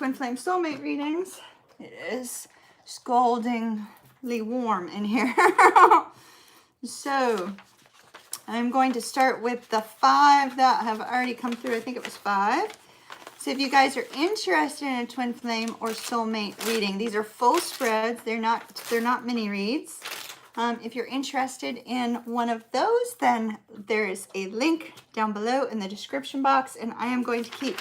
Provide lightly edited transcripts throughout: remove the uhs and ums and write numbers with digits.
Twin Flame Soulmate readings. It is scaldingly warm in here. So I'm going to start with the 5 that have already come through. I think it was 5. So if you guys are interested in a Twin Flame or Soulmate reading, these are full spreads. They're not mini reads. If you're interested in one of those, then there is a link down below in the description box, and I am going to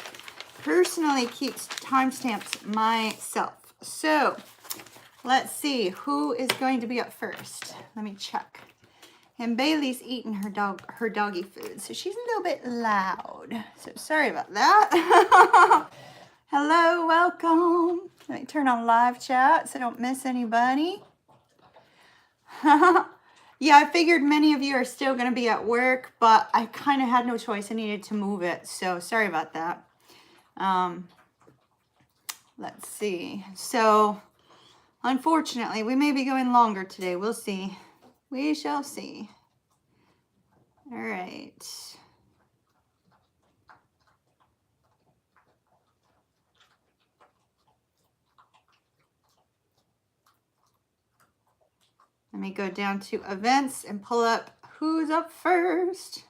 personally keep timestamps myself. So let's see who is going to be up first. Let me check. And Bailey's eating her doggy food, so she's a little bit loud. So sorry about that. Hello, welcome. Let me turn on live chat so I don't miss anybody. Yeah, I figured many of you are still going to be at work, but I kind of had no choice. I needed to move it, so sorry about that. Let's see. So, unfortunately, we may be going longer today. We'll see. We shall see. All right. Let me go down to events and pull up who's up first.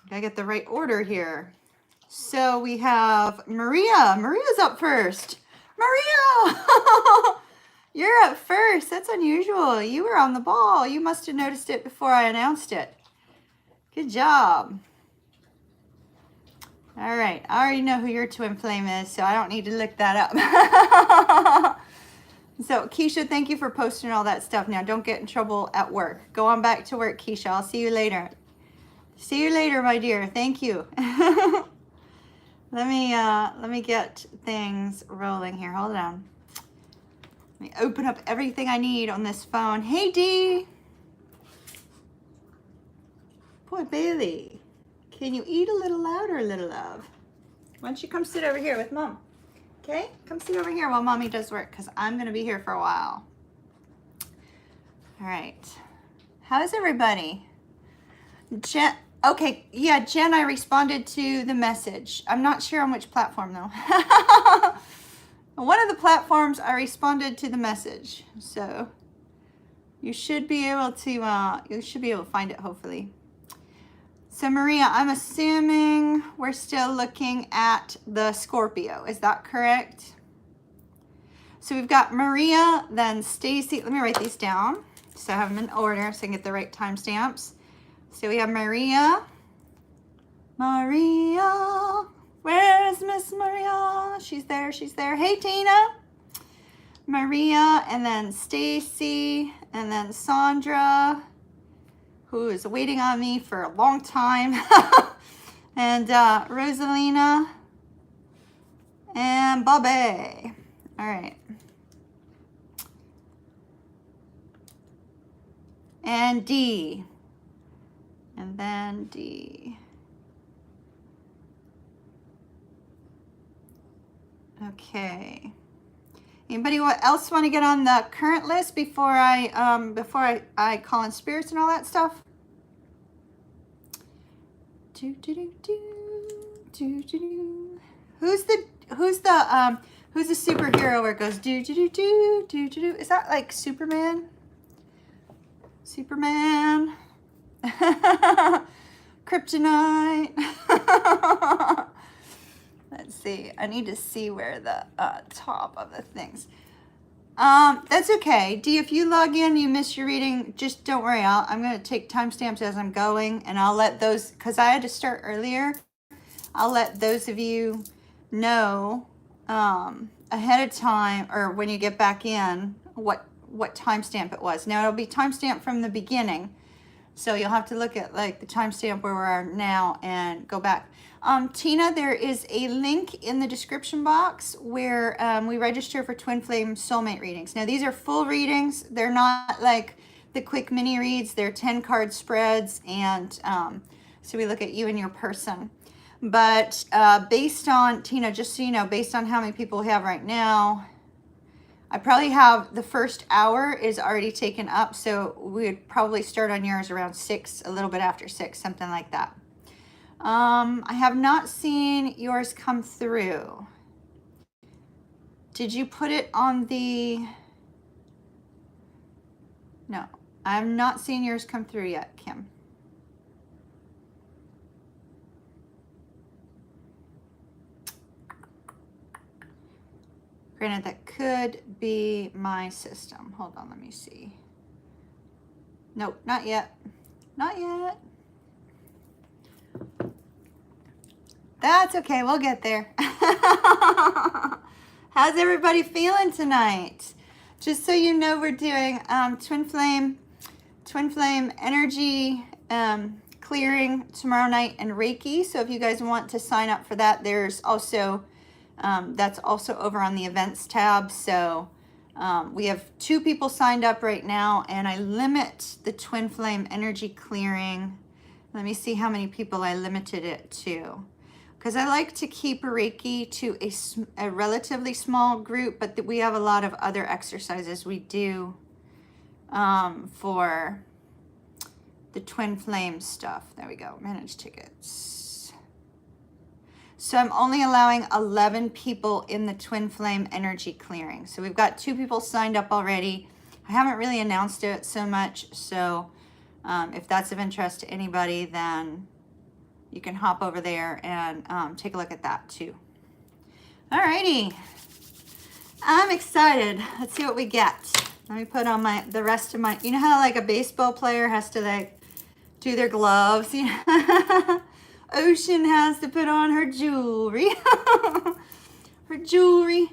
Gotta get the right order here. So we have Maria. Maria's up first. Maria! You're up first. That's unusual. You were on the ball. You must have noticed it before I announced it. Good job. All right. I already know who your twin flame is, so I don't need to look that up. So, Keisha, thank you for posting all that stuff. Now, don't get in trouble at work. Go on back to work, Keisha. I'll see you later. See you later, my dear. Thank you. Let me get things rolling here. Hold on. Let me open up everything I need on this phone. Hey, Dee. Boy, Bailey. Can you eat a little louder, little love? Why don't you come sit over here with Mom? Okay? Come sit over here while Mommy does work, because I'm going to be here for a while. All right. How's everybody? Jen, okay, yeah, Jen, I responded to the message. I'm not sure on which platform, though. One of the platforms, I responded to the message. So you should be able to find it, hopefully. So Maria, I'm assuming we're still looking at the Scorpio. Is that correct? So we've got Maria, then Stacy. Let me write these down so I have them in order so I can get the right timestamps. So we have Maria. Maria. Where's Miss Maria? She's there. She's there. Hey, Tina. Maria, and then Stacy, and then Sandra, who is waiting on me for a long time, and Rosalina, and Bobby. All right. And D. And then D. Okay. Anybody else want to get on the current list before I call in spirits and all that stuff? Do do do do do do. Who's the superhero where it goes do do do do do do do? Is that like Superman? Superman. Kryptonite. Let's see. I need to see where the top of the things. That's okay. Dee, if you log in, you miss your reading, just don't worry. I'm going to take timestamps as I'm going, and I'll let those, because I had to start earlier, I'll let those of you know ahead of time, or when you get back in, what timestamp it was. Now, it'll be timestamp from the beginning, so you'll have to look at like the timestamp where we are now and go back. Tina, there is a link in the description box where we register for Twin Flame Soulmate readings. Now, these are full readings. They're not like the quick mini reads. They're 10 card spreads, and so we look at you and your person. But based on, Tina, just so you know, based on how many people we have right now, I probably have the first hour is already taken up, so we would probably start on yours around 6, a little bit after 6, something like that. I have not seen yours come through. Did you put it on the... No, I have not seen yours come through yet, Kim. Granted, that could be my system. Hold on, let me see. Nope, not yet. Not yet. That's okay, we'll get there. How's everybody feeling tonight? Just so you know, we're doing twin flame energy clearing tomorrow night and Reiki. So if you guys want to sign up for that, there's also that's also over on the events tab. So we have 2 people signed up right now, and I limit the twin flame energy clearing. Let me see how many people I limited it to, because I like to keep Reiki to a relatively small group, but we have a lot of other exercises we do for the twin flame stuff. There we go, manage tickets. So I'm only allowing 11 people in the twin flame energy clearing. So we've got 2 people signed up already. I haven't really announced it so much, so if that's of interest to anybody, then you can hop over there and take a look at that too. Alrighty, I'm excited. Let's see what we get. Let me put on the rest of my, you know how like a baseball player has to like do their gloves? You know? Ocean has to put on her jewelry. Her jewelry.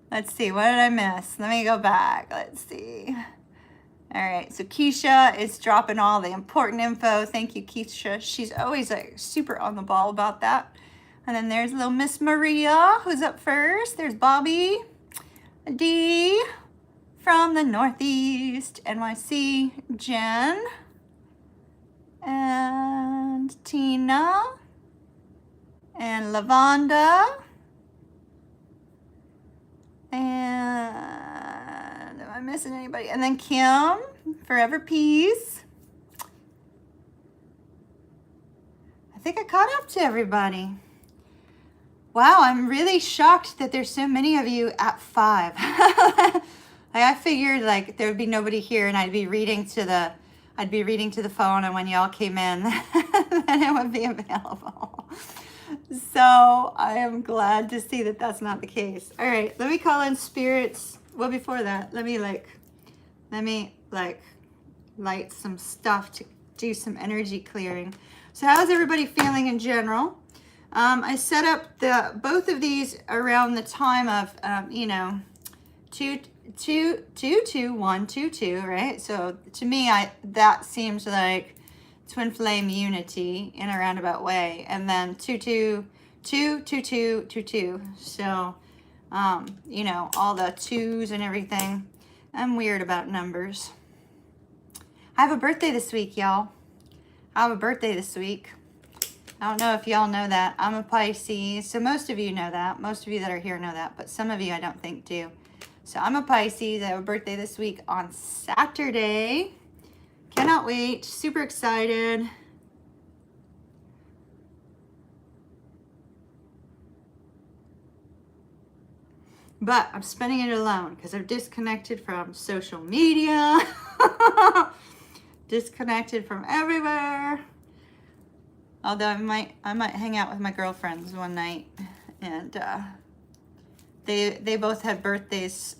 Let's see, what did I miss? Let me go back. Let's see. All right, so Keisha is dropping all the important info. Thank you, Keisha. She's always like super on the ball about that. And then there's little Miss Maria, who's up first. There's Bobby, D from the Northeast, NYC, Jen, and Tina, and Lavonda, and am I missing anybody? And then Kim, Forever Peace. I think I caught up to everybody. Wow, I'm really shocked that there's so many of you at 5. I figured like there would be nobody here, and I'd be reading to the phone, and when y'all came in, then it would be available. So I am glad to see that that's not the case. All right, let me call in spirits. Well, before that, let me light some stuff to do some energy clearing. So how's everybody feeling in general? I set up both of these around the time of 2 2 2 2 1 2 2, right? So to me, that seems like twin flame unity in a roundabout way, and then 2 2 2 2 2 2 2. So all the 2s and everything. I'm weird about numbers. I have a birthday this week, y'all. I have a birthday this week. I don't know if y'all know that. I'm a Pisces, so most of you know that. Most of you that are here know that, but some of you I don't think do. So I'm a Pisces. I have a birthday this week on Saturday. Cannot wait. Super excited. But I'm spending it alone because I'm disconnected from social media. Disconnected from everywhere. Although I might hang out with my girlfriends one night, and they both had birthdays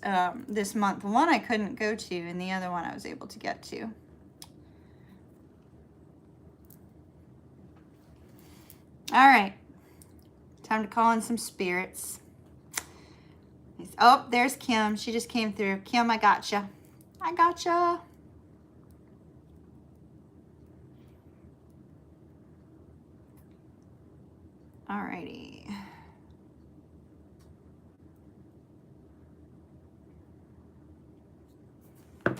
this month. One I couldn't go to, and the other one I was able to get to. All right, time to call in some spirits. Oh, there's Kim. She just came through. Kim, I gotcha. I gotcha. Alrighty. All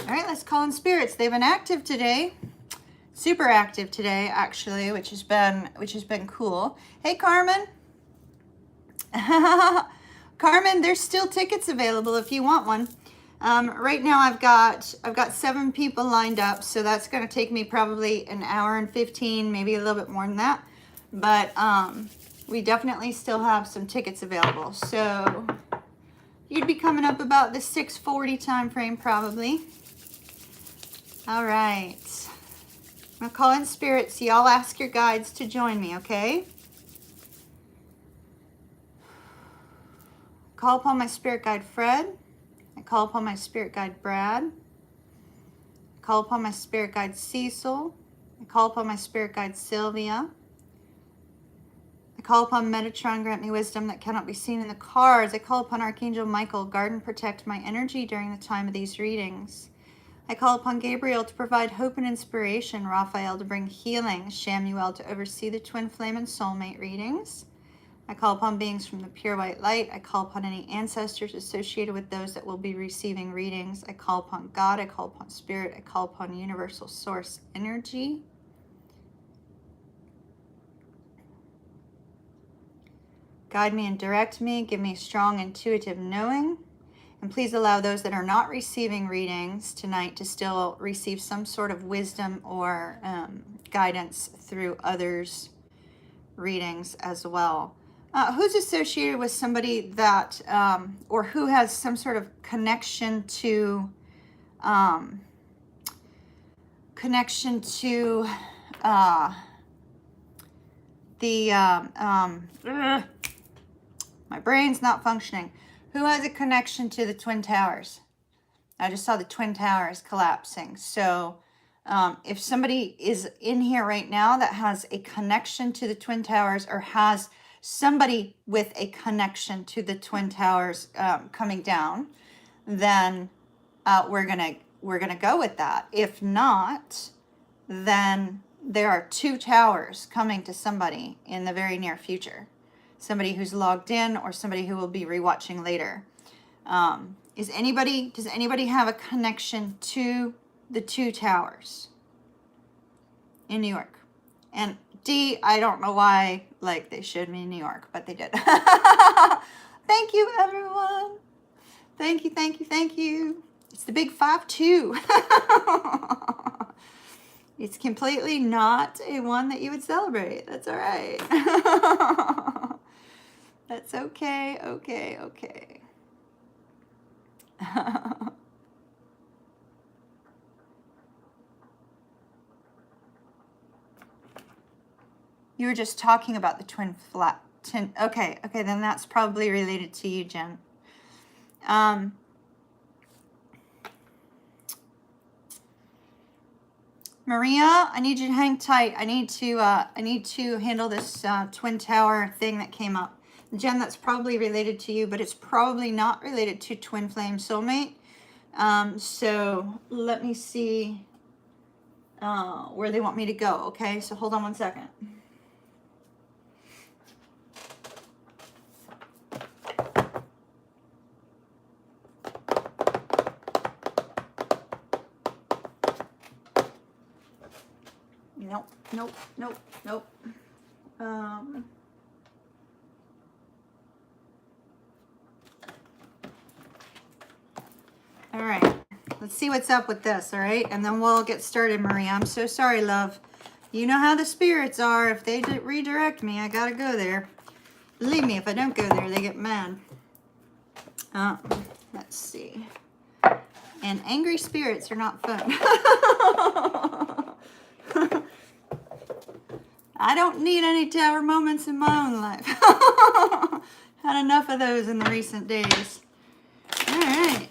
right, let's call in spirits. They've been active today. Super active today, actually, which has been cool. Hey, Carmen. Carmen, there's still tickets available if you want one. Right now I've got 7 people lined up, so that's going to take me probably an hour and 15, maybe a little bit more than that. But we definitely still have some tickets available. So you'd be coming up about the 6:40 time frame probably. All right. I'm going to call in spirits. Y'all ask your guides to join me, okay? Call upon my spirit guide Fred. I call upon my spirit guide Brad. I call upon my spirit guide Cecil. I call upon my spirit guide Sylvia. I call upon Metatron, grant me wisdom that cannot be seen in the cards. I call upon Archangel Michael, guard and protect my energy during the time of these readings. I call upon Gabriel to provide hope and inspiration, Raphael to bring healing, Shamuel to oversee the twin flame and soulmate readings. I call upon beings from the pure white light. I call upon any ancestors associated with those that will be receiving readings. I call upon God. I call upon spirit. I call upon universal source energy. Guide me and direct me. Give me strong intuitive knowing. And please allow those that are not receiving readings tonight to still receive some sort of wisdom or guidance through others' readings as well. Who's associated with somebody that, or who has some sort of connection to my brain's not functioning. Who has a connection to the Twin Towers? I just saw the Twin Towers collapsing. So if somebody is in here right now that has a connection to the Twin Towers or has somebody with a connection to the Twin Towers coming down, then we're gonna go with that. If not, then there are 2 towers coming to somebody in the very near future. Somebody who's logged in or somebody who will be rewatching later. Does anybody have a connection to the 2 towers in New York? And D, I don't know why, like, they showed me in New York, but they did. Thank you, everyone. Thank you, thank you, thank you. It's the big 5-2. It's completely not a one that you would celebrate. That's all right. That's okay, okay, okay. You were just talking about the twin flat. Okay, then that's probably related to you, Jen. Maria, I need you to hang tight. I need to handle this twin tower thing that came up. Jen, that's probably related to you, but it's probably not related to twin flame soulmate. So let me see where they want me to go. Okay, so hold on one second. Nope. All right, let's see what's up with this, all right? And then we'll get started, Maria. I'm so sorry, love. You know how the spirits are. If they redirect me, I gotta go there. Believe me, if I don't go there, they get mad. Let's see. And angry spirits are not fun. I don't need any tower moments in my own life. Had enough of those in the recent days. All right.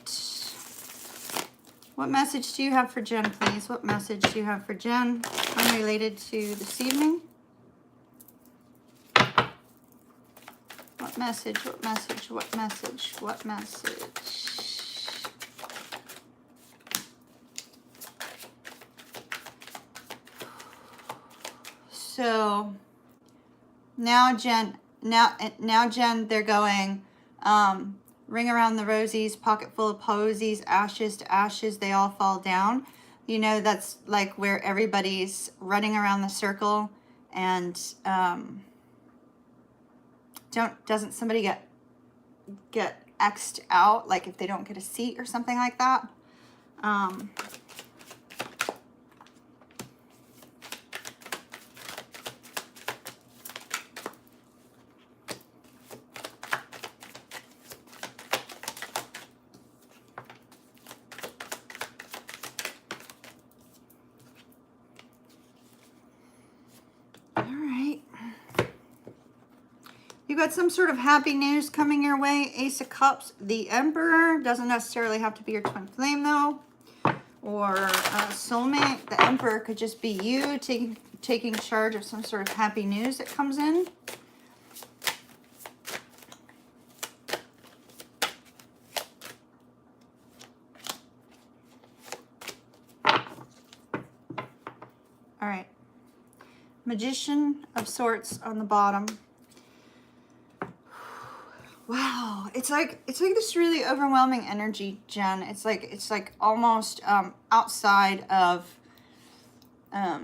What message do you have for Jen, please? What message do you have for Jen unrelated to this evening? What message? So now Jen, they're going, ring around the rosies, pocket full of posies, ashes to ashes, they all fall down. You know, that's like where everybody's running around the circle and doesn't somebody get X'd out, like if they don't get a seat or something like that. You got some sort of happy news coming your way. Ace of Cups, the Emperor. Doesn't necessarily have to be your twin flame though. Or soulmate. The Emperor could just be you taking charge of some sort of happy news that comes in. All right. Magician of Swords on the bottom. Wow, it's like this really overwhelming energy, Jen. It's like almost outside of the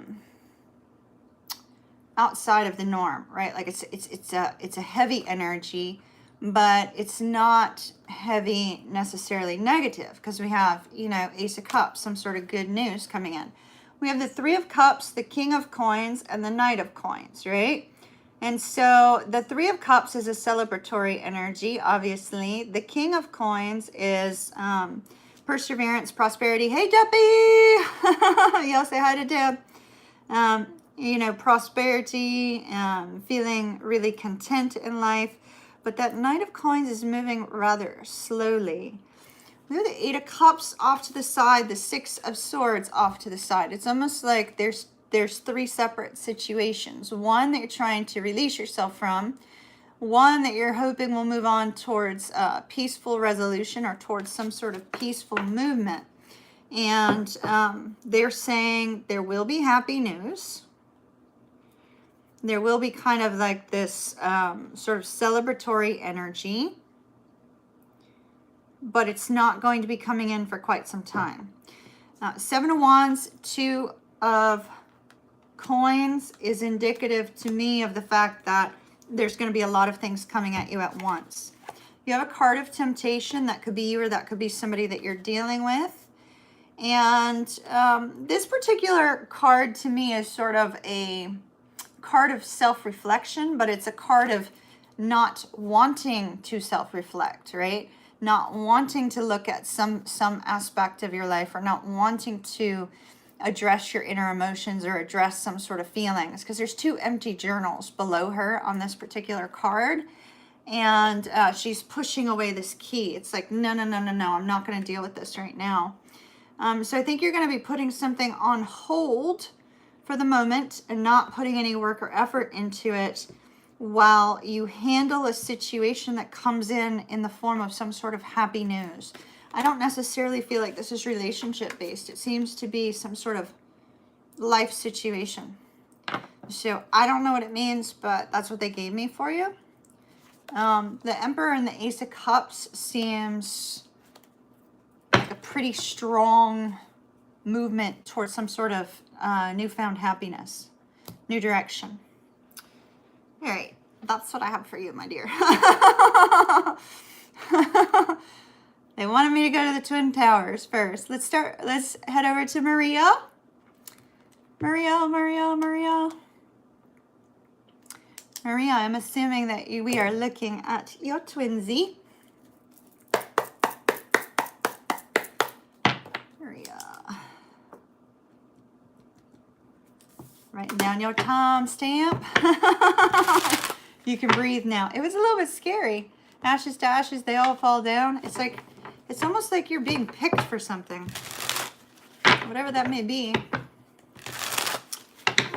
norm, right? Like it's a heavy energy, but it's not heavy necessarily negative, because we have, you know, Ace of Cups, some sort of good news coming in. We have the Three of Cups, the King of Coins, and the Knight of Coins, right? And so the Three of Cups is a celebratory energy, obviously. The King of Coins is perseverance, prosperity. Hey, Debbie! Y'all say hi to Deb. You know, prosperity, feeling really content in life. But that Knight of Coins is moving rather slowly. We have the Eight of Cups off to the side, the Six of Swords off to the side. It's almost like there's three separate situations. One that you're trying to release yourself from. One that you're hoping will move on towards peaceful resolution or towards some sort of peaceful movement. And they're saying there will be happy news. There will be kind of like this sort of celebratory energy. But it's not going to be coming in for quite some time. Seven of Wands, Two of Coins is indicative to me of the fact that there's going to be a lot of things coming at you at once. You have a card of temptation. That could be you, or that could be somebody that you're dealing with. And this particular card to me is sort of a card of self-reflection, but it's a card of not wanting to self-reflect, right? Not wanting to look at some aspect of your life, or not wanting to address your inner emotions or address some sort of feelings, because there's two empty journals below her on this particular card, and she's pushing away this key. It's like, no, I'm not going to deal with this right now. So I think you're going to be putting something on hold for the moment and not putting any work or effort into it while you handle a situation that comes in the form of some sort of happy news. I don't necessarily feel like this is relationship based. It seems to be some sort of life situation. So I don't know what it means, but that's what they gave me for you. The Emperor and the Ace of Cups seems like a pretty strong movement towards some sort of newfound happiness, new direction. All right, that's what I have for you, my dear. They wanted me to go to the Twin Towers first. Let's head over to Maria. Maria, I'm assuming that we are looking at your twinsy. Maria. Writing down your timestamp. You can breathe now. It was a little bit scary. Ashes to ashes, they all fall down. It's almost like you're being picked for something. Whatever that may be.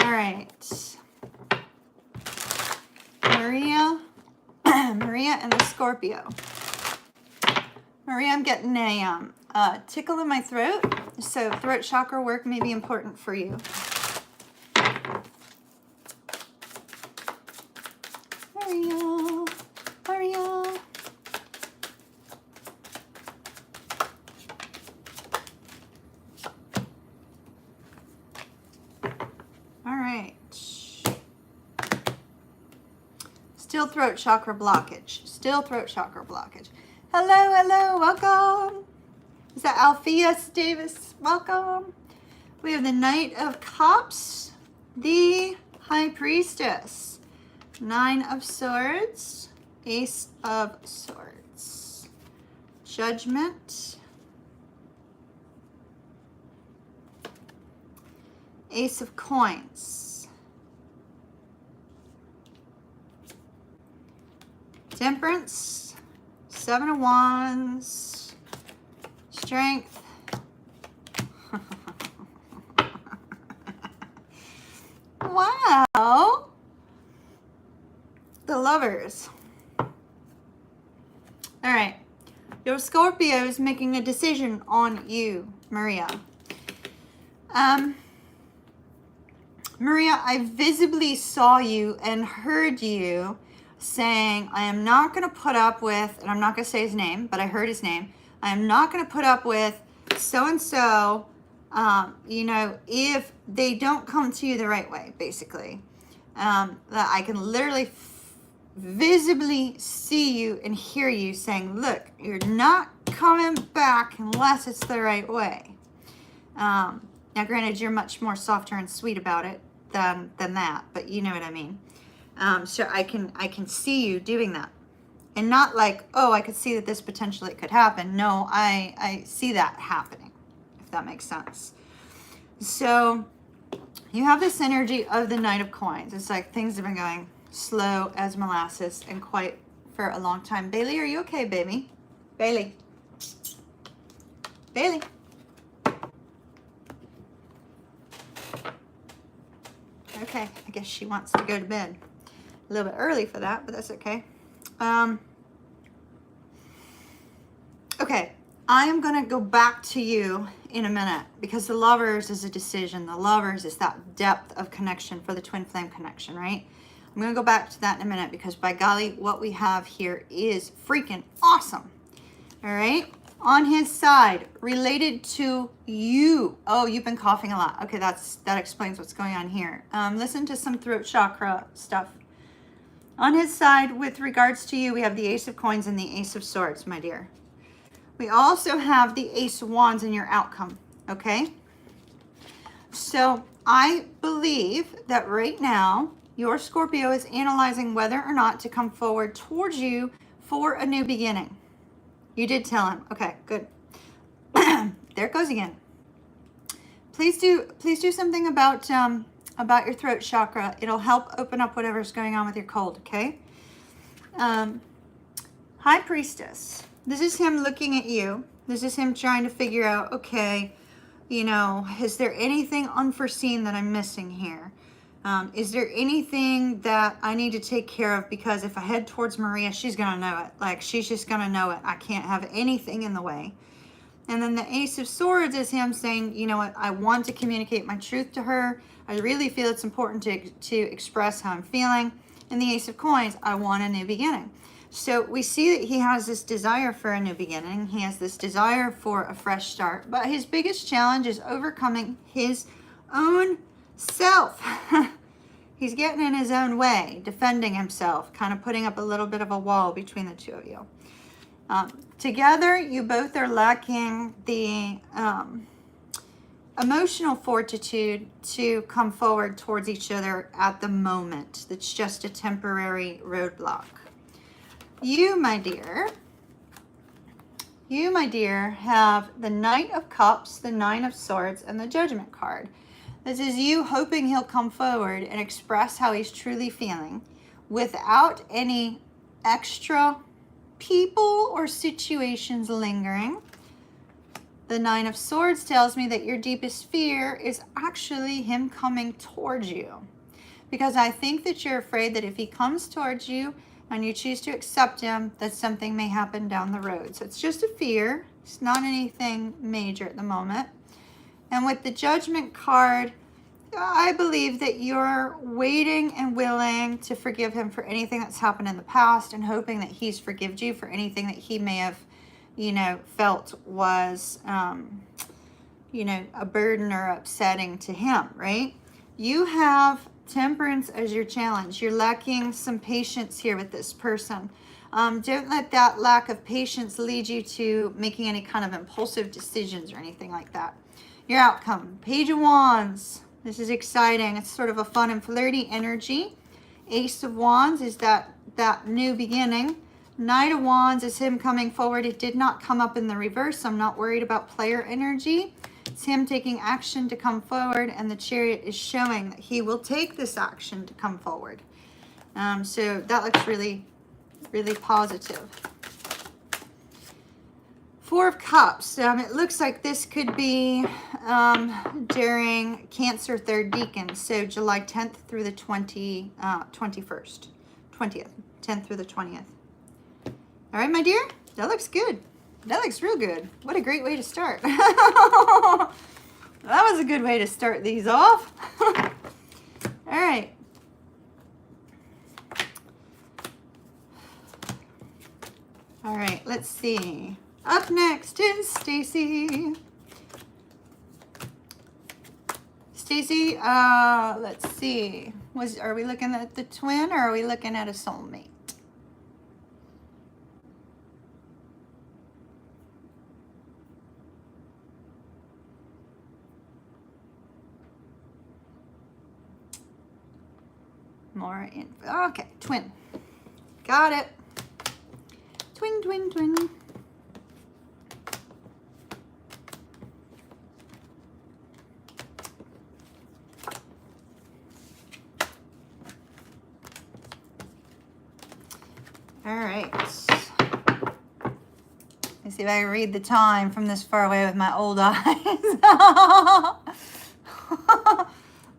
All right. Maria and the Scorpio. Maria, I'm getting a tickle in my throat. So throat chakra work may be important for you. Maria. Still throat chakra blockage. Still throat chakra blockage. Hello, hello, welcome. Is that Alpheus Davis? Welcome. We have the Knight of Cups, the High Priestess, Nine of Swords, Ace of Swords, Judgment, Ace of Coins, Temperance, Seven of Wands, Strength, wow, the Lovers. All right, your Scorpio is making a decision on you, Maria. Maria, I visibly saw you and heard you saying, I am not going to put up with, and I'm not going to say his name, but I heard his name. I am not going to put up with so-and-so, you know, if they don't come to you the right way, basically. That I can literally visibly see you and hear you saying, look, you're not coming back unless it's the right way. Now, granted, you're much more softer and sweet about it than that, but you know what I mean. So I can see you doing that, and not like, oh, I could see that this potentially could happen. No, I see that happening, if that makes sense. So you have this energy of the Knight of Coins. It's like things have been going slow as molasses and quite for a long time. Bailey, are you okay, baby? Bailey. Bailey. Okay, I guess she wants to go to bed. A little bit early for that, but that's okay. Okay, I am going to go back to you in a minute because the Lovers is a decision. The Lovers is that depth of connection for the twin flame connection, right? I'm going to go back to that in a minute because by golly, what we have here is freaking awesome. All right? On his side, related to you. Oh, you've been coughing a lot. Okay, that explains what's going on here. Listen to some throat chakra stuff. On his side, with regards to you, we have the Ace of Coins and the Ace of Swords, my dear. We also have the Ace of Wands in your outcome, okay? So I believe that right now, your Scorpio is analyzing whether or not to come forward towards you for a new beginning. You did tell him. Okay, good. There it goes again. Please do something about your throat chakra. It'll help open up whatever's going on with your cold, okay? High Priestess. This is him looking at you. This is him trying to figure out, okay, you know, is there anything unforeseen that I'm missing here? Is there anything that I need to take care of? Because if I head towards Maria, she's going to know it. Like, she's just going to know it. I can't have anything in the way. And then the Ace of Swords is him saying, you know what, I want to communicate my truth to her. I really feel it's important to express how I'm feeling. And the Ace of Coins, I want a new beginning. So we see that he has this desire for a new beginning. He has this desire for a fresh start. But his biggest challenge is overcoming his own self. He's getting in his own way, defending himself, kind of putting up a little bit of a wall between the two of you. Together, you both are lacking the emotional fortitude to come forward towards each other at the moment. That's just a temporary roadblock. You, my dear, have the Knight of Cups, the Nine of Swords, and the Judgment card. This is you hoping he'll come forward and express how he's truly feeling without any extra people or situations lingering. The Nine of Swords tells me that your deepest fear is actually him coming towards you. Because I think that you're afraid that if he comes towards you and you choose to accept him, that something may happen down the road. So it's just a fear. It's not anything major at the moment. And with the Judgment card, I believe that you're waiting and willing to forgive him for anything that's happened in the past and hoping that he's forgiven you for anything that he may have, you know, felt was, you know, a burden or upsetting to him, right? You have Temperance as your challenge. You're lacking some patience here with this person. Don't let that lack of patience lead you to making any kind of impulsive decisions or anything like that. Your outcome, Page of Wands. This is exciting. It's sort of a fun and flirty energy. Ace of Wands is that new beginning. Knight of Wands is him coming forward. It did not come up in the reverse. I'm not worried about player energy. It's him taking action to come forward, and the Chariot is showing that he will take this action to come forward. So that looks really, really positive. Four of Cups. It looks like this could be during Cancer third decan. So July 10th through the 20th. 10th through the 20th. All right, my dear. That looks good. That looks real good. What a great way to start. That was a good way to start these off. All right. All right, let's see. Up next is Stacy. Stacy, let's see. Are we looking at the twin or are we looking at a soulmate? More info. Okay, twin. Got it. Twin, twin, twin. All right. Let's see if I can read the time from this far away with my old eyes.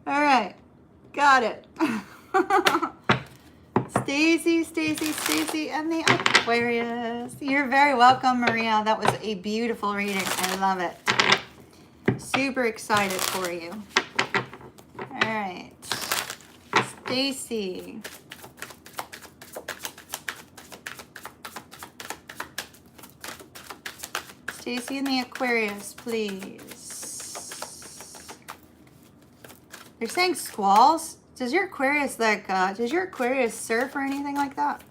All right. Got it. Stacy, Stacy, Stacy, and the Aquarius. You're very welcome, Maria. That was a beautiful reading. I love it. Super excited for you. All right. Stacy. Stacy and the Aquarius, please. They're saying squalls. Does your Aquarius does your Aquarius surf or anything like that?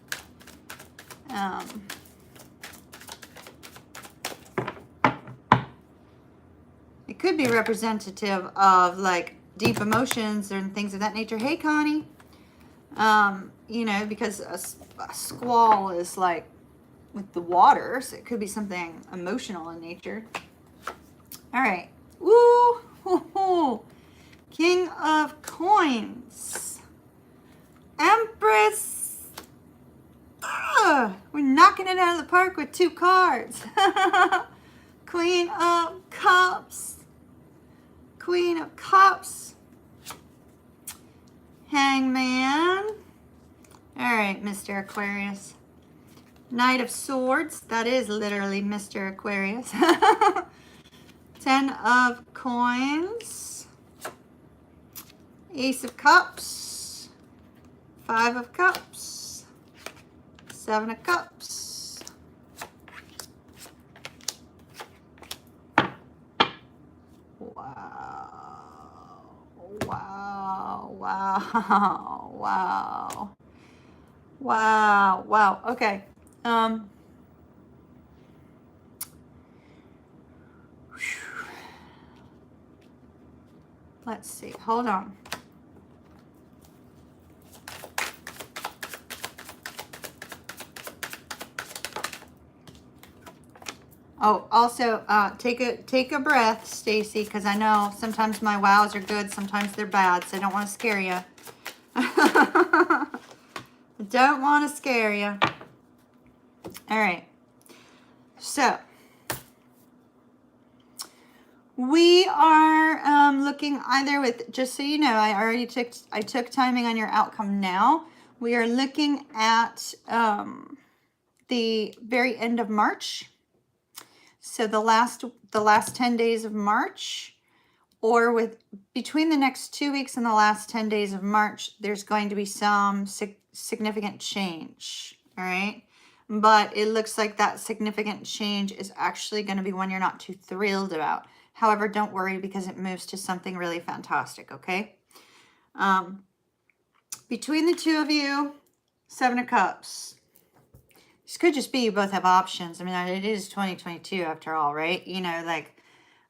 It could be representative of like deep emotions and things of that nature. Hey, Connie. You know, because a squall is like with the water, so it could be something emotional in nature. All right. Woo! Hoo-hoo. King of Coins. Empress. We're knocking it out of the park with 2 cards. Queen of Cups. Queen of Cups. Hangman. All right, Mr. Aquarius. Knight of Swords. That is literally Mr. Aquarius. 10 of Coins. Ace of Cups. 5 of Cups. 7 of Cups. Wow. Wow. Wow. Wow. Wow. Wow. Okay. Let's see. Hold on. Oh, also, take a breath, Stacy, because I know sometimes my wows are good, sometimes they're bad, so I don't want to scare you. I don't want to scare you. All right. So, we are looking either with, just so you know, I took timing on your outcome now. We are looking at the very end of March. So the last 10 days of March, or with between the next 2 weeks and the last 10 days of March, there's going to be some significant change. All right. But it looks like that significant change is actually going to be one you're not too thrilled about. However, don't worry because it moves to something really fantastic. Okay. between the two of you, Seven of Cups. This could just be you both have options. I mean, it is 2022 after all, right? You know, like,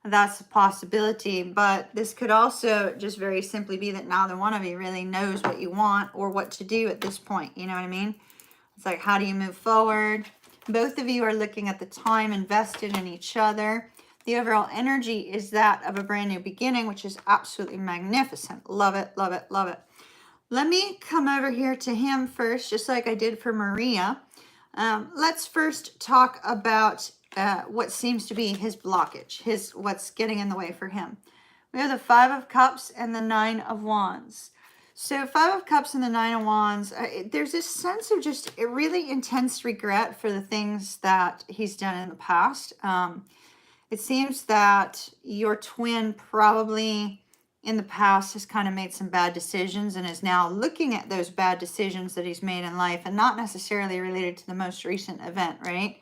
that's a possibility. But this could also just very simply be that neither one of you really knows what you want or what to do at this point. You know what I mean? It's like, how do you move forward? Both of you are looking at the time invested in each other. The overall energy is that of a brand new beginning, which is absolutely magnificent. Love it, love it, love it. Let me come over here to him first, just like I did for Maria. Let's first talk about what seems to be his blockage, what's getting in the way for him. We have the Five of Cups and the Nine of Wands. So Five of Cups and the Nine of Wands, there's this sense of just a really intense regret for the things that he's done in the past. It seems that your twin probably in the past has kind of made some bad decisions and is now looking at those bad decisions that he's made in life, and not necessarily related to the most recent event, right?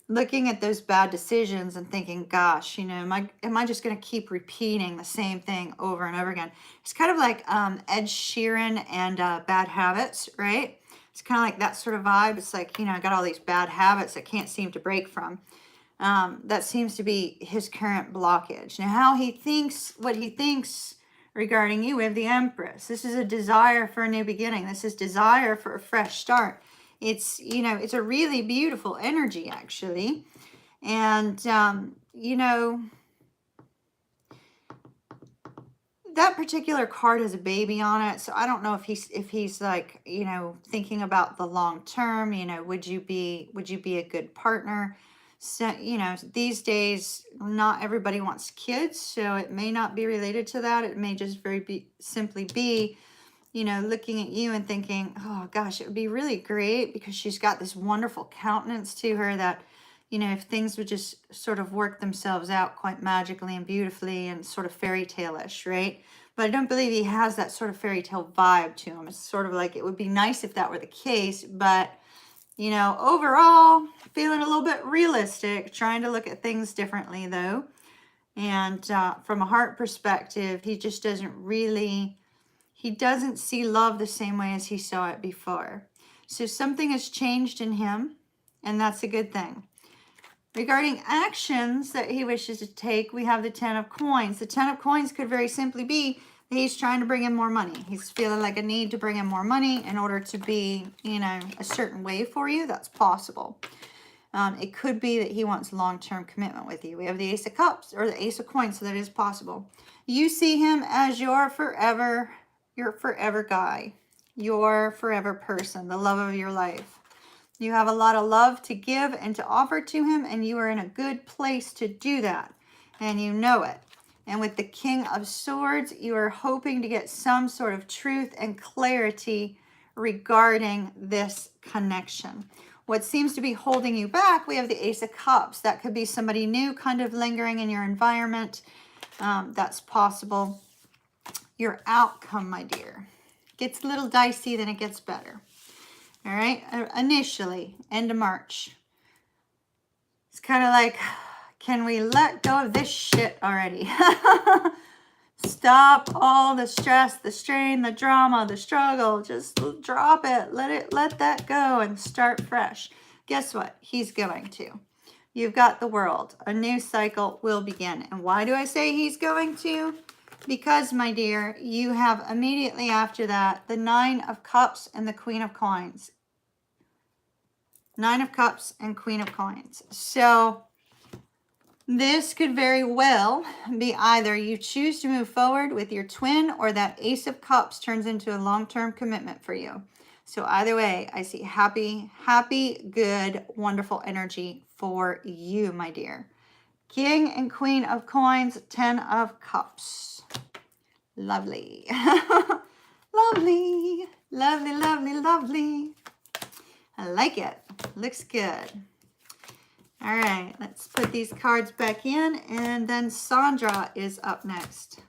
Looking at those bad decisions and thinking, gosh, you know, am I just going to keep repeating the same thing over and over again? It's kind of like Ed Sheeran and Bad Habits, right? It's kind of like that sort of vibe. It's like, you know, I got all these bad habits I can't seem to break from. That seems to be his current blockage. Now, how he thinks, what he thinks regarding you, we have the Empress. This is a desire for a new beginning. This is desire for a fresh start. It's, you know, it's a really beautiful energy, actually. And, you know, that particular card has a baby on it. So I don't know if he's like, you know, thinking about the long term, you know, would you be a good partner? So, you know, these days, not everybody wants kids, so it may not be related to that. It may just simply be, you know, looking at you and thinking, oh gosh, it would be really great because she's got this wonderful countenance to her that, you know, if things would just sort of work themselves out quite magically and beautifully and sort of fairy tale-ish, right? But I don't believe he has that sort of fairy tale vibe to him. It's sort of like, it would be nice if that were the case, but, you know, overall, feeling a little bit realistic, trying to look at things differently though. And from a heart perspective, he just doesn't really, he doesn't see love the same way as he saw it before. So something has changed in him, and that's a good thing. Regarding actions that he wishes to take, we have the Ten of Coins. The Ten of Coins could very simply be that he's trying to bring in more money. He's feeling like a need to bring in more money in order to be, you know, a certain way for you. That's possible. It could be that he wants long-term commitment with you. We have the Ace of Cups, or the Ace of Coins, so that is possible. You see him as your forever guy, your forever person, the love of your life. You have a lot of love to give and to offer to him, and you are in a good place to do that, and you know it. And with the King of Swords, you are hoping to get some sort of truth and clarity regarding this connection. What seems to be holding you back, we have the Ace of Cups. That could be somebody new kind of lingering in your environment. That's possible. Your outcome, my dear, gets a little dicey, then it gets better. All right, initially, end of March. It's kind of like, can we let go of this shit already? Stop all the stress, the strain, the drama, the struggle. Just drop it. Let that go and start fresh. Guess what? He's going to. You've got the World. A new cycle will begin. And why do I say he's going to? Because, my dear, you have immediately after that the Nine of Cups and the Queen of Coins. Nine of Cups and Queen of Coins. So this could very well be either you choose to move forward with your twin, or that Ace of Cups turns into a long-term commitment for you. So either way, I see happy, good, wonderful energy for you, my dear. King and Queen of Coins, 10 of Cups. Lovely. Lovely. Lovely, lovely, lovely. I like it. Looks good. All right, let's put these cards back in, and then Sandra is up next.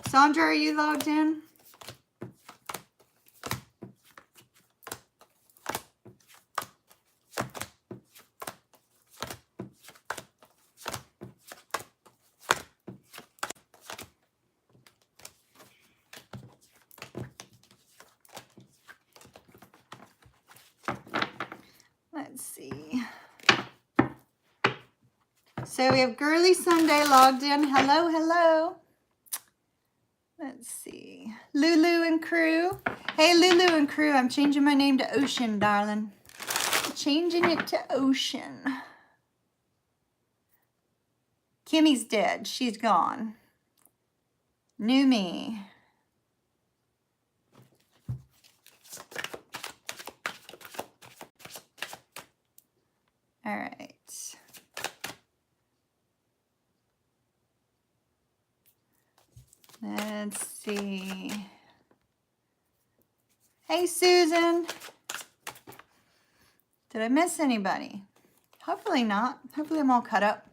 Sandra, are you logged in? So we have Girly Sunday logged in. Hello, hello. Let's see. Lulu and crew. Hey, Lulu and crew. I'm changing my name to Ocean, darling. Changing it to Ocean. Kimmy's dead. She's gone. New me. All right. Let's see. Hey, Susan. Did I miss anybody? Hopefully not. Hopefully I'm all cut up.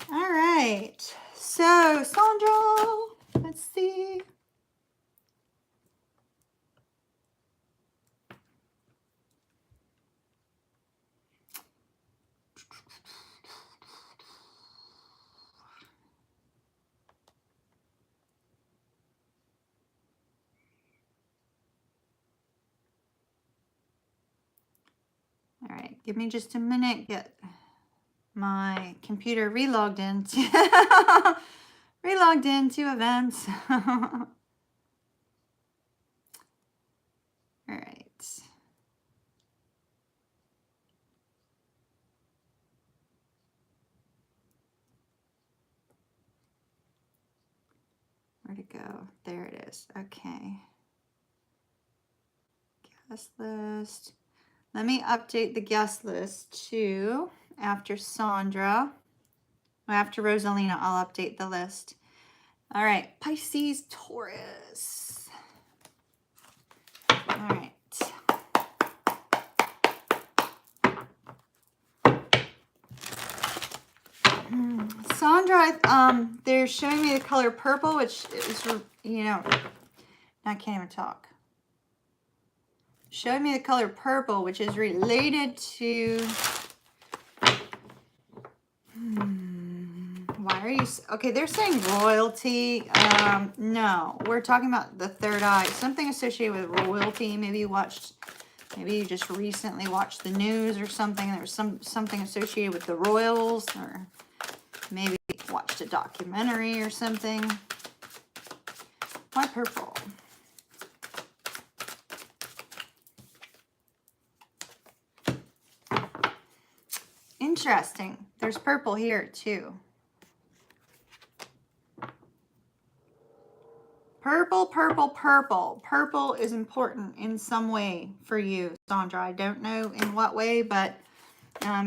All right. So, Sandra, let's see. All right, give me just a minute, get my computer relogged into events. All right. Where'd it go? There it is. Okay. Guest list. Let me update the guest list too. After Sandra, after Rosalina, I'll update the list. All right, Pisces Taurus. All right. Sandra, they're showing me the color purple, which is, you know, I can't even talk. Showing me the color purple, which is related to, why are you, okay, they're saying royalty. No, we're talking about the third eye, something associated with royalty. Maybe you just recently watched the news or something. There was something associated with the royals, or maybe watched a documentary or something. Why purple? Interesting. There's purple here too. Purple, purple, purple. Purple is important in some way for you, Sandra. I don't know in what way, but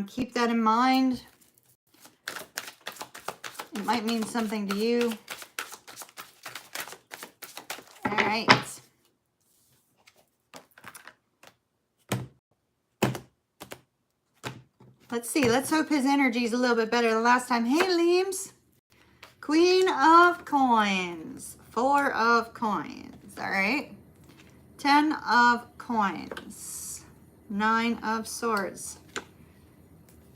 keep that in mind. It might mean something to you. All right. Let's see. Let's hope his energy is a little bit better than last time. Hey, Leames. Queen of Coins. 4 of Coins. All right. 10 of Coins. 9 of Swords.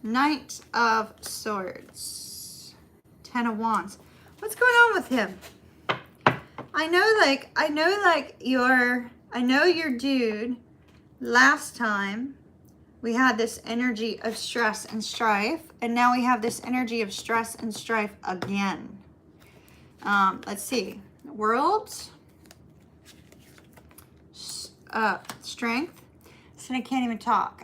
Knight of Swords. 10 of Wands. What's going on with him? I know your dude. Last time we had this energy of stress and strife, and now we have this energy of stress and strife again. Let's see. World. Strength. So I can't even talk.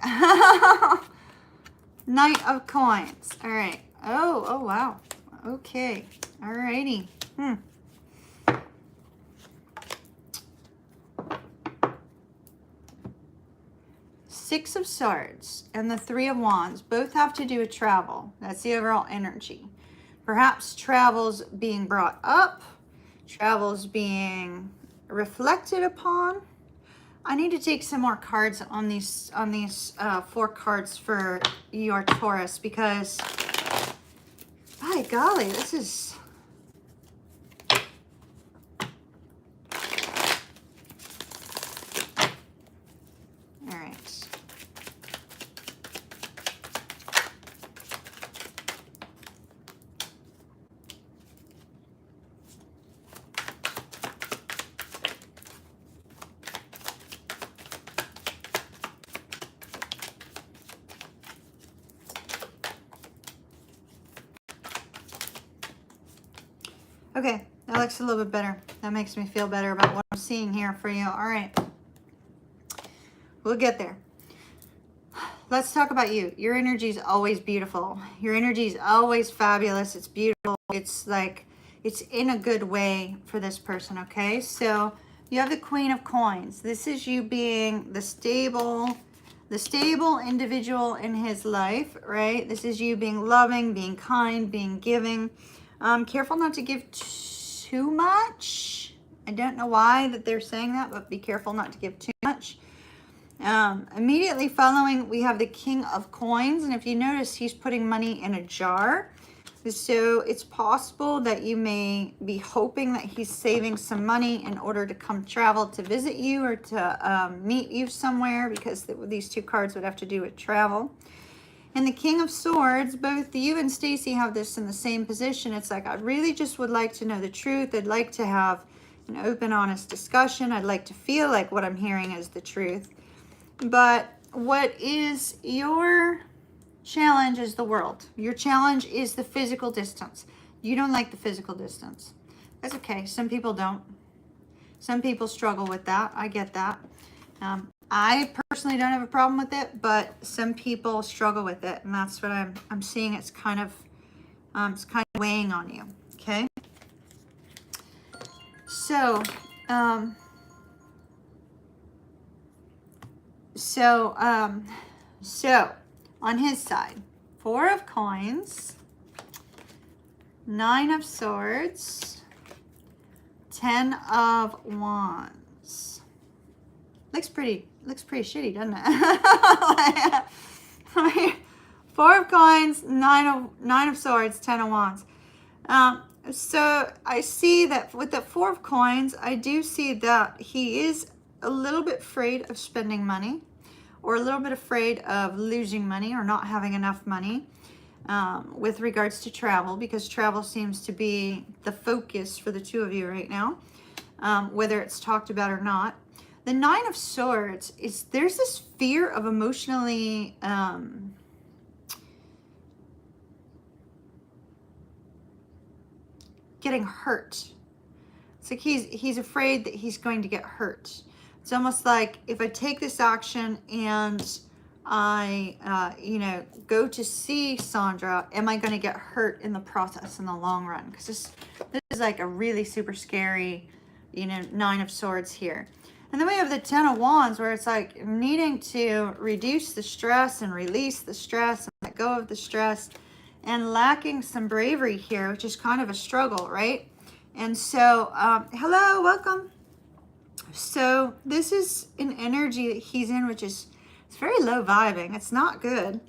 Knight of Coins. All right. Oh, wow. Okay. All righty. 6 of Swords and the 3 of Wands both have to do with travel. That's the overall energy. Perhaps travel's being brought up, travel's being reflected upon. I need to take some more cards on these 4 cards for your Taurus, because by golly, this is all right. Okay, that looks a little bit better. That makes me feel better about what I'm seeing here for you. All right. We'll get there. Let's talk about you. Your energy is always beautiful. Your energy is always fabulous. It's beautiful. It's like, it's in a good way for this person, okay? So you have the Queen of Coins. This is you being the stable individual in his life, right? This is you being loving, being kind, being giving. Careful not to give too much. I don't know why that they're saying that, but be careful not to give too much. Immediately following, we have the King of Coins. And if you notice, he's putting money in a jar. So it's possible that you may be hoping that he's saving some money in order to come travel to visit you or to meet you somewhere, because these two cards would have to do with travel. And the King of Swords, both you and Stacy have this in the same position. It's like, I really just would like to know the truth. I'd like to have an open, honest discussion. I'd like to feel like what I'm hearing is the truth. But what is your challenge is the world. Your challenge is the physical distance. You don't like the physical distance. That's okay. Some people don't. Some people struggle with that. I get that. I personally don't have a problem with it, but some people struggle with it, and that's what I'm seeing. It's kind of weighing on you. Okay. So, So on his side, 4 of Coins, 9 of Swords, 10 of Wands. Looks pretty shitty, doesn't it? 4 of Coins, 9 of Swords, 10 of Wands. So I see that with the 4 of Coins, I do see that he is a little bit afraid of spending money, or a little bit afraid of losing money or not having enough money with regards to travel, because travel seems to be the focus for the two of you right now, whether it's talked about or not. The 9 of Swords is, there's this fear of emotionally getting hurt. It's like he's afraid that he's going to get hurt. It's almost like, if I take this action and I, go to see Sandra, am I going to get hurt in the process in the long run? Because this is like a really super scary, 9 of Swords here. And then we have the 10 of Wands, where it's like needing to reduce the stress and release the stress and let go of the stress, and lacking some bravery here, which is kind of a struggle, right? And so, hello, welcome. So this is an energy that he's in, which is, it's very low vibing. It's not good.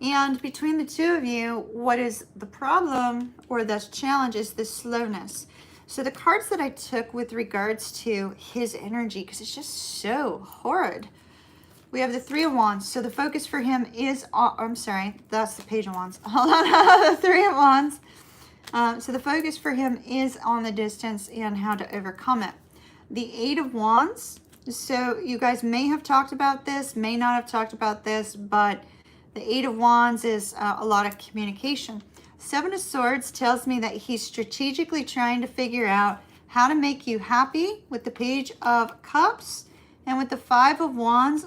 And between the two of you, what is the problem or the challenge is this slowness. So the cards that I took with regards to his energy, because it's just so horrid. We have the 3 of Wands. So the focus for him is, I'm sorry, that's the Page of Wands. Hold on, the 3 of Wands. So the focus for him is on the distance and how to overcome it. The 8 of Wands. So you guys may have talked about this, may not have talked about this, but the 8 of Wands is a lot of communication. 7 of Swords tells me that he's strategically trying to figure out how to make you happy with the Page of Cups. And with the 5 of Wands,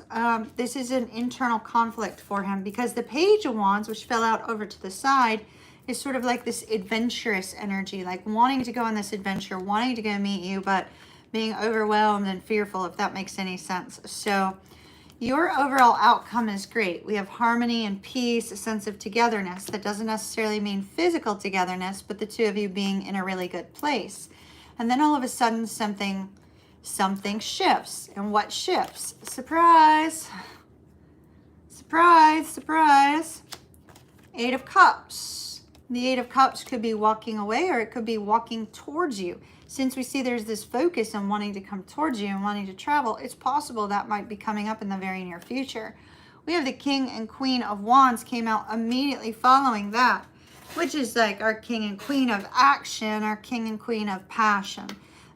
this is an internal conflict for him, because the Page of Wands, which fell out over to the side, is sort of like this adventurous energy, like wanting to go on this adventure, wanting to go meet you, but being overwhelmed and fearful, if that makes any sense. So your overall outcome is great. We have harmony and peace, a sense of togetherness. That doesn't necessarily mean physical togetherness, but the two of you being in a really good place. And then all of a sudden something shifts. And what shifts? Surprise. Surprise, surprise. 8 of Cups. The 8 of Cups could be walking away, or it could be walking towards you. Since we see there's this focus on wanting to come towards you and wanting to travel, it's possible that might be coming up in the very near future. We have the King and Queen of Wands came out immediately following that, which is like our King and Queen of action, our King and Queen of passion.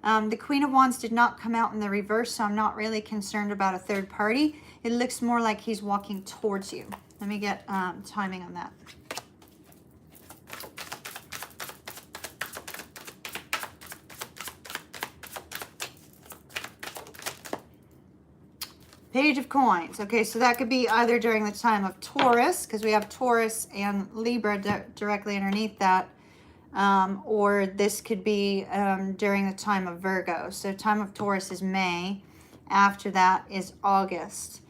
The Queen of Wands did not come out in the reverse, so I'm not really concerned about a third party. It looks more like he's walking towards you. Let me get timing on that. Page of Coins. Okay, so that could be either during the time of Taurus, because we have Taurus and Libra directly underneath that, or this could be during the time of Virgo. So time of Taurus is May. After that is August.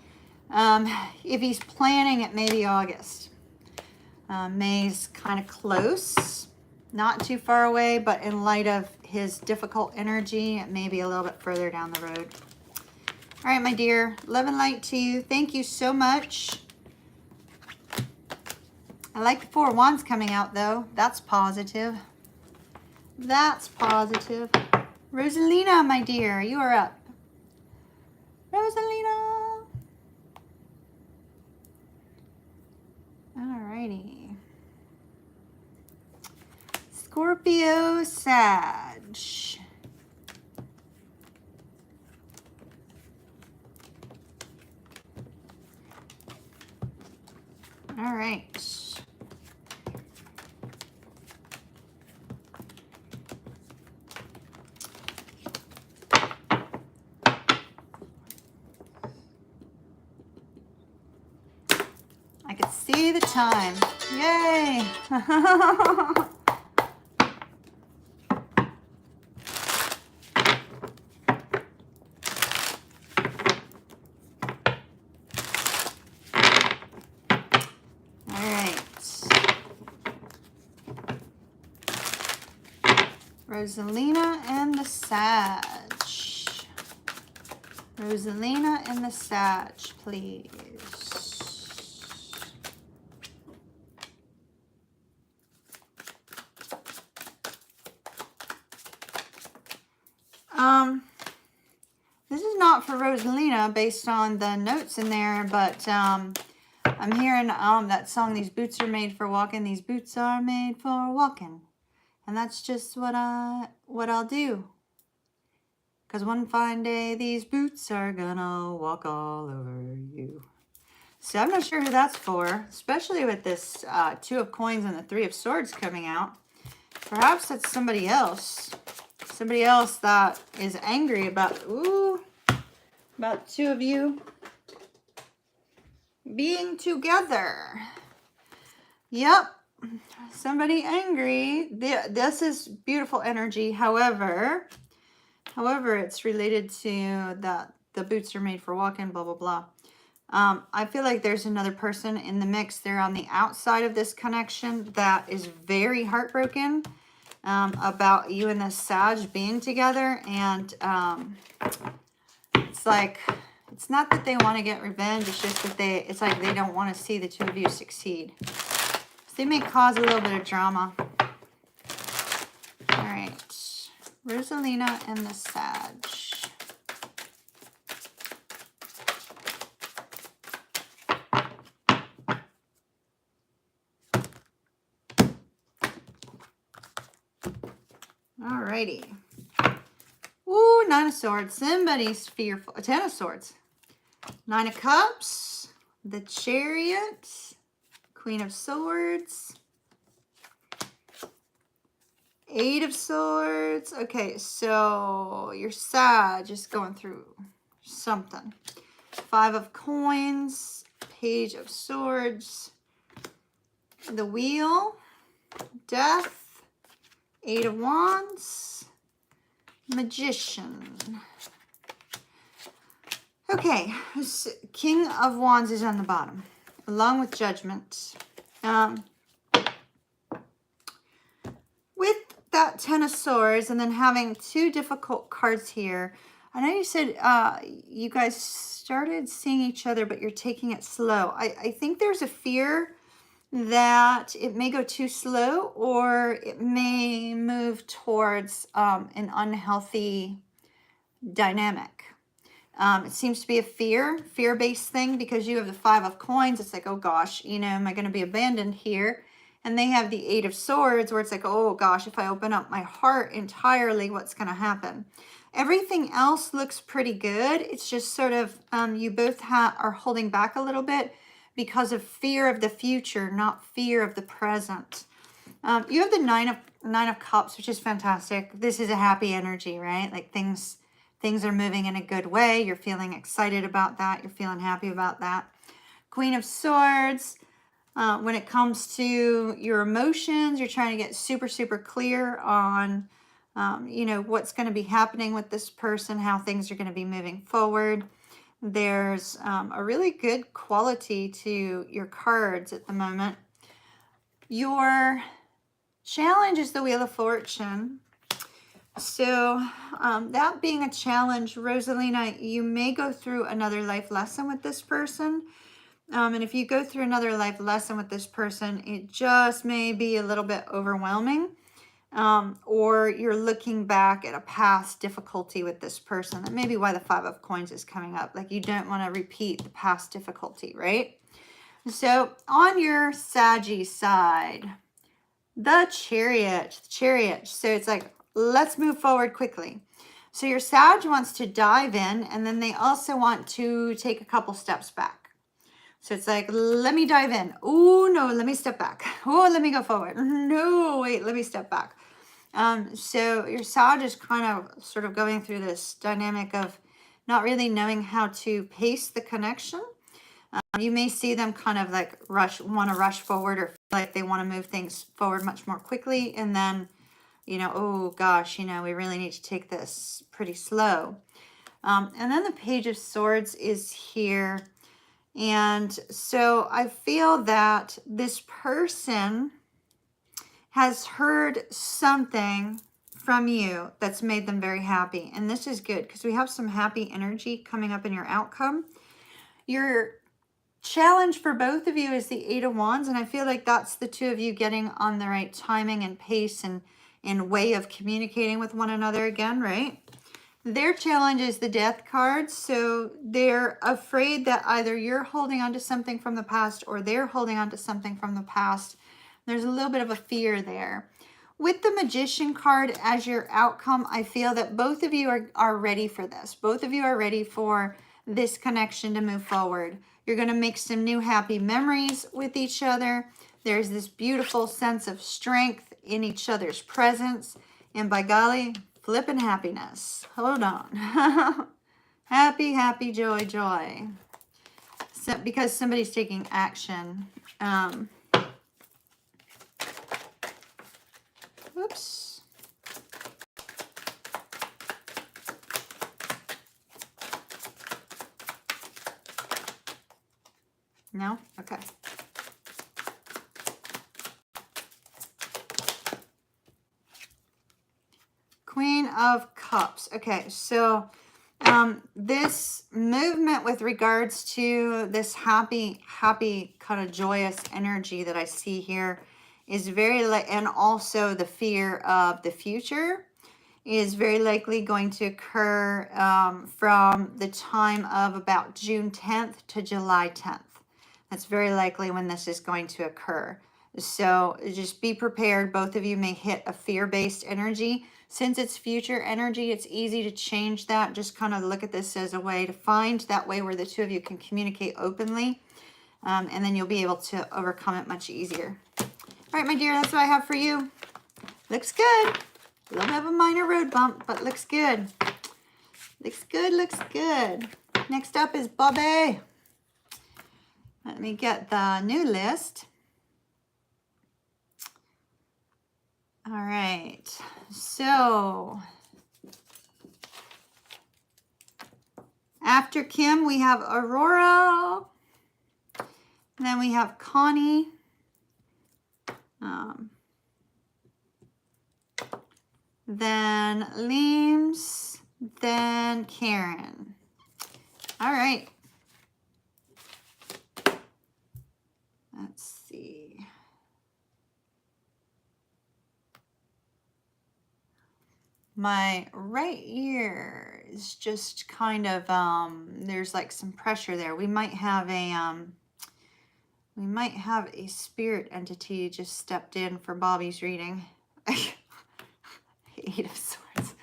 If he's planning, it may be August. May's kind of close, not too far away, but in light of his difficult energy, it may be a little bit further down the road. All right, my dear, love and light to you. Thank you so much. I like the Four of Wands coming out, though. That's positive. That's positive. Rosalina, my dear, you are up. Rosalina. All righty. Scorpio, Sag. All right. I could see the time. Yay! Rosalina and the Sag. Rosalina and the Sag, please. This is not for Rosalina based on the notes in there, but I'm hearing that song, "These boots are made for walking, these boots are made for walking." And that's just what I'll do. Because one fine day, these boots are gonna walk all over you. So I'm not sure who that's for, especially with this Two of Coins and the Three of Swords coming out. Perhaps that's somebody else. Somebody else that is angry about, about two of you being together. Yep. Somebody angry. This is beautiful energy. However, it's related to the boots are made for walking, blah, blah, blah. I feel like there's another person in the mix. They're on the outside of this connection that is very heartbroken about you and the Sag being together. And it's like, it's not that they want to get revenge. It's just that it's like they don't want to see the two of you succeed. They may cause a little bit of drama. All right. Rosalina and the Sag. All righty. Ooh, Nine of Swords. Somebody's fearful. Ten of Swords. Nine of Cups. The Chariot. Queen of Swords. Eight of Swords. Okay, so your Sag is going through something. Five of Coins. Page of Swords. The Wheel. Death. Eight of Wands. Magician. Okay, King of Wands is on the bottom, along with Judgment. With that Ten of Swords and then having two difficult cards here, I know you said you guys started seeing each other, but you're taking it slow. I think there's a fear that it may go too slow, or it may move towards an unhealthy dynamic. It seems to be a fear-based thing, because you have the Five of Coins. It's like, oh gosh, you know, am I going to be abandoned here? And they have the Eight of Swords, where it's like, oh gosh, if I open up my heart entirely, what's going to happen? Everything else looks pretty good. It's just sort of, you both are holding back a little bit because of fear of the future, not fear of the present. You have the Nine of Cups, which is fantastic. This is a happy energy, right? Like things Things are moving in a good way. You're feeling excited about that. You're feeling happy about that. Queen of Swords. When it comes to your emotions, you're trying to get super, super clear on, you know, what's going to be happening with this person, how things are going to be moving forward. There's a really good quality to your cards at the moment. Your challenge is the Wheel of Fortune. So that being a challenge, Rosalina, you may go through another life lesson with this person. And if you go through another life lesson with this person, it just may be a little bit overwhelming. Or you're looking back at a past difficulty with this person. That may be why the Five of Coins is coming up. Like you don't want to repeat the past difficulty, right? So on your Saggy side, the Chariot. So it's like, let's move forward quickly. So your Sag wants to dive in, and then they also want to take a couple steps back. So it's like, let me dive in. Oh, no, let me step back. Oh, let me go forward. No, wait, let me step back. So your Sag is kind of sort of going through this dynamic of not really knowing how to pace the connection. You may see them kind of like want to rush forward, or feel like they want to move things forward much more quickly. And then, you know, oh gosh, you know, we really need to take this pretty slow. And then the Page of Swords is here. And so I feel that this person has heard something from you that's made them very happy. And this is good because we have some happy energy coming up in your outcome. Your challenge for both of you is the Eight of Wands. And I feel like that's the two of you getting on the right timing and pace and way of communicating with one another again, right? Their challenge is the Death card. So they're afraid that either you're holding on to something from the past or they're holding on to something from the past. There's a little bit of a fear there. With the Magician card as your outcome, I feel that both of you are ready for this. Both of you are ready for this connection to move forward. You're going to make some new happy memories with each other. There's this beautiful sense of strength in each other's presence. And by golly, flippin' happiness. Hold on. Happy, happy, joy, joy. So, because somebody's taking action. Whoops. No? Okay. Queen of Cups. Okay, so this movement with regards to this happy kind of joyous energy that I see here is very and also the fear of the future is very likely going to occur from the time of about June 10th to July 10th. That's very likely when this is going to occur. So just be prepared. Both of you may hit a fear-based energy. Since it's future energy, it's easy to change that. Just kind of look at this as a way to find that way where the two of you can communicate openly. And then you'll be able to overcome it much easier. All right, my dear, that's what I have for you. Looks good. A little bit of a minor road bump, but looks good. Looks good, looks good. Next up is Bobby. Let me get the new list. All right, so after Kim, we have Aurora. Then we have Connie. Then Leems. Then Karen. All right. Let's see. My right ear is just kind of, there's like some pressure there. We might have a spirit entity just stepped in for Bobby's reading. Eight of Swords.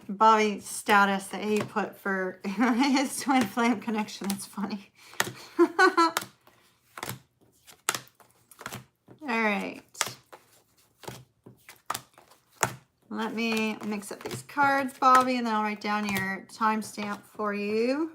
Bobby's status that he put for his twin flame connection. That's funny. All right. Let me mix up these cards, Bobby, and then I'll write down your timestamp for you.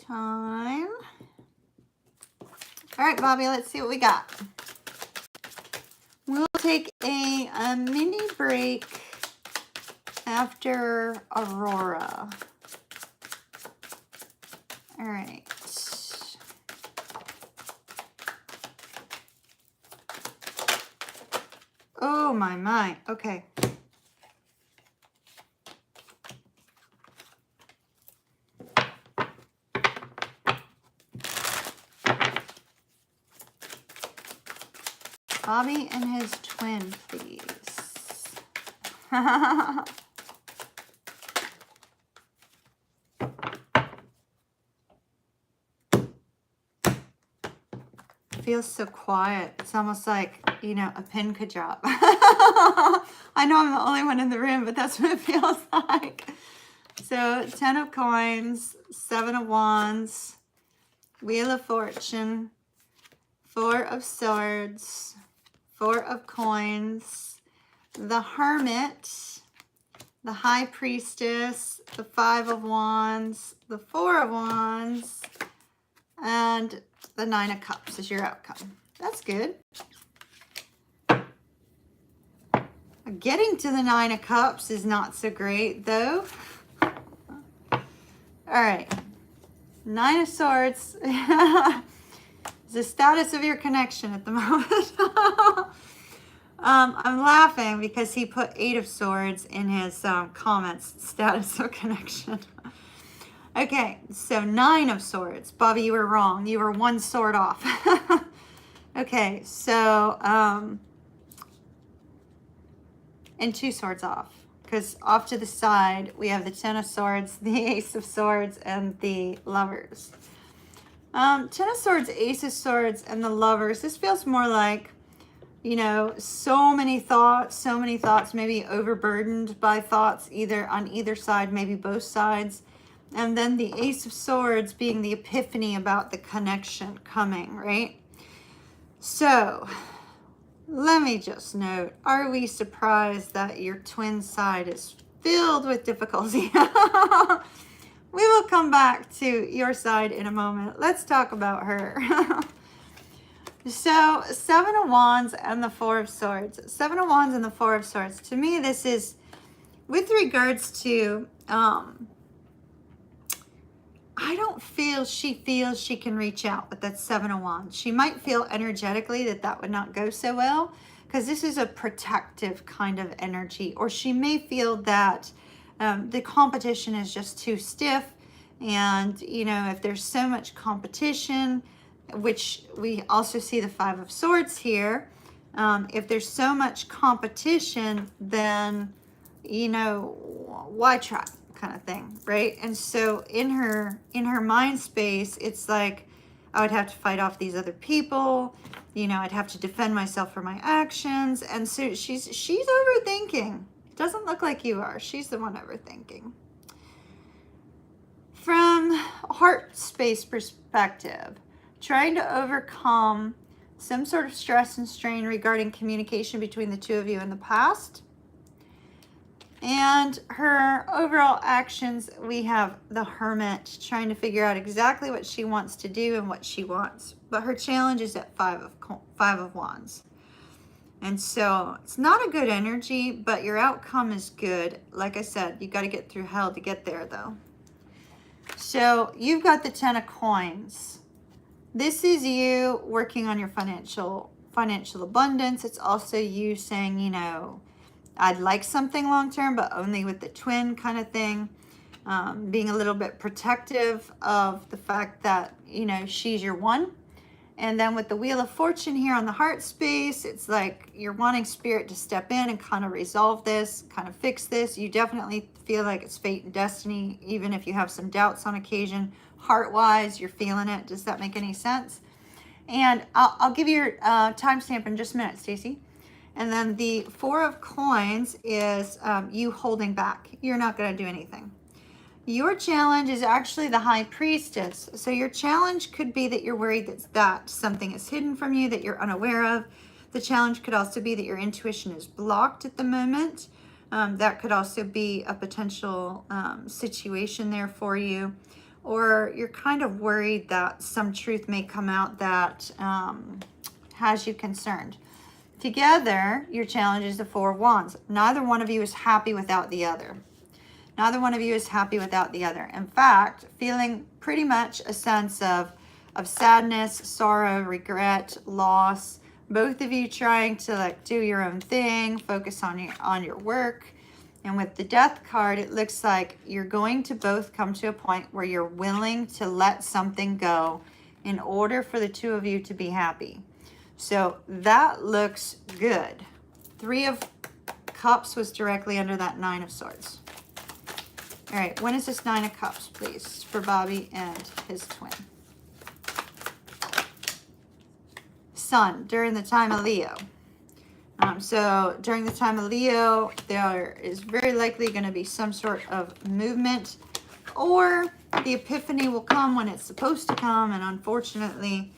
Time. All right, Bobby, let's see what we got. We'll take a mini break after Aurora. All right. Oh, my. Okay. Bobby and his twin, please. Feels so quiet. It's almost like, you know, a pin could drop. I know I'm the only one in the room, but that's what it feels like. So 10 of coins, 7 of wands, Wheel of Fortune, 4 of swords, 4 of coins, the Hermit, the High Priestess, the 5 of wands, the 4 of wands, and the 9 of cups is your outcome. That's good. Getting to the 9 of cups is not so great, though. All right. 9 of swords is the status of your connection at the moment. I'm laughing because he put 8 of swords in his comments, status of connection. Okay, so 9 of swords. Bobby, you were wrong. You were 1 sword off. Okay, so, and 2 swords off. Because off to the side, we have the 10 of swords, the ace of swords, and the lovers. 10 of swords, ace of swords, and the lovers. This feels more like, you know, so many thoughts, maybe overburdened by thoughts, either on either side, maybe both sides. And then the ace of swords being the epiphany about the connection coming, right? So let me just note, are we surprised that your twin side is filled with difficulty? We will come back to your side in a moment. Let's talk about her. So 7 of wands and the 4 of swords. 7 of wands and the 4 of swords. To me, this is with regards to, I don't feel she feels she can reach out with that 7 of wands. She might feel energetically that that would not go so well because this is a protective kind of energy. Or she may feel that the competition is just too stiff. And, you know, if there's so much competition, which we also see the 5 of swords here, if there's so much competition, then, you know, why try? Kind of thing, right? And so in her mind space, it's like I would have to fight off these other people, you know, I'd have to defend myself for my actions. And so she's overthinking. It doesn't look like you are. She's the one overthinking. From heart space perspective, trying to overcome some sort of stress and strain regarding communication between the two of you in the past. And her overall actions, we have the Hermit trying to figure out exactly what she wants to do and what she wants. But her challenge is at 5 of wands. And so it's not a good energy, but your outcome is good. Like I said, you got to get through hell to get there, though. So you've got the 10 of coins. This is you working on your financial abundance. It's also you saying, you know, I'd like something long-term, but only with the twin kind of thing. Being a little bit protective of the fact that, you know, she's your one. And then with the Wheel of Fortune here on the heart space, it's like you're wanting spirit to step in and kind of resolve this, kind of fix this. You definitely feel like it's fate and destiny, even if you have some doubts on occasion. Heart-wise, you're feeling it. Does that make any sense? And I'll give you your timestamp in just a minute, Stacey. And then the Four of Coins is you holding back. You're not going to do anything. Your challenge is actually the High Priestess. So your challenge could be that you're worried that something is hidden from you that you're unaware of. The challenge could also be that your intuition is blocked at the moment. That could also be a potential situation there for you. Or you're kind of worried that some truth may come out that has you concerned. Together, your challenge is the Four of Wands. Neither one of you is happy without the other. Neither one of you is happy without the other. In fact, feeling pretty much a sense of sadness, sorrow, regret, loss. Both of you trying to like do your own thing, focus on your work. And with the Death card, it looks like you're going to both come to a point where you're willing to let something go in order for the two of you to be happy. So that looks good. Three of Cups was directly under that Nine of Swords. All right, when is this Nine of Cups, please, for Bobby and his twin? Sun, during the time of Leo. So during the time of Leo, there is very likely going to be some sort of movement, or the epiphany will come when it's supposed to come. And unfortunately,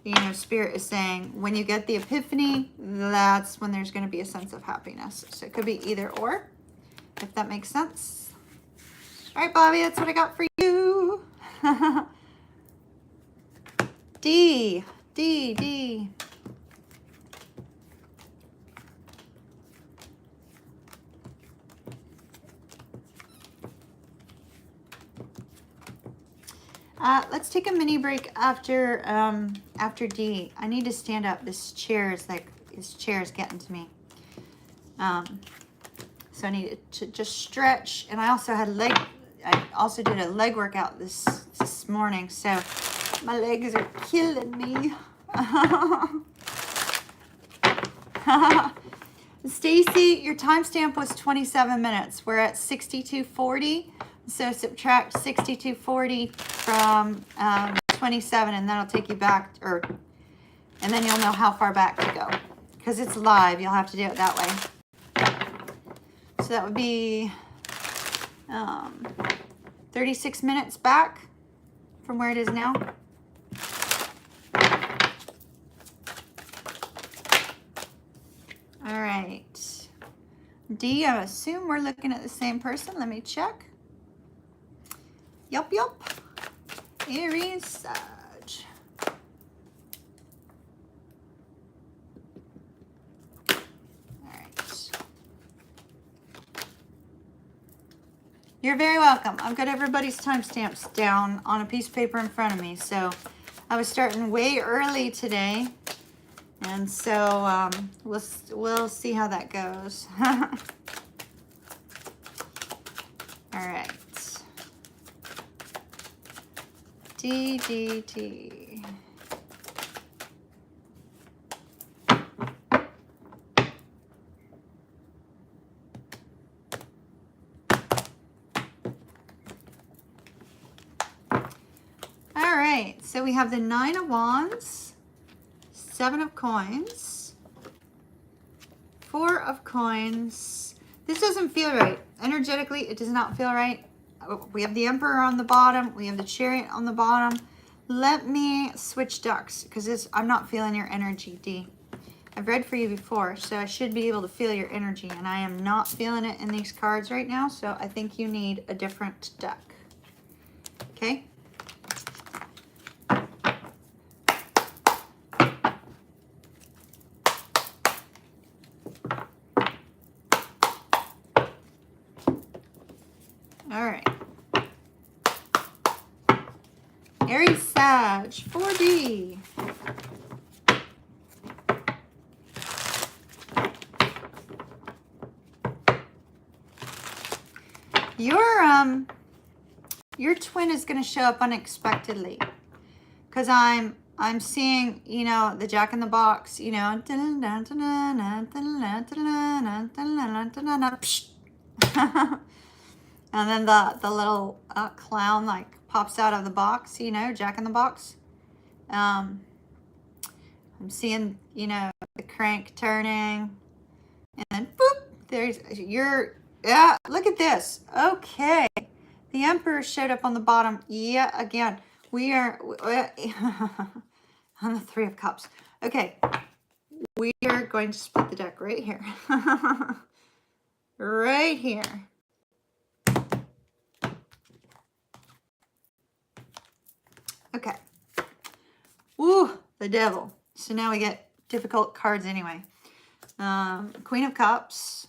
you know, Spirit is saying when you get the epiphany, that's when there's going to be a sense of happiness. So it could be either or, if that makes sense. All right, Bobby, that's what I got for you. D. Let's take a mini break after D. I need to stand up. This chair is getting to me. So I need to just stretch. And I also did a leg workout this morning. So my legs are killing me. Stacy, your timestamp was 27 minutes. We're at 62:40. So subtract 62:40 from 27, and that'll take you back, and then you'll know how far back to go. Because it's live, you'll have to do it that way. So that would be 36 minutes back from where it is now. All right. D, I assume we're looking at the same person. Let me check. Yup. Aries, Sag. All right. You're very welcome. I've got everybody's timestamps down on a piece of paper in front of me. So I was starting way early today. And so we'll see how that goes. All right. D. All right, so we have the Nine of Wands, Seven of Coins, Four of Coins. This doesn't feel right. Energetically, it does not feel right. We have the Emperor on the bottom. We have the Chariot on the bottom. Let me switch ducks because I'm not feeling your energy, D. I've read for you before, so I should be able to feel your energy, and I am not feeling it in these cards right now, so I think you need a different deck. Okay? All right. Aries, Sag, 4D. Your twin is going to show up unexpectedly because I'm I'm seeing, you know, the Jack in the Box, you know, and then the little clown like pops out of the box, you know, Jack in the Box. I'm seeing, you know, the crank turning, and then boop, there's your, yeah, look at this. Okay. The Emperor showed up on the bottom yet again. We are on the Three of Cups. Okay. We are going to split the deck right here. Right here. Okay. Ooh, the Devil. So now we get difficult cards anyway. Queen of Cups.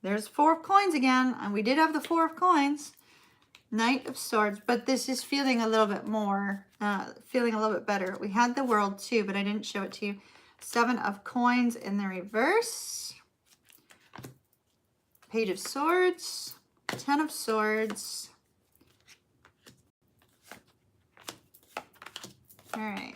There's Four of Coins again. And we did have the Four of Coins. Knight of Swords. But this is feeling a little bit more, feeling a little bit better. We had the World too, but I didn't show it to you. Seven of Coins in the reverse. Page of Swords. 10 of Swords. All right.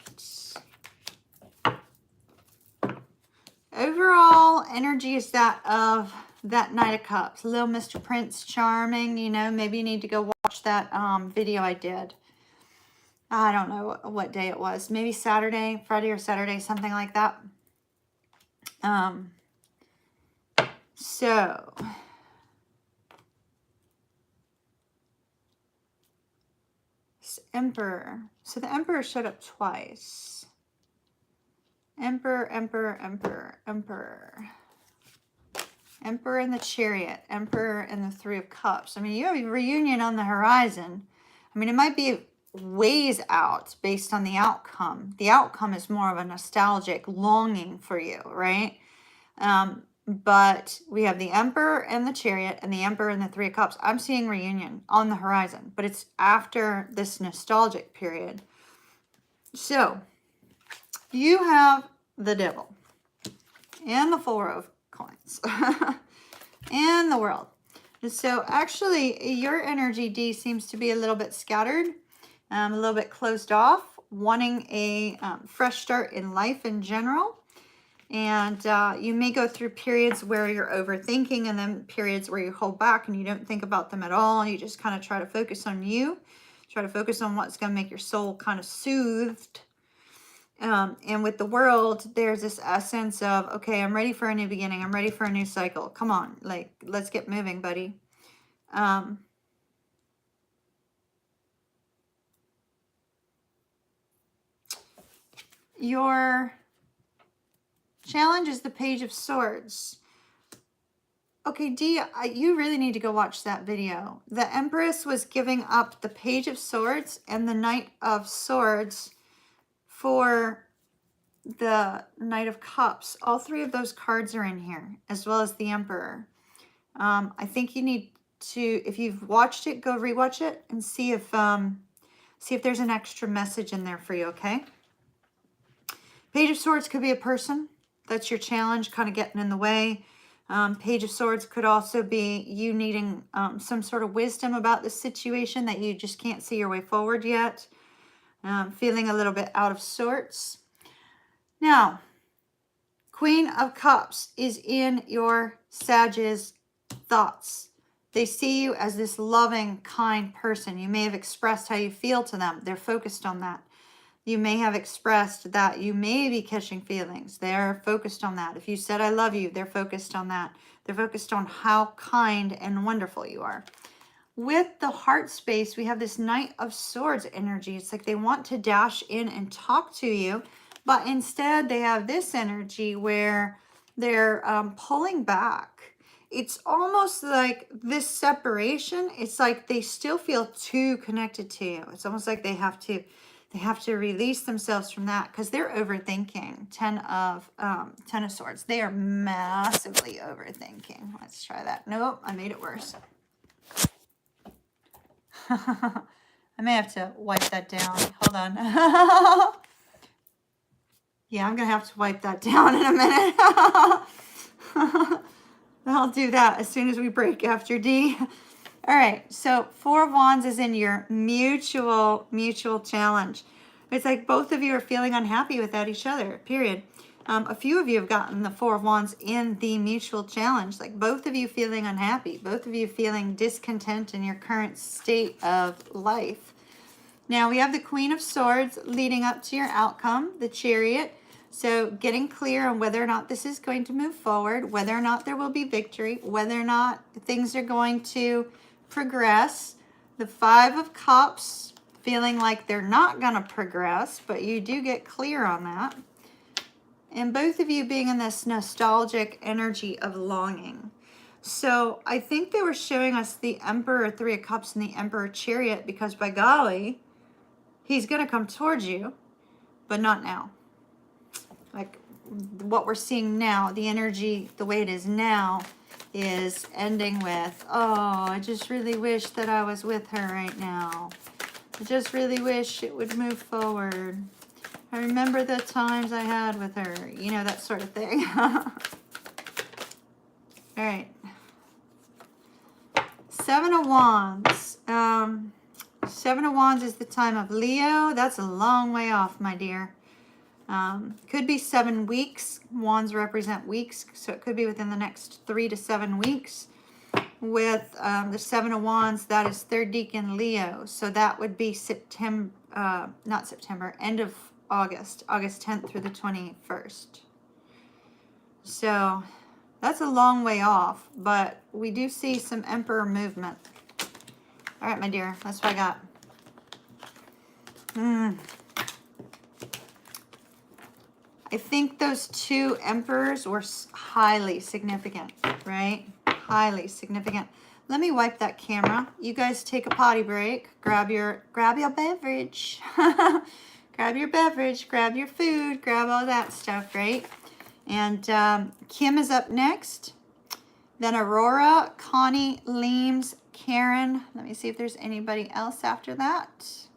Overall energy is that of that Knight of Cups. Little Mr. Prince Charming, you know, maybe you need to go watch that video I did. I don't know what day it was. Maybe Saturday, Friday or Saturday, something like that. So Emperor. So the Emperor showed up twice. Emperor, Emperor, Emperor, Emperor. Emperor in the Chariot. Emperor in the Three of Cups. I mean, you have a reunion on the horizon. I mean, it might be ways out based on the outcome. The outcome is more of a nostalgic longing for you, right? But we have the Emperor and the Chariot and the Emperor and the Three of Cups. I'm seeing reunion on the horizon, but it's after this nostalgic period. So you have the Devil and the Four of Coins and the World. And so actually your energy, D, seems to be a little bit scattered, a little bit closed off, wanting a fresh start in life in general. And you may go through periods where you're overthinking and then periods where you hold back and you don't think about them at all. And you just kind of try to focus on you, try to focus on what's going to make your soul kind of soothed. And with the World, there's this essence of, okay, I'm ready for a new beginning. I'm ready for a new cycle. Come on, like, let's get moving, buddy. Your challenge is the Page of Swords. Okay, D, you really need to go watch that video. The Empress was giving up the Page of Swords and the Knight of Swords for the Knight of Cups. All three of those cards are in here, as well as the Emperor. I think you need to, if you've watched it, go rewatch it and see if there's an extra message in there for you, okay? Page of Swords could be a person. That's your challenge, kind of getting in the way. Page of Swords could also be you needing some sort of wisdom about the situation that you just can't see your way forward yet. Feeling a little bit out of sorts. Now, Queen of Cups is in your Sag's thoughts. They see you as this loving, kind person. You may have expressed how you feel to them. They're focused on that. You may have expressed that you may be catching feelings. They're focused on that. If you said, I love you, they're focused on that. They're focused on how kind and wonderful you are. With the heart space, we have this Knight of Swords energy. It's like they want to dash in and talk to you, but instead they have this energy where they're pulling back. It's almost like this separation. It's like they still feel too connected to you. It's almost like they have to release themselves from that because they're overthinking. Ten of Swords. They are massively overthinking. Let's try that. Nope, I made it worse. I may have to wipe that down. Hold on. Yeah, I'm going to have to wipe that down in a minute. I'll do that as soon as we break after D. All right, so Four of Wands is in your mutual challenge. It's like both of you are feeling unhappy without each other, period. A few of you have gotten the Four of Wands in the mutual challenge. Like both of you feeling unhappy. Both of you feeling discontent in your current state of life. Now we have the Queen of Swords leading up to your outcome, the Chariot. So getting clear on whether or not this is going to move forward, whether or not there will be victory, whether or not things are going to progress. The Five of Cups, feeling like they're not going to progress, but you do get clear on that. And both of you being in this nostalgic energy of longing. So I think they were showing us the Emperor, Three of Cups, and the Emperor Chariot because by golly, he's going to come towards you, but not now. Like what we're seeing now, the energy, the way it is now, is ending with, oh, I just really wish that I was with her right now. I just really wish it would move forward. I remember the times I had with her, you know, that sort of thing. All right. Seven of Wands. Seven of Wands is the time of Leo. That's a long way off, my dear. Could be 7 weeks. Wands represent weeks, so it could be within the next 3 to 7 weeks. With the Seven of Wands, that is third decan Leo. So that would be September, not September, end of August 10th through the 21st. So that's a long way off, but we do see some Emperor movement. All right, my dear, that's what I got. I think those two Emperors were highly significant, right? Highly significant. Let me wipe that camera. You guys take a potty break. Grab your beverage. Grab your beverage, grab your food, grab all that stuff, right? And Kim is up next. Then Aurora, Connie, Leames, Karen. Let me see if there's anybody else after that.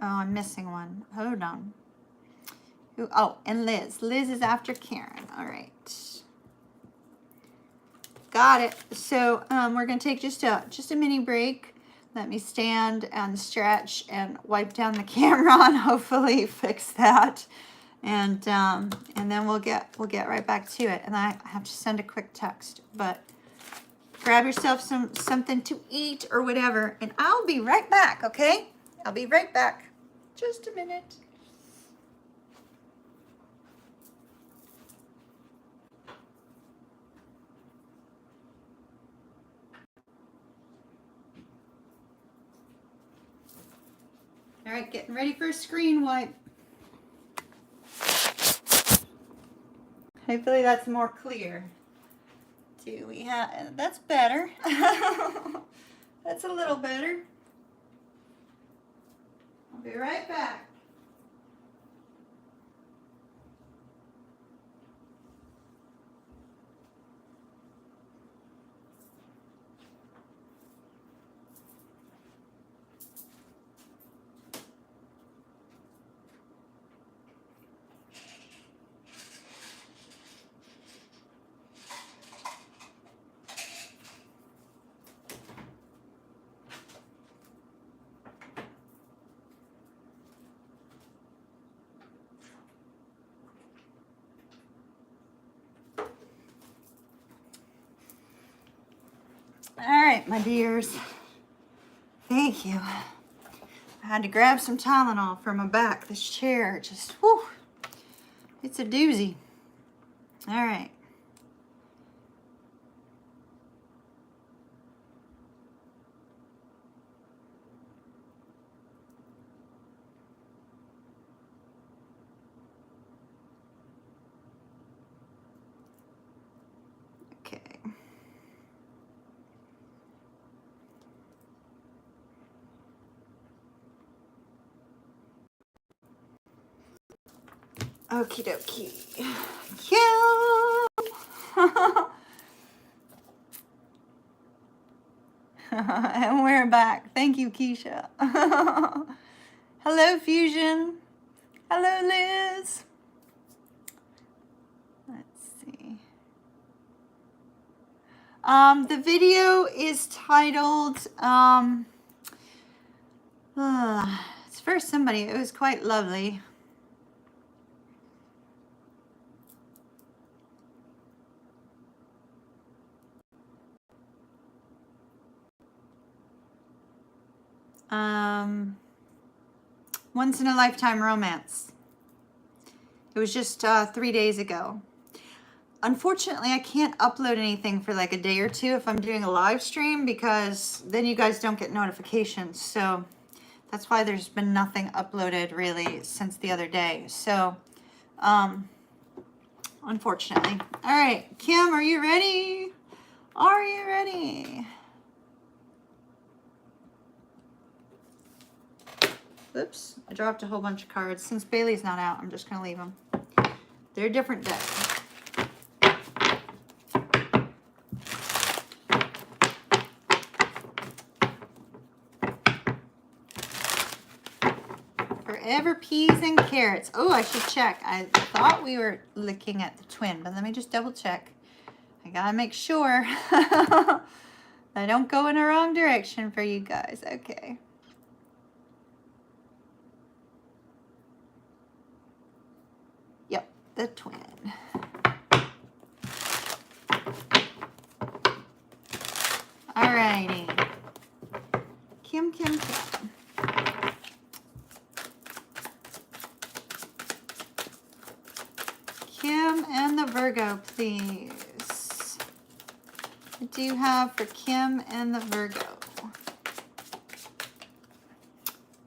Oh, I'm missing one. Hold on. Oh, and Liz. Liz is after Karen. All right. Got it. So we're going to take just a mini break. Let me stand and stretch and wipe down the camera and hopefully fix that. And then we'll get right back to it. And I have to send a quick text. But grab yourself something to eat or whatever. And I'll be right back, okay? I'll be right back. Just a minute. All right, getting ready for a screen wipe. Hopefully that's more clear. Do we have, that's better. That's a little better. I'll be right back. All right, my dears. Thank you. I had to grab some Tylenol for my back. This chair just, whew, it's a doozy. All right. Okay. Okie dokie. And we're back. Thank you, Keisha. Hello, Fusion. Hello, Liz. Let's see. The video is titled, it's for somebody. It was quite lovely. Once in a Lifetime Romance. It was just 3 days ago. Unfortunately, I can't upload anything for like a day or two if I'm doing a live stream, because then you guys don't get notifications. So that's why there's been nothing uploaded really since the other day. So, unfortunately. All right, Kim, are you ready? Are you ready? Oops, I dropped a whole bunch of cards. Since Bailey's not out, I'm just going to leave them. They're different decks. Forever peas and carrots. Oh, I should check. I thought we were looking at the twin, but let me just double check. I got to make sure I don't go in the wrong direction for you guys. Okay. Yep, the twin. Alrighty. Kim. Kim and the Virgo, please. What do you have for Kim and the Virgo?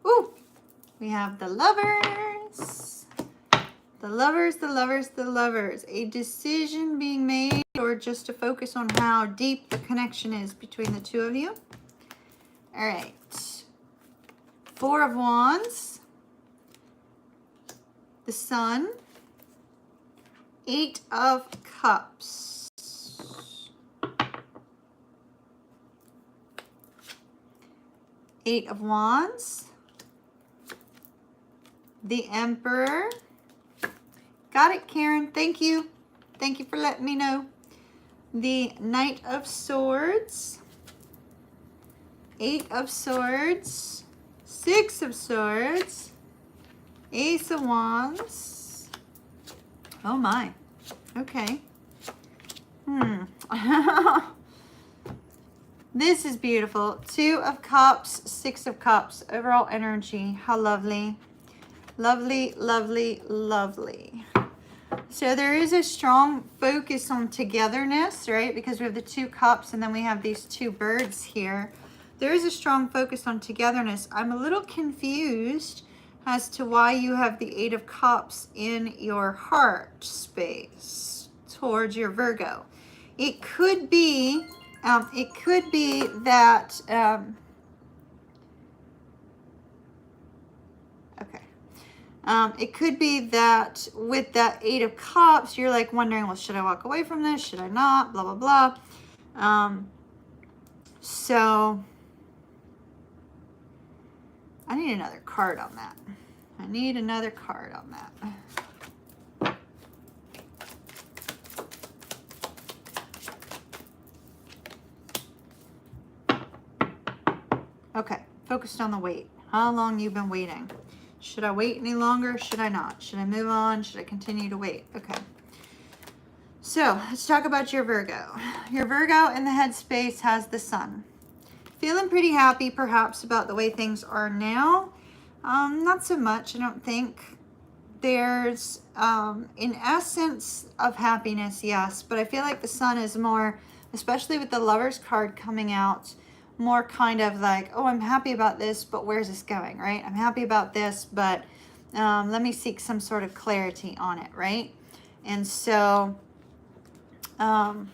Ooh, we have the Lovers. The Lovers. A decision being made, or just to focus on how deep the connection is between the two of you. All right. Four of Wands. The Sun. 8 of Cups. Eight of Wands. The Emperor. Got it, Karen. Thank you. Thank you for letting me know. The Knight of Swords. 8 of Swords. 6 of Swords. Ace of Wands. Oh my. Okay. This is beautiful. 2 of Cups, 6 of Cups. Overall energy. How lovely. Lovely. So there is a strong focus on togetherness, right? Because we have the 2 cups and then we have these 2 birds here. There is a strong focus on togetherness. I'm a little confused as to why you have the 8 of Cups in your heart space towards your Virgo. It could be that it could be that with that 8 of Cups, you're like wondering, well, should I walk away from this? Should I not? Blah, blah, blah. So I need another card on that. Okay, focused on the wait. How long you've been waiting. Should I wait any longer? Should I not? Should I move on? Should I continue to wait? Okay. So let's talk about your Virgo. Your Virgo in the headspace has the Sun. Feeling pretty happy perhaps about the way things are now. Not so much, I don't think. There's an essence of happiness, yes, but I feel like the Sun is more, especially with the Lovers card coming out, more kind of like, oh, I'm happy about this, but where's this going, right? I'm happy about this, but let me seek some sort of clarity on it, right? And so, so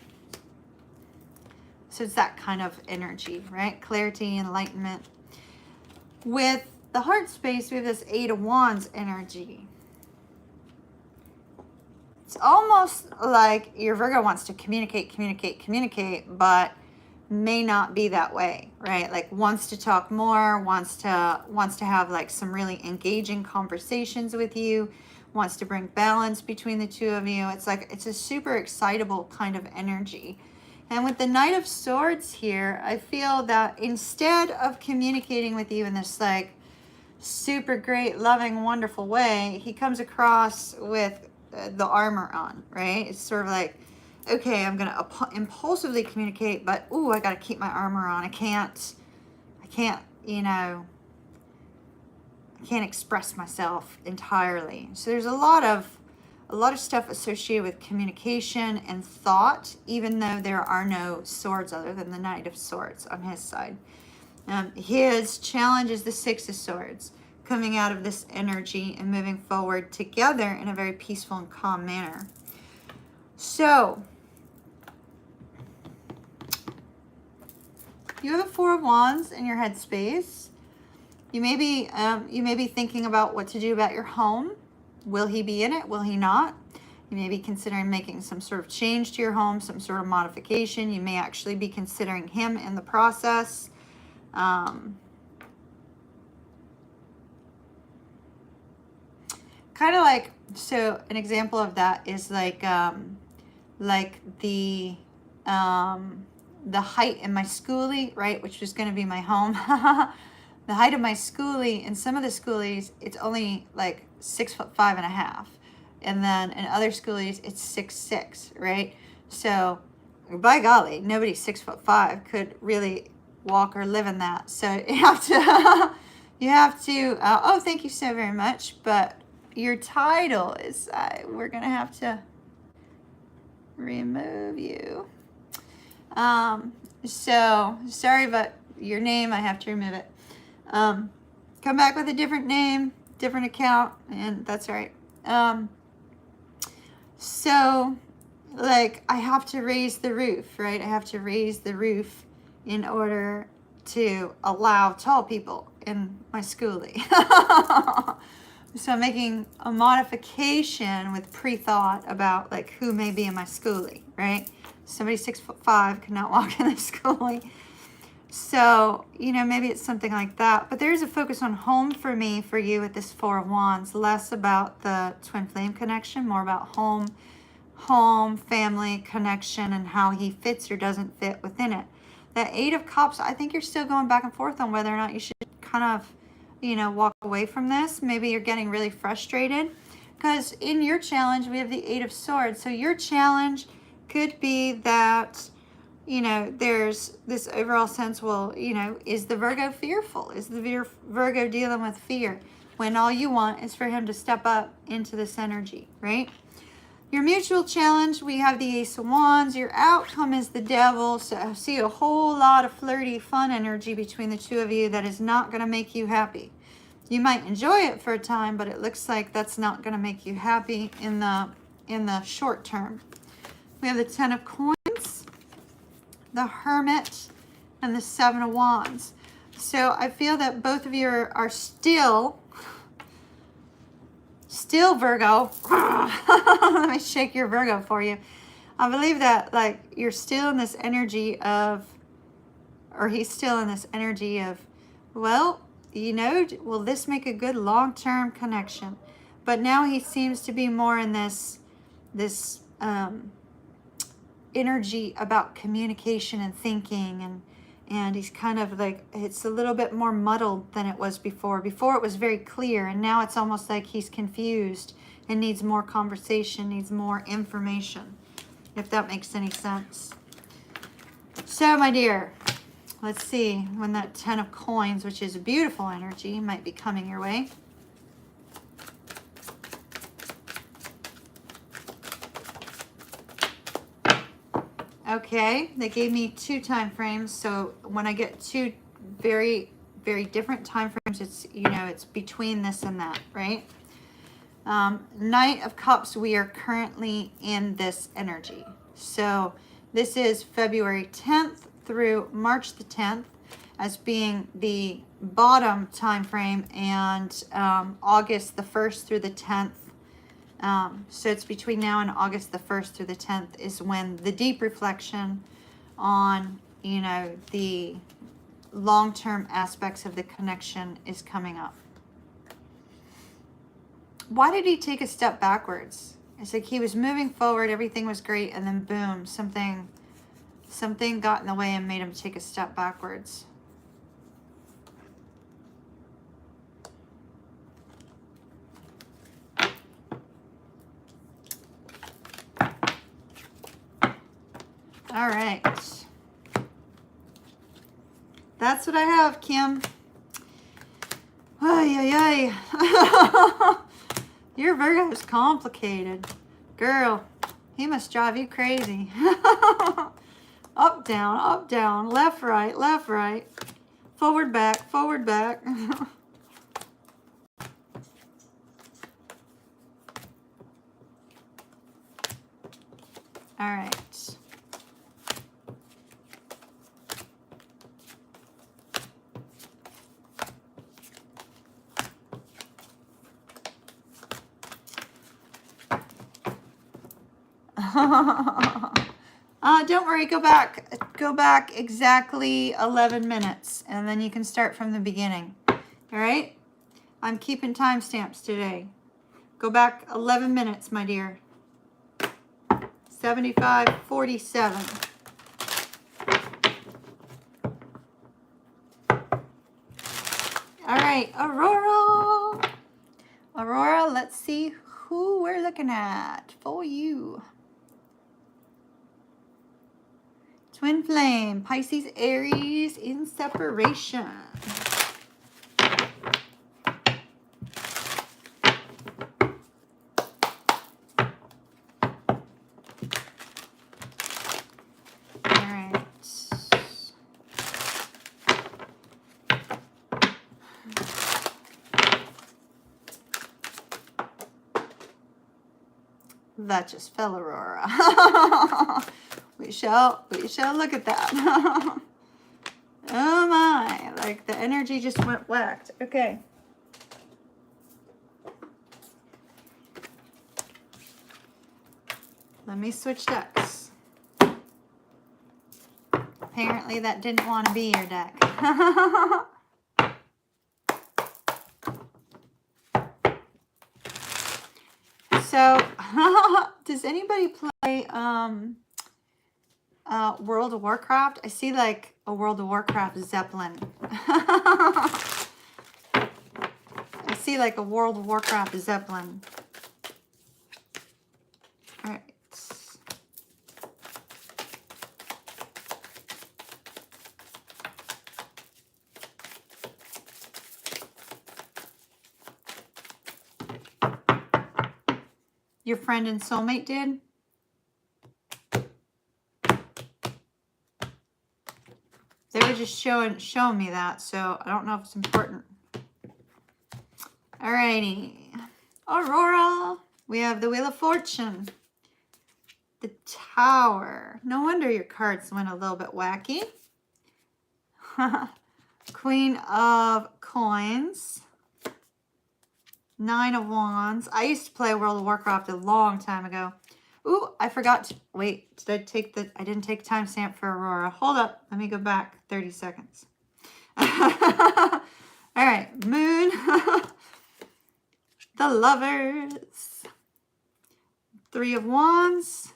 it's that kind of energy, right? Clarity, enlightenment. With the heart space, we have this 8 of Wands energy. It's almost like your Virgo wants to communicate, but may not be that way, right? Like wants to talk more, wants to have like some really engaging conversations with you, wants to bring balance between the two of you. It's like, it's a super excitable kind of energy. And with the Knight of Swords here, I feel that instead of communicating with you in this like super great, loving, wonderful way, he comes across with the armor on, right? It's sort of like, okay, I'm going to impulsively communicate, but ooh, I got to keep my armor on. I can't, you know, I can't express myself entirely. So there's a lot of stuff associated with communication and thought, even though there are no swords other than the Knight of Swords on his side. His challenge is the Six of Swords, coming out of this energy and moving forward together in a very peaceful and calm manner. So, you have a Four of Wands in your headspace. You may be thinking about what to do about your home. Will he be in it? Will he not? You may be considering making some sort of change to your home, some sort of modification. You may actually be considering him in the process. Kind of like, so an example of that is like the height in my schoolie, right, which is going to be my home. The height of my schoolie, in some of the schoolies, it's only like 6'5.5", and then in other schoolies, it's 6'6", right? So, by golly, nobody 6'5" could really walk or live in that. So you have to, oh, thank you so very much. But your title is, we're gonna have to remove you. So sorry, but your name, I have to remove it. Come back with a different name, different account, and that's all right. So like I have to raise the roof, right? I have to raise the roof in order to allow tall people in my schoolie. So I'm making a modification with pre-thought about like who may be in my schoolie, right? Somebody 6'5" cannot walk in the schoolie. So, you know, maybe it's something like that. But there's a focus on home for me, for you with this Four of Wands. Less about the twin flame connection, more about home, family connection, and how he fits or doesn't fit within it. That Eight of Cups, I think you're still going back and forth on whether or not you should kind of, you know, walk away from this. Maybe you're getting really frustrated. Because in your challenge, we have the Eight of Swords. So your challenge could be that, you know, there's this overall sense, well, you know, is the Virgo fearful? Is the Virgo dealing with fear? When all you want is for him to step up into this energy, right? Your mutual challenge, we have the Ace of Wands. Your outcome is the Devil. So I see a whole lot of flirty, fun energy between the two of you that is not going to make you happy. You might enjoy it for a time, but it looks like that's not going to make you happy in the short term. We have the Ten of Coins, the Hermit, and the Seven of Wands. So I feel that both of you are still Virgo. Let me shake your Virgo for you. I believe that like you're still in this energy of, or he's still in this energy of, well, you know, will this make a good long-term connection? But now he seems to be more in this energy about communication and thinking, and he's kind of like, it's a little bit more muddled than it was before. Before it was very clear, and now it's almost like he's confused and needs more conversation, needs more information, if that makes any sense. So, my dear, let's see when that Ten of Coins, which is a beautiful energy, might be coming your way. Okay, they gave me 2 time frames, so when I get 2 very, very different time frames, it's, you know, it's between this and that, right? Knight of Cups, we are currently in this energy. So this is February 10th through March the 10th as being the bottom time frame, and August the 1st through the 10th. So it's between now and August the 1st through the 10th is when the deep reflection on, you know, the long-term aspects of the connection is coming up. Why did he take a step backwards? It's like he was moving forward, everything was great, and then boom, something Something got in the way and made him take a step backwards. All right. That's what I have, Kim. Ay, ay, ay. Your Virgo's complicated. Girl, he must drive you crazy. Up, down, left, right. Forward, back, forward, back. All right. Don't worry, go back exactly 11 minutes and then you can start from the beginning. All right? I'm keeping timestamps today. Go back 11 minutes, my dear. 75:47. All right, Aurora. Aurora, let's see who we're looking at for you. Twin flame, Pisces, Aries in separation. All right. That just fell, Aurora. We shall look at that. Oh my, like the energy just went whacked. Okay. Let me switch decks. Apparently that didn't want to be your deck. So, does anybody play World of Warcraft? I see like a World of Warcraft Zeppelin. I see like a World of Warcraft Zeppelin. All right. Your friend and soulmate did? They were just showing me that, so I don't know if it's important. Alrighty. Aurora. We have the Wheel of Fortune. The Tower. No wonder your cards went a little bit wacky. Queen of Coins. 9 of Wands. I used to play World of Warcraft a long time ago. Ooh, I forgot to, wait, I didn't take timestamp for Aurora. Hold up, let me go back 30 seconds. All right, Moon. The Lovers. 3 of Wands.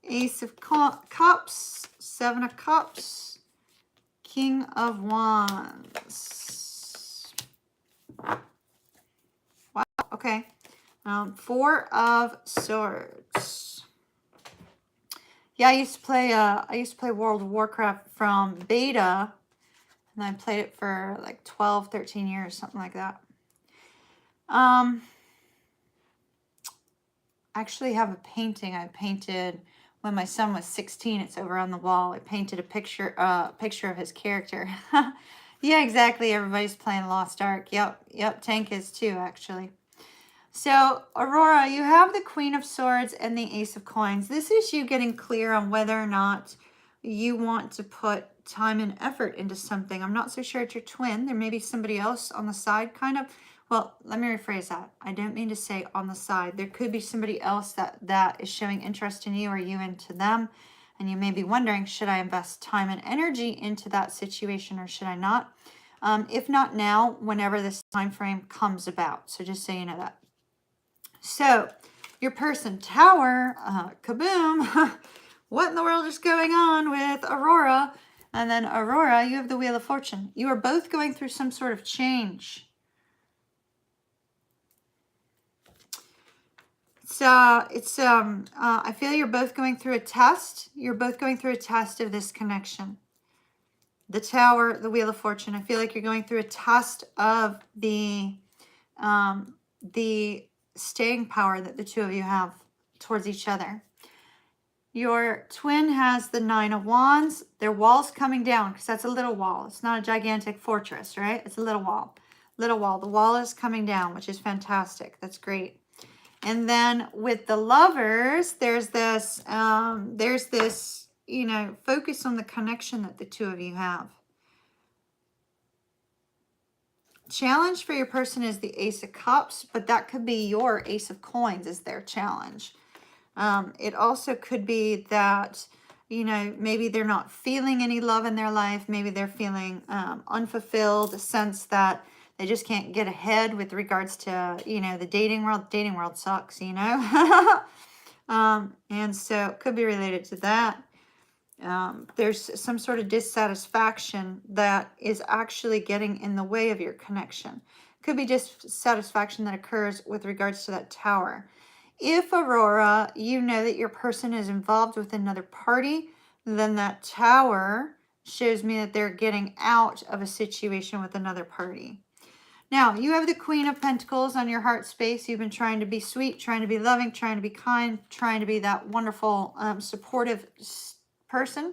Ace of Cups. 7 of Cups. King of Wands. Wow, okay. 4 of Swords. Yeah, I used to play World of Warcraft from beta, and I played it for like 12, 13 years, something like that. I actually have a painting I painted when my son was 16. It's over on the wall. I painted a picture of his character. Yeah, exactly. Everybody's playing Lost Ark. Yep, Tank is too, actually. So, Aurora, you have the Queen of Swords and the Ace of Coins. This is you getting clear on whether or not you want to put time and effort into something. I'm not so sure it's your twin. There may be somebody else on the side, kind of. Well, let me rephrase that. I don't mean to say on the side. There could be somebody else that is showing interest in you or you into them. And you may be wondering, should I invest time and energy into that situation or should I not? If not now, whenever this time frame comes about. So just so you know that. So, your person, Tower, kaboom, what in the world is going on with Aurora? And then Aurora, you have the Wheel of Fortune. You are both going through some sort of change. I feel you're both going through a test. You're both going through a test of this connection. The Tower, the Wheel of Fortune. I feel like you're going through a test of the staying power that the two of you have towards each other. Your twin has the Nine of Wands. Their wall's coming down because that's a little wall. It's not a gigantic fortress, right? It's a little wall. Little wall. The wall is coming down, which is fantastic. That's great. And then with the Lovers, there's this, you know, focus on the connection that the two of you have. Challenge for your person is the Ace of Cups, but that could be your Ace of Coins is their challenge. It also could be that, you know, maybe they're not feeling any love in their life. Maybe they're feeling unfulfilled, a sense that they just can't get ahead with regards to, you know, the dating world. The dating world sucks, you know. And so it could be related to that. There's some sort of dissatisfaction that is actually getting in the way of your connection. It could be dissatisfaction that occurs with regards to that Tower. If, Aurora, you know that your person is involved with another party, then that Tower shows me that they're getting out of a situation with another party. Now, you have the Queen of Pentacles on your heart space. You've been trying to be sweet, trying to be loving, trying to be kind, trying to be that wonderful, supportive person.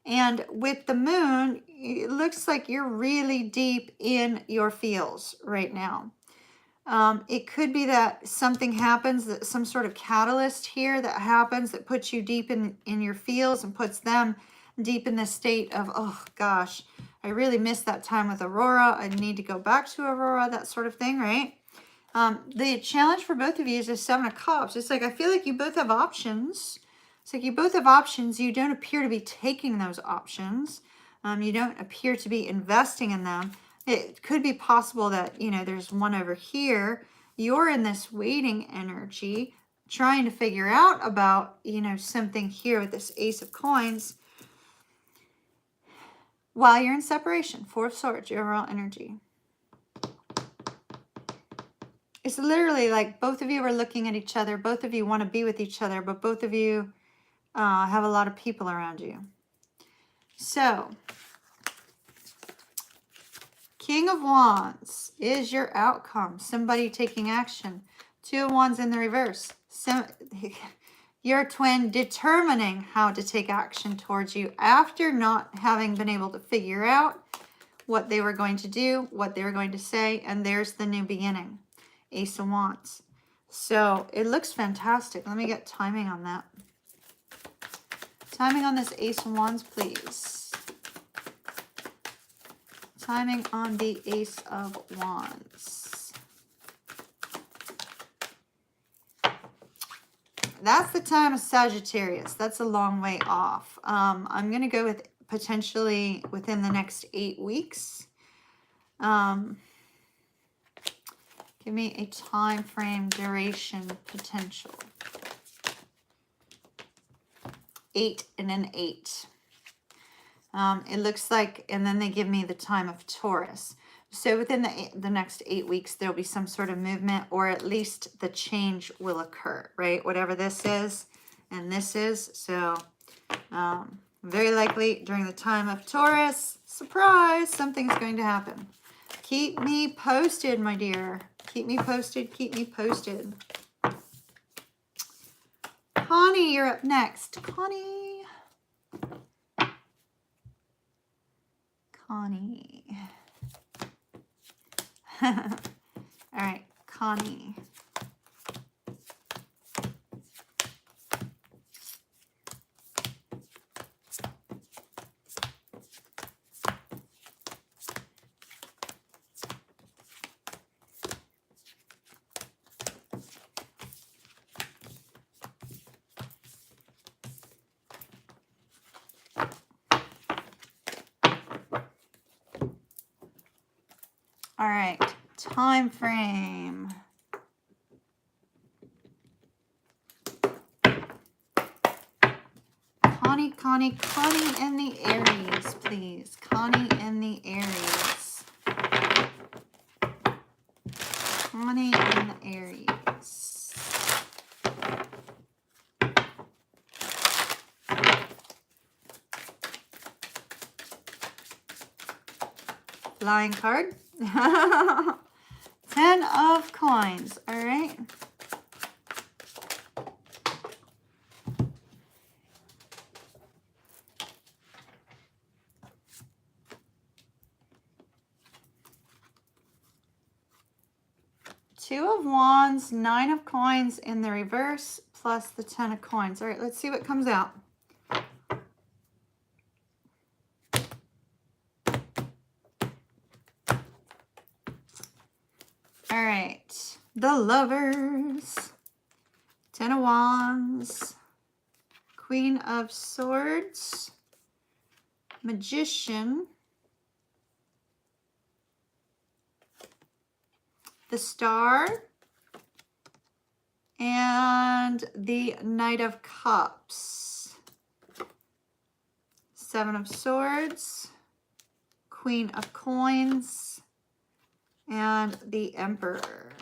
And with the Moon, it looks like you're really deep in your feels right now. It could be that something happens, that some sort of catalyst here that happens that puts you deep in your feels and puts them deep in the state of, oh gosh, I really missed that time with Aurora. I need to go back to Aurora, that sort of thing, right? The challenge for both of you is the Seven of Cups. It's like I feel like you both have options. It's like you both have options. You don't appear to be taking those options. You don't appear to be investing in them. It could be possible that, you know, there's one over here. You're in this waiting energy, trying to figure out about, you know, something here with this Ace of Coins while you're in separation. Four of Swords, your overall energy. It's literally like both of you are looking at each other. Both of you want to be with each other, but both of you have a lot of people around you. So, King of Wands is your outcome. Somebody taking action. Two of Wands in the reverse. So, your twin determining how to take action towards you after not having been able to figure out what they were going to do, what they were going to say, and there's the new beginning. Ace of Wands. So it looks fantastic. Let me get timing on that. Timing on this Ace of Wands, please. Timing on the Ace of Wands. That's the time of Sagittarius. That's a long way off. I'm going to go with potentially within the next 8 weeks. Give me a time frame, duration, potential. 8 and an 8. It looks like, and then they give me the time of Taurus. So within the next 8 weeks, there'll be some sort of movement, or at least the change will occur, right? Whatever this is and this is. So very likely during the time of Taurus, surprise, something's going to happen. Keep me posted, my dear. Keep me posted. Keep me posted. Connie, you're up next. Connie. Connie. All right, Connie. All right, time frame. Connie. Connie and the Aries, please. Connie and the Aries. Connie and the Aries. Flying card. 10 of coins. All right. Two of Wands, 9 of coins in the reverse, plus the 10 of coins. All right, let's see what comes out. All right, the Lovers, 10 of Wands, Queen of Swords, Magician, the Star, and the Knight of Cups. 7 of Swords, Queen of Coins, and the Emperor.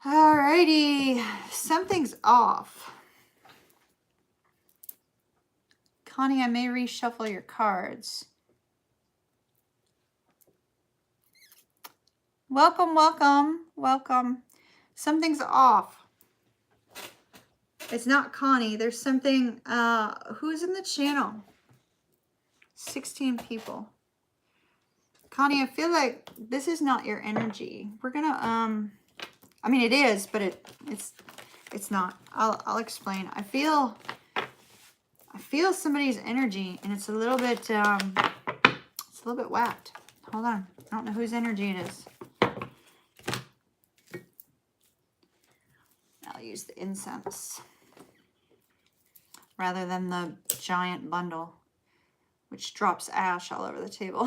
Alrighty, something's off. Connie, I may reshuffle your cards. Welcome, welcome, welcome. Something's off. It's not Connie. There's something, who's in the channel? 16 people. Connie, I feel like this is not your energy. We're gonna, I mean, it is, but it's not. I'll explain. I feel somebody's energy, and it's a little bit whacked. Hold on. I don't know whose energy it is. I'll use the incense rather than the giant bundle, which drops ash all over the table.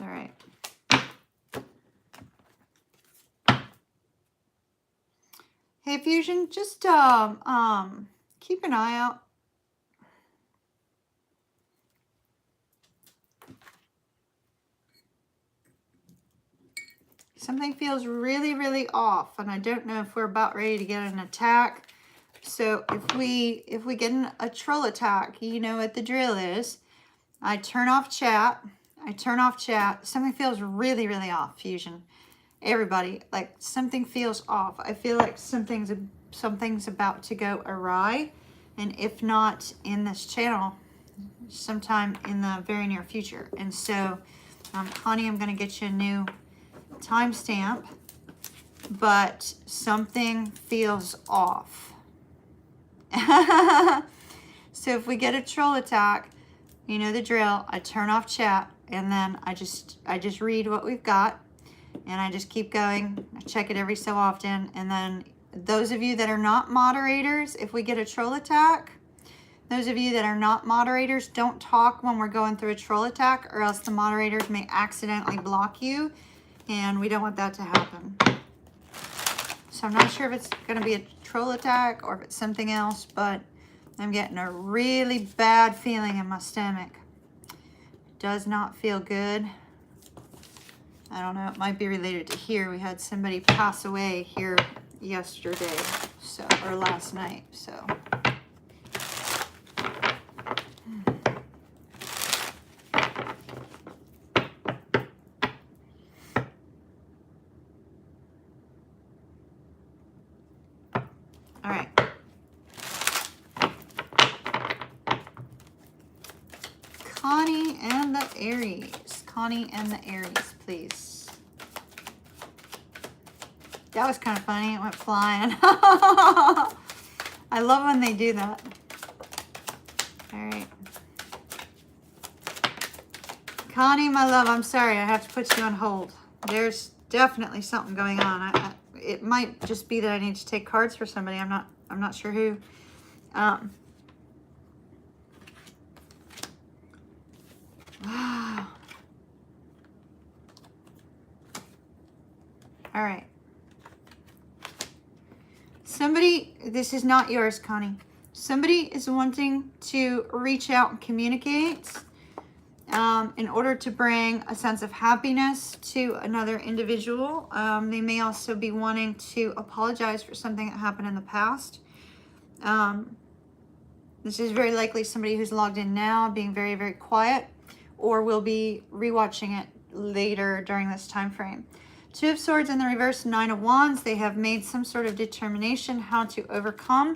All right. Hey, Fusion, just keep an eye out. Something feels really, really off, and I don't know if we're about ready to get an attack. So if we get a troll attack, you know what the drill is. I turn off chat. Something feels really, really off, Fusion. Everybody, like something feels off. I feel like something's about to go awry, and if not in this channel, sometime in the very near future. And so, Connie, I'm going to get you a new timestamp, but something feels off. So if we get a troll attack, you know the drill. I turn off chat, and then I just read what we've got, and I just keep going. I check it every so often, and then those of you that are not moderators, if we get a troll attack, those of you that are not moderators, don't talk when we're going through a troll attack, or else the moderators may accidentally block you, and we don't want that to happen. So I'm not sure if it's going to be a troll attack or if it's something else, but I'm getting a really bad feeling in my stomach. Does not feel good. I don't know. It might be related to here. We had somebody pass away here yesterday, so, or last night, so. All right. Connie and the Aries. Connie and the Aries, please. That was kind of funny. It went flying. I love when they do that. All right. Connie, my love, I'm sorry. I have to put you on hold. There's definitely something going on. It might just be that I need to take cards for somebody. I'm not sure who. Wow. All right. Somebody, this is not yours, Connie. Somebody is wanting to reach out and communicate in order to bring a sense of happiness to another individual. They may also be wanting to apologize for something that happened in the past. This is very likely somebody who's logged in now, being very, very quiet, or will be rewatching it later during this time frame. Two of Swords in the reverse, Nine of Wands. They have made some sort of determination how to overcome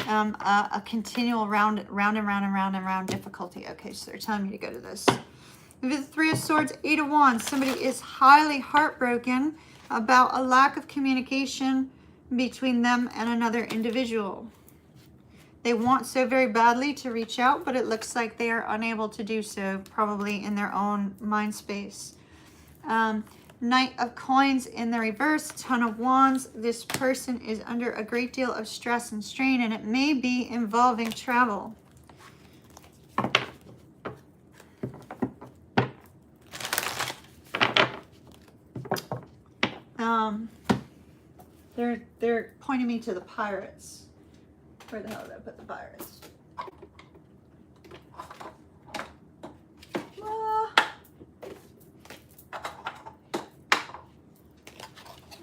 a continual round and round difficulty. Okay, so they're telling me to go to this. With the Three of Swords, Eight of Wands. Somebody is highly heartbroken about a lack of communication between them and another individual. They want so very badly to reach out, but it looks like they are unable to do so, probably in their own mind space. Knight of Coins in the reverse, Ton of Wands. This person is under a great deal of stress and strain, and it may be involving travel. They're pointing me to the pirates. Where the hell did I put the pirates?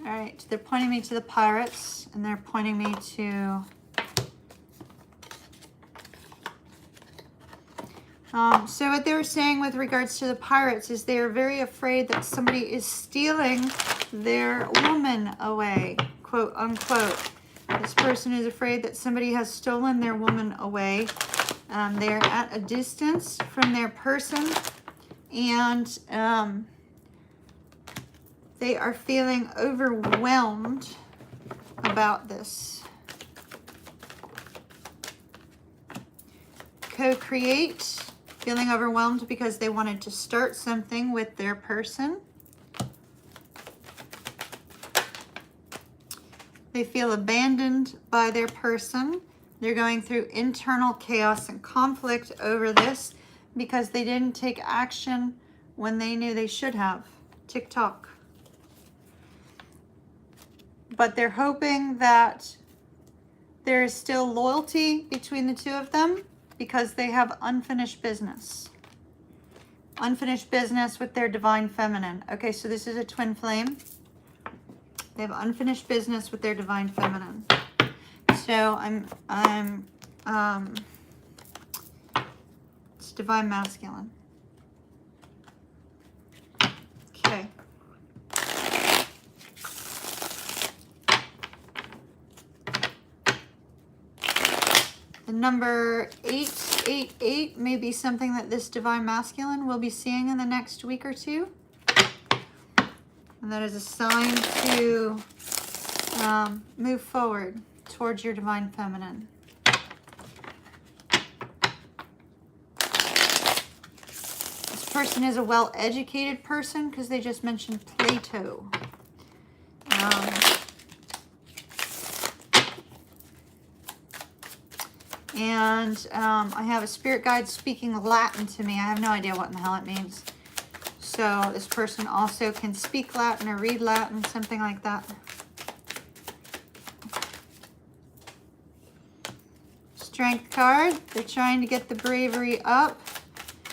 All right, they're pointing me to the pirates, and they're pointing me to so what they were saying with regards to the pirates is they are very afraid that somebody is stealing their woman away, quote unquote. This person is afraid that somebody has stolen their woman away. They're at a distance from their person, and they are feeling overwhelmed about this. Co-create, feeling overwhelmed because they wanted to start something with their person. They feel abandoned by their person. They're going through internal chaos and conflict over this because they didn't take action when they knew they should have. TikTok. But they're hoping that there is still loyalty between the two of them because they have unfinished business. Unfinished business with their divine feminine. Okay, so this is a twin flame. They have unfinished business with their divine feminine. So it's divine masculine. Okay. The number 888 may be something that this divine masculine will be seeing in the next week or two. And that is a sign to move forward towards your divine feminine. This person is a well-educated person because they just mentioned Plato. I have a spirit guide speaking Latin to me. I have no idea what in the hell it means. So this person also can speak Latin or read Latin, something like that. Strength card. They're trying to get the bravery up.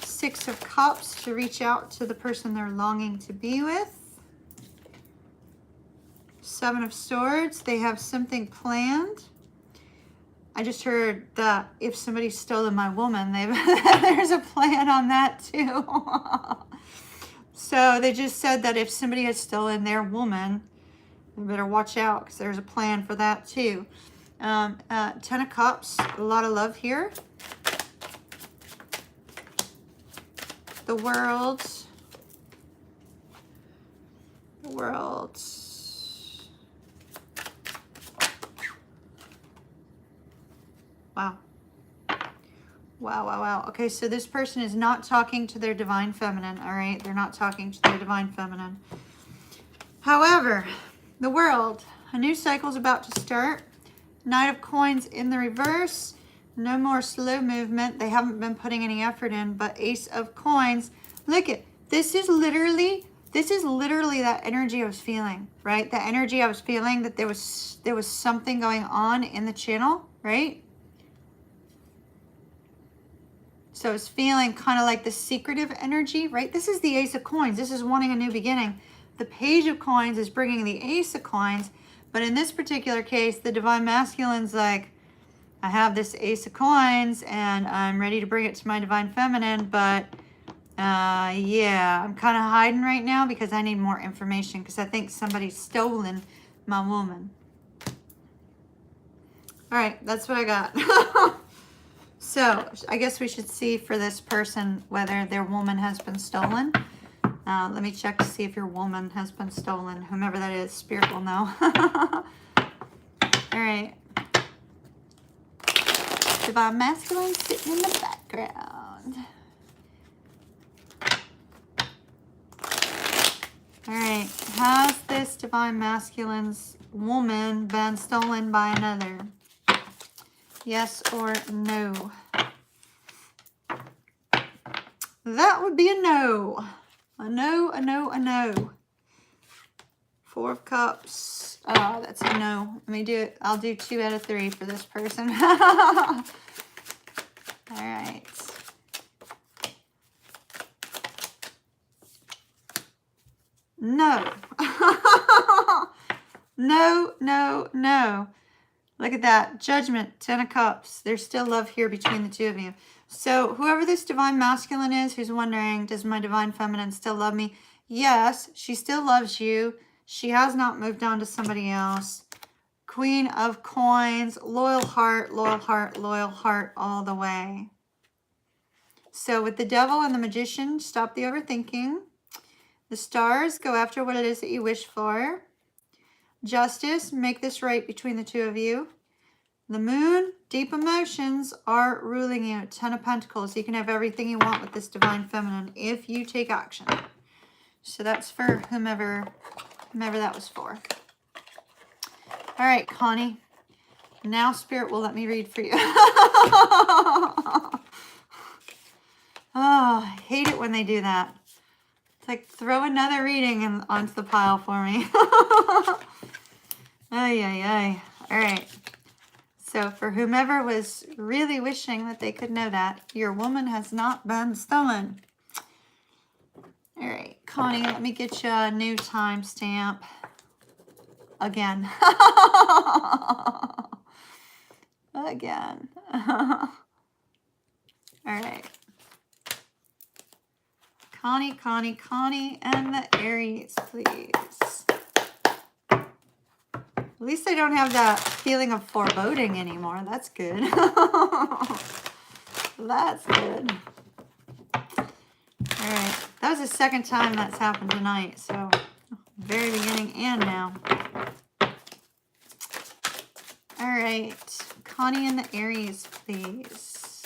Six of Cups to reach out to the person they're longing to be with. Seven of Swords. They have something planned. I just heard that if somebody's stolen my woman, there's a plan on that too. So they just said that if somebody has stolen their woman, they better watch out because there's a plan for that too. Ten of Cups, a lot of love here. The World. The World. Wow. Wow, wow, wow. Okay, so this person is not talking to their divine feminine, all right? They're not talking to their divine feminine. However, the World, a new cycle is about to start. Knight of Coins in the reverse. No more slow movement. They haven't been putting any effort in, but Ace of Coins. Look at, this is literally that energy I was feeling, right? The energy I was feeling that there was something going on in the channel, right? So I was feeling kind of like the secretive energy, right? This is the Ace of Coins. This is wanting a new beginning. The Page of Coins is bringing the Ace of Coins. But in this particular case, the Divine Masculine's like, I have this Ace of Coins and I'm ready to bring it to my Divine Feminine, but yeah, I'm kind of hiding right now because I need more information because I think somebody's stolen my woman. All right, that's what I got. So I guess we should see for this person whether their woman has been stolen. Let me check to see if your woman has been stolen. Whomever that is, Spirit will know. All right. Divine Masculine sitting in the background. All right. Has this Divine Masculine's woman been stolen by another? Yes or no? That would be a no. A no, a no, a no. Four of Cups. Oh, that's a no. Let me do it. I'll do 2 out of 3 for this person. All right. No. No, no, no. Look at that. Judgment, 10 of Cups. There's still love here between the two of you. So whoever this Divine Masculine is who's wondering, does my Divine Feminine still love me? Yes, she still loves you. She has not moved on to somebody else. Queen of Coins, loyal heart, loyal heart, loyal heart all the way. So with the Devil and the Magician, stop the overthinking. The Stars, go after what it is that you wish for. Justice, make this right between the two of you. The Moon, deep emotions are ruling you. 10 of Pentacles. You can have everything you want with this Divine Feminine if you take action. So that's for whomever that was for. All right, Connie. Now Spirit will let me read for you. Oh, I hate it when they do that. It's like, throw another reading onto the pile for me. Ay, ay, ay. All right. So for whomever was really wishing that they could know that, your woman has not been stolen. All right, Connie, let me get you a new timestamp. Again. Again. All right. Connie, Connie, Connie, and the Aries, please. At least I don't have that feeling of foreboding anymore. That's good. That's good. All right. That was the second time that's happened tonight. So, very beginning and now. All right. Connie and the Aries, please.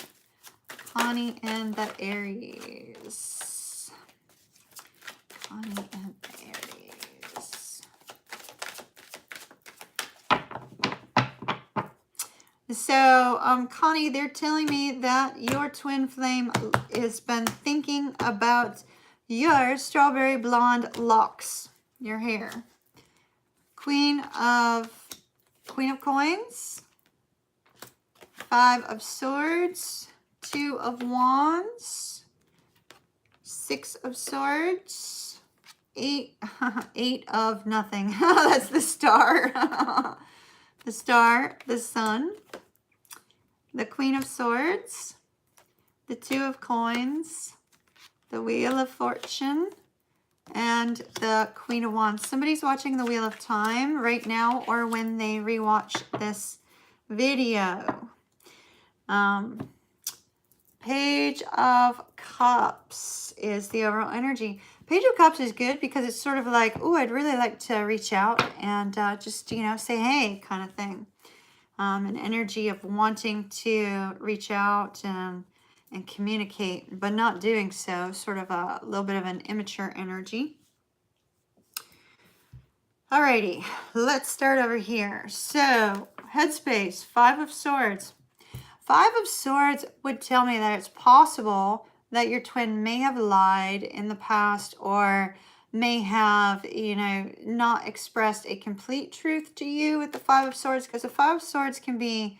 Connie and the Aries. Connie and the Aries. So, Connie, they're telling me that your twin flame has been thinking about your strawberry blonde locks, your hair. Queen of Coins, 5 of Swords, 2 of Wands, 6 of Swords, 8 of nothing. That's the Star. The Star, the Sun, the Queen of Swords, the 2 of Coins, the Wheel of Fortune, and the Queen of Wands. Somebody's watching the Wheel of Time right now or when they rewatch this video. Page of Cups is the overall energy. Page of Cups is good because it's sort of like, oh, I'd really like to reach out and just, you know, say hey kind of thing. An energy of wanting to reach out and communicate, but not doing so. Sort of a little bit of an immature energy. Alrighty, let's start over here. So, headspace, 5 of Swords. Five of Swords would tell me that it's possible that your twin may have lied in the past or may have, you know, not expressed a complete truth to you with the Five of Swords, because the Five of Swords can be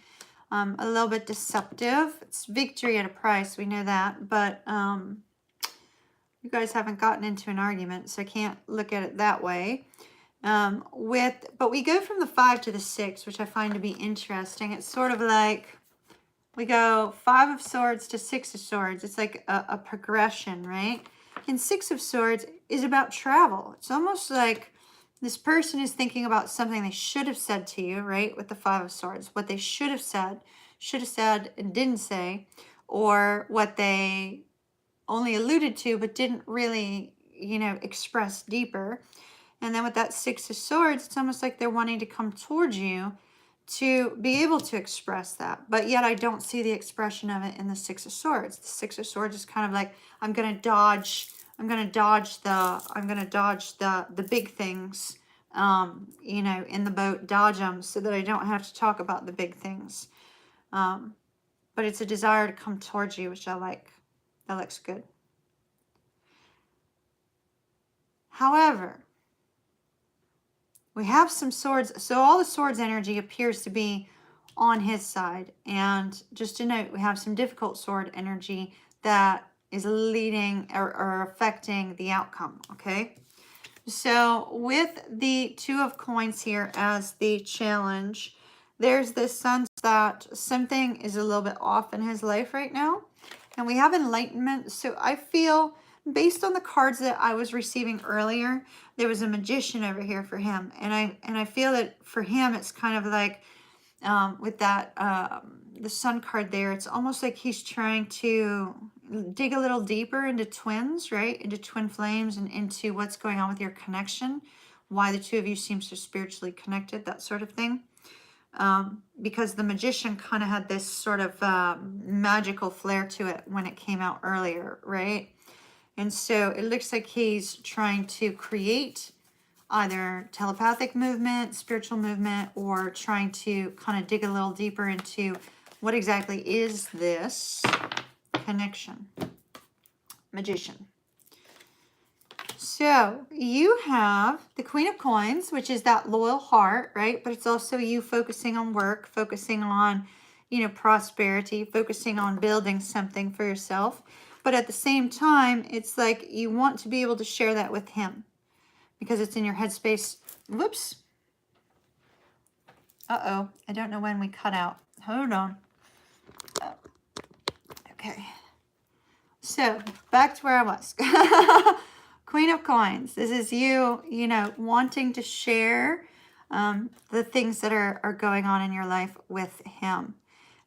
a little bit deceptive. It's victory at a price, we know that, but you guys haven't gotten into an argument, so I can't look at it that way. But we go from the 5 to the 6, which I find to be interesting. It's sort of like we go 5 of Swords to 6 of Swords. It's like a progression, right? And 6 of Swords is about travel. It's almost like this person is thinking about something they should have said to you, right? With the 5 of Swords, what they should have said and didn't say, or what they only alluded to but didn't really, you know, express deeper. And then with that 6 of Swords, it's almost like they're wanting to come towards you to be able to express that. But yet I don't see the expression of it in the 6 of Swords. The 6 of Swords is kind of like, I'm going to dodge the big things, you know, in the boat, dodge them so that I don't have to talk about the big things. But it's a desire to come towards you, which I like. That looks good. However, we have some swords. So all the swords energy appears to be on his side. And just to note, we have some difficult sword energy that is leading or affecting the outcome, okay? So with the 2 of Coins here as the challenge, there's this sense that something is a little bit off in his life right now. And we have Enlightenment. So I feel, based on the cards that I was receiving earlier, there was a Magician over here for him. And I feel that for him, it's kind of like, with that, the Sun card there, it's almost like he's trying to dig a little deeper into twins, right? Into twin flames and into what's going on with your connection, why the 2 of you seem so spiritually connected, that sort of thing. Because the Magician kind of had this sort of magical flair to it when it came out earlier, right? And so it looks like he's trying to create either telepathic movement, spiritual movement, or trying to kind of dig a little deeper into what exactly is this connection. Magician. So you have the Queen of Coins, which is that loyal heart, right? But it's also you focusing on work, focusing on, you know, prosperity, focusing on building something for yourself. But at the same time, it's like you want to be able to share that with him because it's in your headspace. Whoops. Uh-oh. I don't know when we cut out. Hold on. Oh. Okay. So back to where I was. Queen of Coins. This is you, you know, wanting to share the things that are going on in your life with him.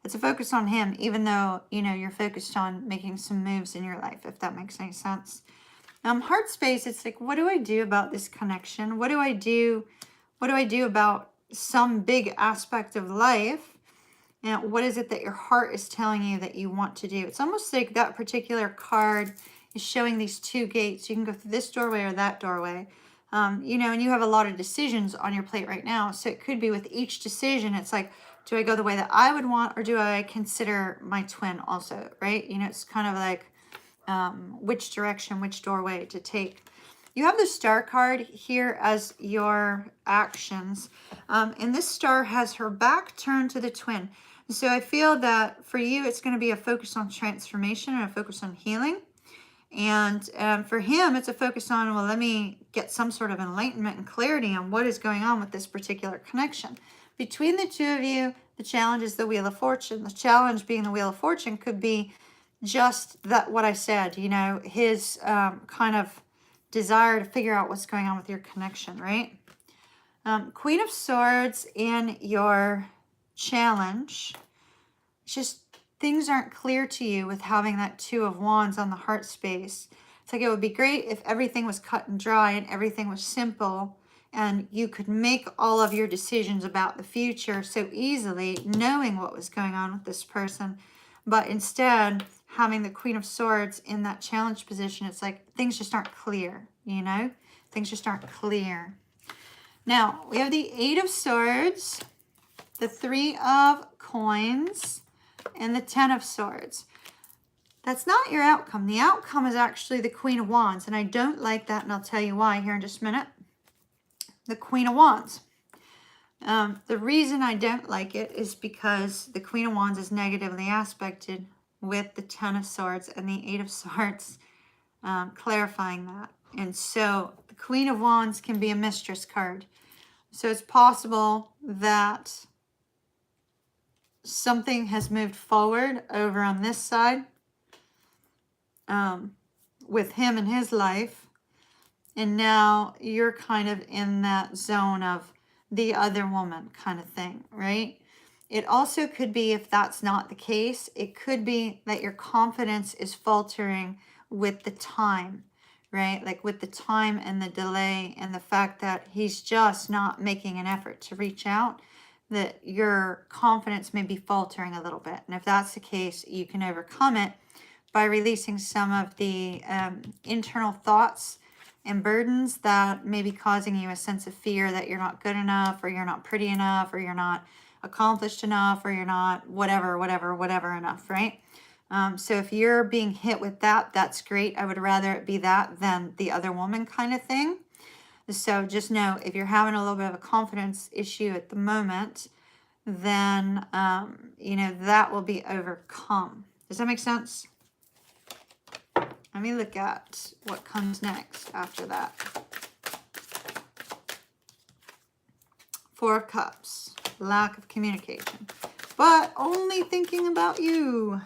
It's a focus on him, even though, you know, you're focused on making some moves in your life, if that makes any sense. Heart space, it's like, what do I do about this connection? What do I do about some big aspect of life? And what is it that your heart is telling you that you want to do? It's almost like that particular card is showing these 2 gates. You can go through this doorway or that doorway. You know, and you have a lot of decisions on your plate right now. So it could be with each decision, it's like, do I go the way that I would want, or do I consider my twin also, right? You know, it's kind of like which direction, which doorway to take. You have the Star card here as your actions. And this star has her back turned to the twin. So I feel that for you, it's going to be a focus on transformation and a focus on healing. And for him, it's a focus on, well, let me get some sort of enlightenment and clarity on what is going on with this particular connection. Between the 2 of you, the challenge is the Wheel of Fortune. The challenge being the Wheel of Fortune could be just that, what I said, you know, his kind of desire to figure out what's going on with your connection, right? Queen of Swords in your challenge, just things aren't clear to you with having that 2 of Wands on the heart space. It's like it would be great if everything was cut and dry and everything was simple and you could make all of your decisions about the future so easily, knowing what was going on with this person. But instead, having the Queen of Swords in that challenge position, it's like things just aren't clear, you know? Things just aren't clear. Now, we have the 8 of Swords, the 3 of Coins, and the Ten of Swords. That's not your outcome. The outcome is actually the Queen of Wands, and I don't like that, and I'll tell you why here in just a minute. The Queen of Wands. The reason I don't like it is because the Queen of Wands is negatively aspected with the Ten of Swords and the Eight of Swords, clarifying that. And so the Queen of Wands can be a mistress card. So it's possible that something has moved forward over on this side with him and his life. And now you're kind of in that zone of the other woman kind of thing, right? It also could be, if that's not the case, it could be that your confidence is faltering with the time, right? Like with the time and the delay and the fact that he's just not making an effort to reach out, that your confidence may be faltering a little bit. And if that's the case, you can overcome it by releasing some of the internal thoughts and burdens that may be causing you a sense of fear that you're not good enough, or you're not pretty enough, or you're not accomplished enough, or you're not whatever enough, right? So if you're being hit with that, that's great. I would rather it be that than the other woman kind of thing. So just know, if you're having a little bit of a confidence issue at the moment, then, you know, that will be overcome. Does that make sense? Let me look at what comes next after that. Four of Cups, lack of communication, but only thinking about you.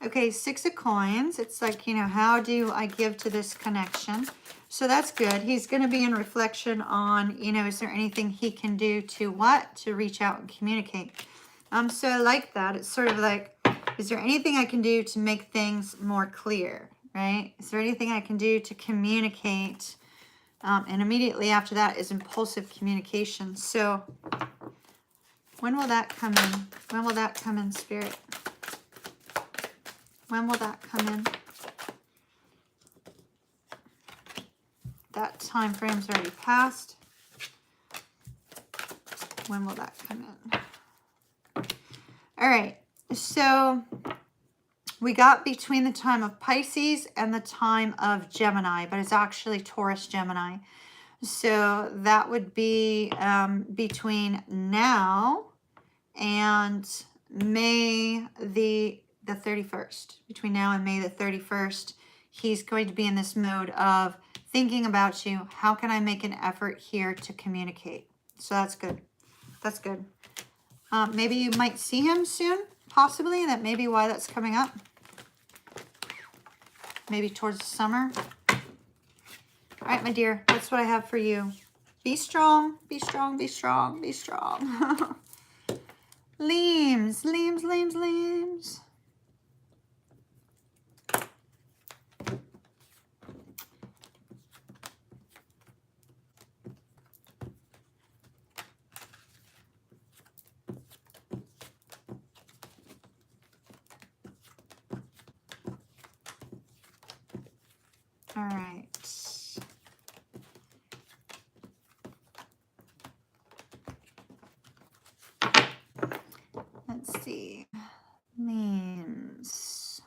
Okay, Six of Coins. It's like, you know, how do I give to this connection? So that's good. He's going to be in reflection on, you know, is there anything he can do to what? To reach out and communicate. So I like that. It's sort of like, is there anything I can do to make things more clear, right? Is there anything I can do to communicate? And immediately after that is impulsive communication. So when will that come in? When will that come in, Spirit? When will that come in? That time frame's already passed. When will that come in? All right, so we got between the time of Pisces and the time of Gemini, but it's actually Taurus Gemini. So that would be between now and May the 31st. Between now and May the 31st, he's going to be in this mode of thinking about you. How can I make an effort here to communicate? So that's good. That's good. Maybe you might see him soon, possibly. That may be why that's coming up. Maybe towards the summer. All right, my dear, that's what I have for you. Be strong, be strong, be strong, be strong. Leaves. All right. Let's see. Means.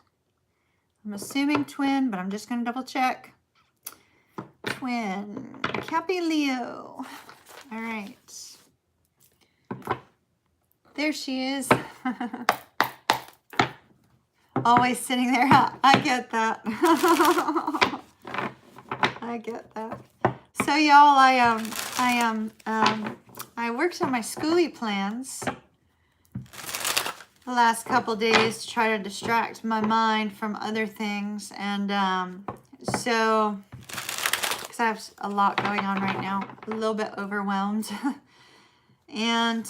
I'm assuming twin, but I'm just going to double check. Twin. Happy Leo. All right. There she is. Always sitting there. I get that. I get that. So y'all, I worked on my schoolie plans the last couple days to try to distract my mind from other things, and so because I have a lot going on right now, a little bit overwhelmed, and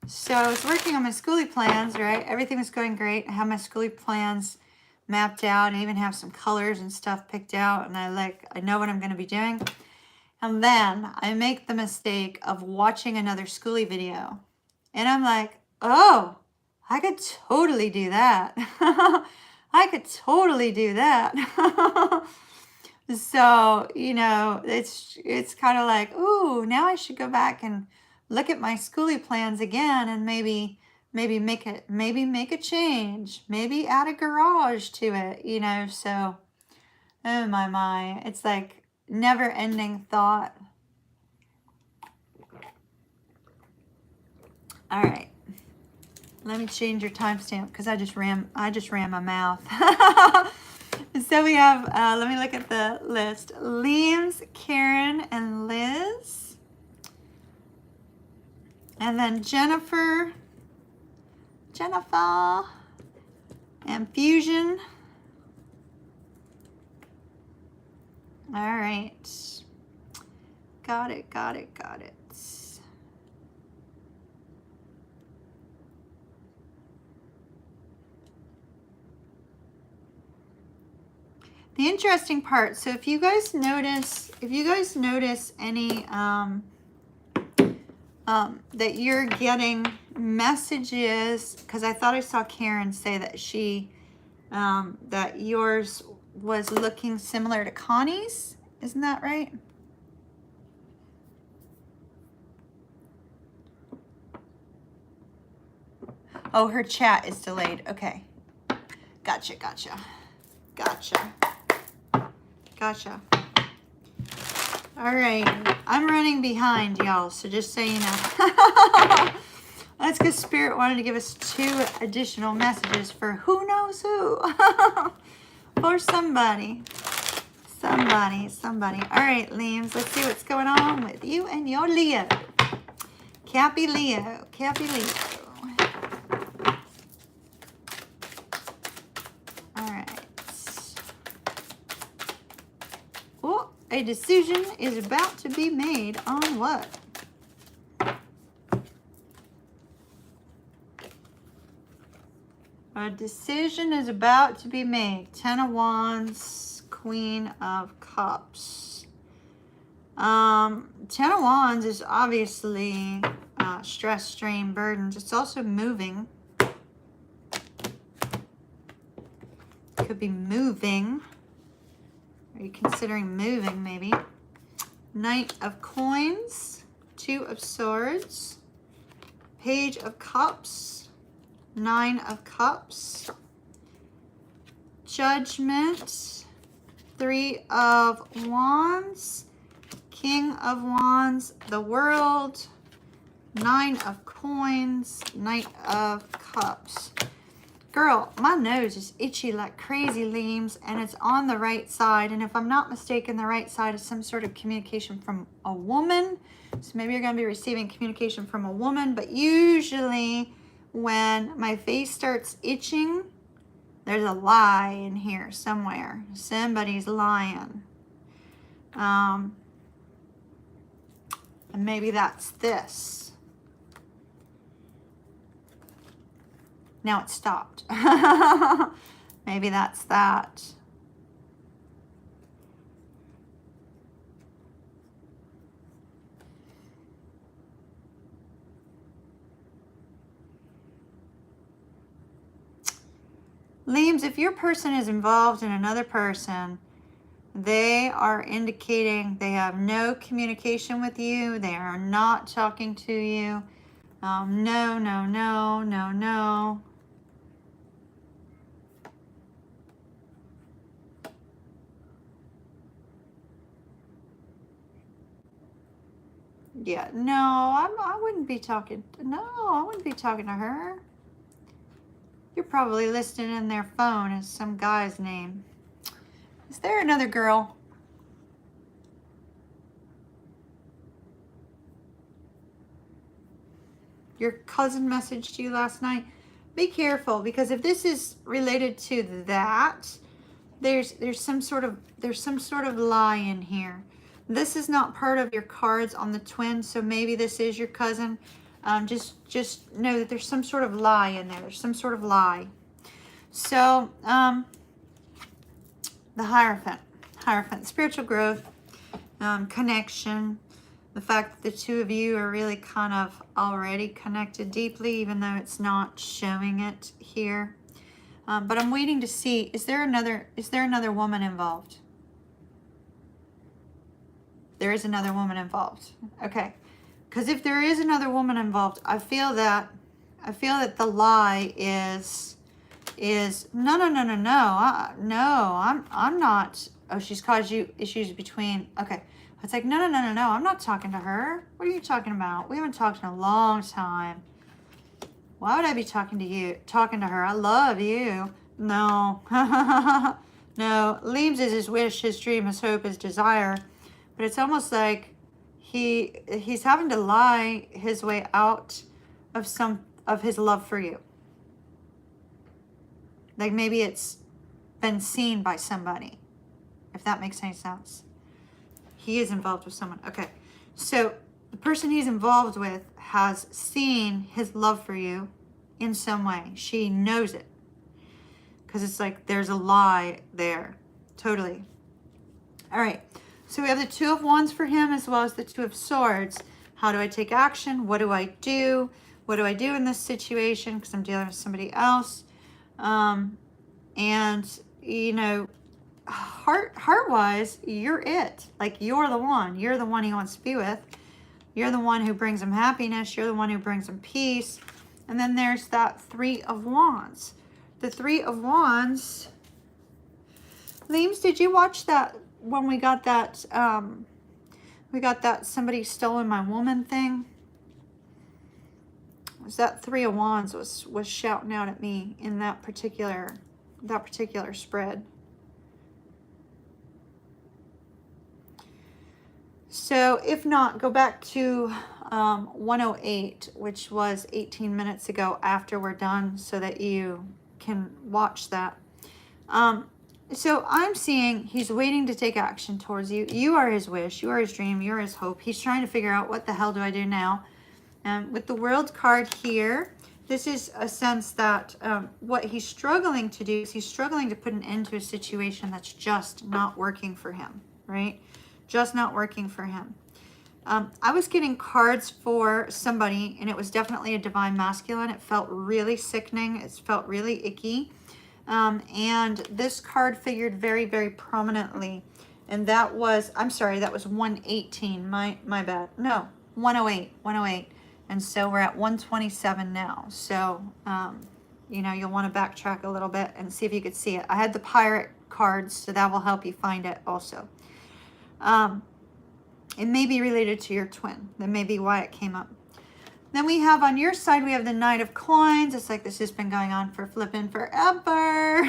so I was working on my schoolie plans, right? Everything was going great. I have my schoolie plans mapped out. I even have some colors and stuff picked out, and I know what I'm going to be doing. And then I make the mistake of watching another schoolie video, and I'm like, oh, I could totally do that. I could totally do that. So, you know, it's kind of like, ooh, now I should go back and look at my schoolie plans again and maybe maybe make a change, maybe add a garage to it, you know. So, oh my, it's like never ending thought. All right, let me change your timestamp because I just ran my mouth. So we have, let me look at the list. Liam's, Karen, and Liz. And then Jennifer, and Fusion. All right. Got it. The interesting part, so if you guys notice any that you're getting messages, because I thought I saw Karen say that she that yours was looking similar to Connie's. Isn't that right? Oh, her chat is delayed. Okay. Gotcha. All right. I'm running behind, y'all, so just so you know. That's because Spirit wanted to give us 2 additional messages for who knows who. For somebody. All right, Liams, let's see what's going on with you and your Leo. Cappy Leo. All right. Oh, a decision is about to be made on what? A decision is about to be made. 10 of Wands, Queen of Cups. 10 of Wands is obviously stress, strain, burdens. It's also moving. Could be moving. Are you considering moving maybe? Knight of Coins, 2 of Swords, Page of Cups, 9 of Cups, Judgment, 3 of Wands, King of Wands, the World, 9 of Coins, Knight of Cups. Girl, my nose is itchy like crazy, Liams, and it's on the right side. And if I'm not mistaken, the right side is some sort of communication from a woman. So maybe you're going to be receiving communication from a woman. But usually when my face starts itching, there's a lie in here somewhere. Somebody's lying. And maybe that's this. Now it stopped. Maybe that's that. Liams, if your person is involved in another person, they are indicating they have no communication with you. They are not talking to you. No. Yeah, no, I wouldn't be talking. No, I wouldn't be talking to her. You're probably listed in their phone as some guy's name. Is there another girl? Your cousin messaged you last night. Be careful, because if this is related to that, there's some sort of lie in here. This is not part of your cards on the twins, so maybe this is your cousin. Just know that there's some sort of lie in there. There's some sort of lie. So, the Hierophant, spiritual growth, connection, the fact that the 2 of you are really kind of already connected deeply, even though it's not showing it here. But I'm waiting to see, is there another woman involved? There is another woman involved. Okay. Because if there is another woman involved, I feel that I feel that the lie is no, no, no, no, no, no, I'm not. Oh, she's caused you issues between. Okay, it's like no, no, no, no, no. I'm not talking to her. What are you talking about? We haven't talked in a long time. Why would I be talking to you? Talking to her? I love you. No, no. Leaves is his wish, his dream, his hope, his desire, but it's almost like he's having to lie his way out of some of his love for you. Like maybe it's been seen by somebody, if that makes any sense. He is involved with someone. Okay, so the person he's involved with has seen his love for you in some way. She knows it because it's like there's a lie there. Totally. All right, so we have the Two of Wands for him as well as the Two of Swords. How do I take action? What do I do? What do I do in this situation? Because I'm dealing with somebody else. And you know, heart-wise, you're it. Like you're the one he wants to be with. You're the one who brings him happiness. You're the one who brings him peace. And then there's that Three of Wands. The Three of Wands. Leaves, did you watch that when we got that somebody stolen my woman thing? Was that Three of Wands was shouting out at me in that particular spread. So if not, go back to 108, which was 18 minutes ago after we're done, so that you can watch that. So I'm seeing he's waiting to take action towards you. You are his wish. You are his dream. You're his hope. He's trying to figure out what the hell do I do now. With the World card here, this is a sense that what he's struggling to do is he's struggling to put an end to a situation that's just not working for him, right? Just not working for him. I was getting cards for somebody, and it was definitely a divine masculine. It felt really sickening. It felt really icky. And this card figured very, very prominently. And that was, I'm sorry, that was 118. My bad. No, 108. And so we're at 127 now. So, you know, you'll want to backtrack a little bit and see if you could see it. I had the pirate cards, so that will help you find it also. It may be related to your twin. That may be why it came up. Then we have on your side, we have the Knight of Coins. It's like this has been going on for flipping forever.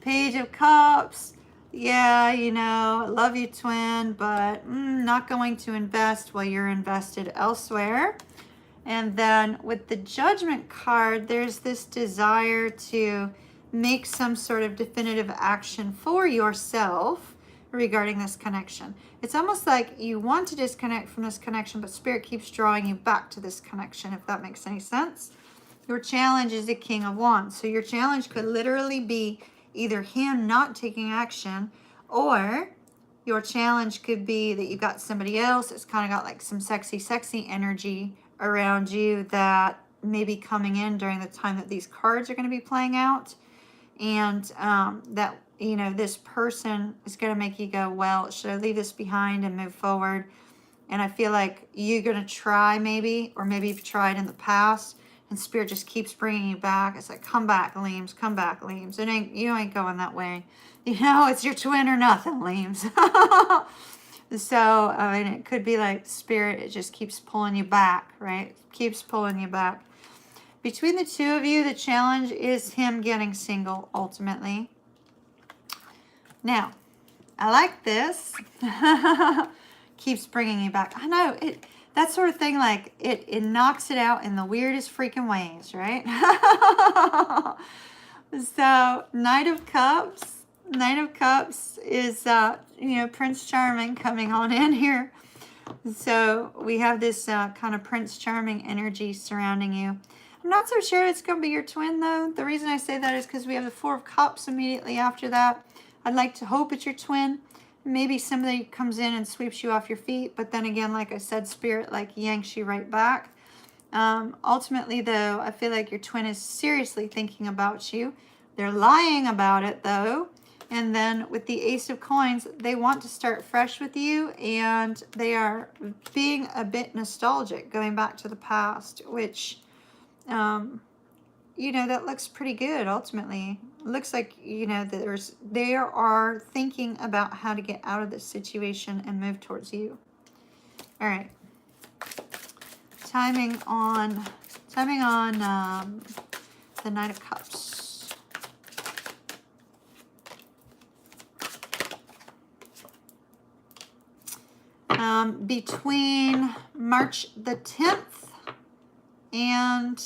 Page of Cups. Yeah, you know, love you, twin, but not going to invest while you're invested elsewhere. And then with the Judgment card, there's this desire to make some sort of definitive action for yourself regarding this connection. It's almost like you want to disconnect from this connection, but Spirit keeps drawing you back to this connection, if that makes any sense. Your challenge is the King of Wands. So your challenge could literally be either him not taking action, or your challenge could be that you got somebody else that's kind of got like some sexy energy around you that may be coming in during the time that these cards are going to be playing out. And that, you know, this person is going to make you go, well, should I leave this behind and move forward? And I feel like you're going to try maybe, or maybe you've tried in the past, and Spirit just keeps bringing you back. It's like, come back, Leames, come back, Leames. You ain't going that way. You know, it's your twin or nothing, Leames. So, I mean, it could be like Spirit, it just keeps pulling you back, right? Keeps pulling you back. Between the two of you, the challenge is him getting single, ultimately. Now, I like this. Keeps bringing you back. I know, that sort of thing, like, it knocks it out in the weirdest freaking ways, right? So, Knight of Cups. Knight of Cups is, you know, Prince Charming coming on in here. So, we have this kind of Prince Charming energy surrounding you. I'm not so sure it's going to be your twin, though. The reason I say that is because we have the Four of Cups immediately after that. I'd like to hope it's your twin. Maybe somebody comes in and sweeps you off your feet. But then again, like I said, Spirit like yanks you right back. Ultimately, though, I feel like your twin is seriously thinking about you. They're lying about it, though. And then with the Ace of Coins, they want to start fresh with you, and they are being a bit nostalgic, going back to the past, which, you know, that looks pretty good ultimately. It looks like, you know, they are thinking about how to get out of this situation and move towards you. All right. Timing on the Knight of Cups. Between March the 10th and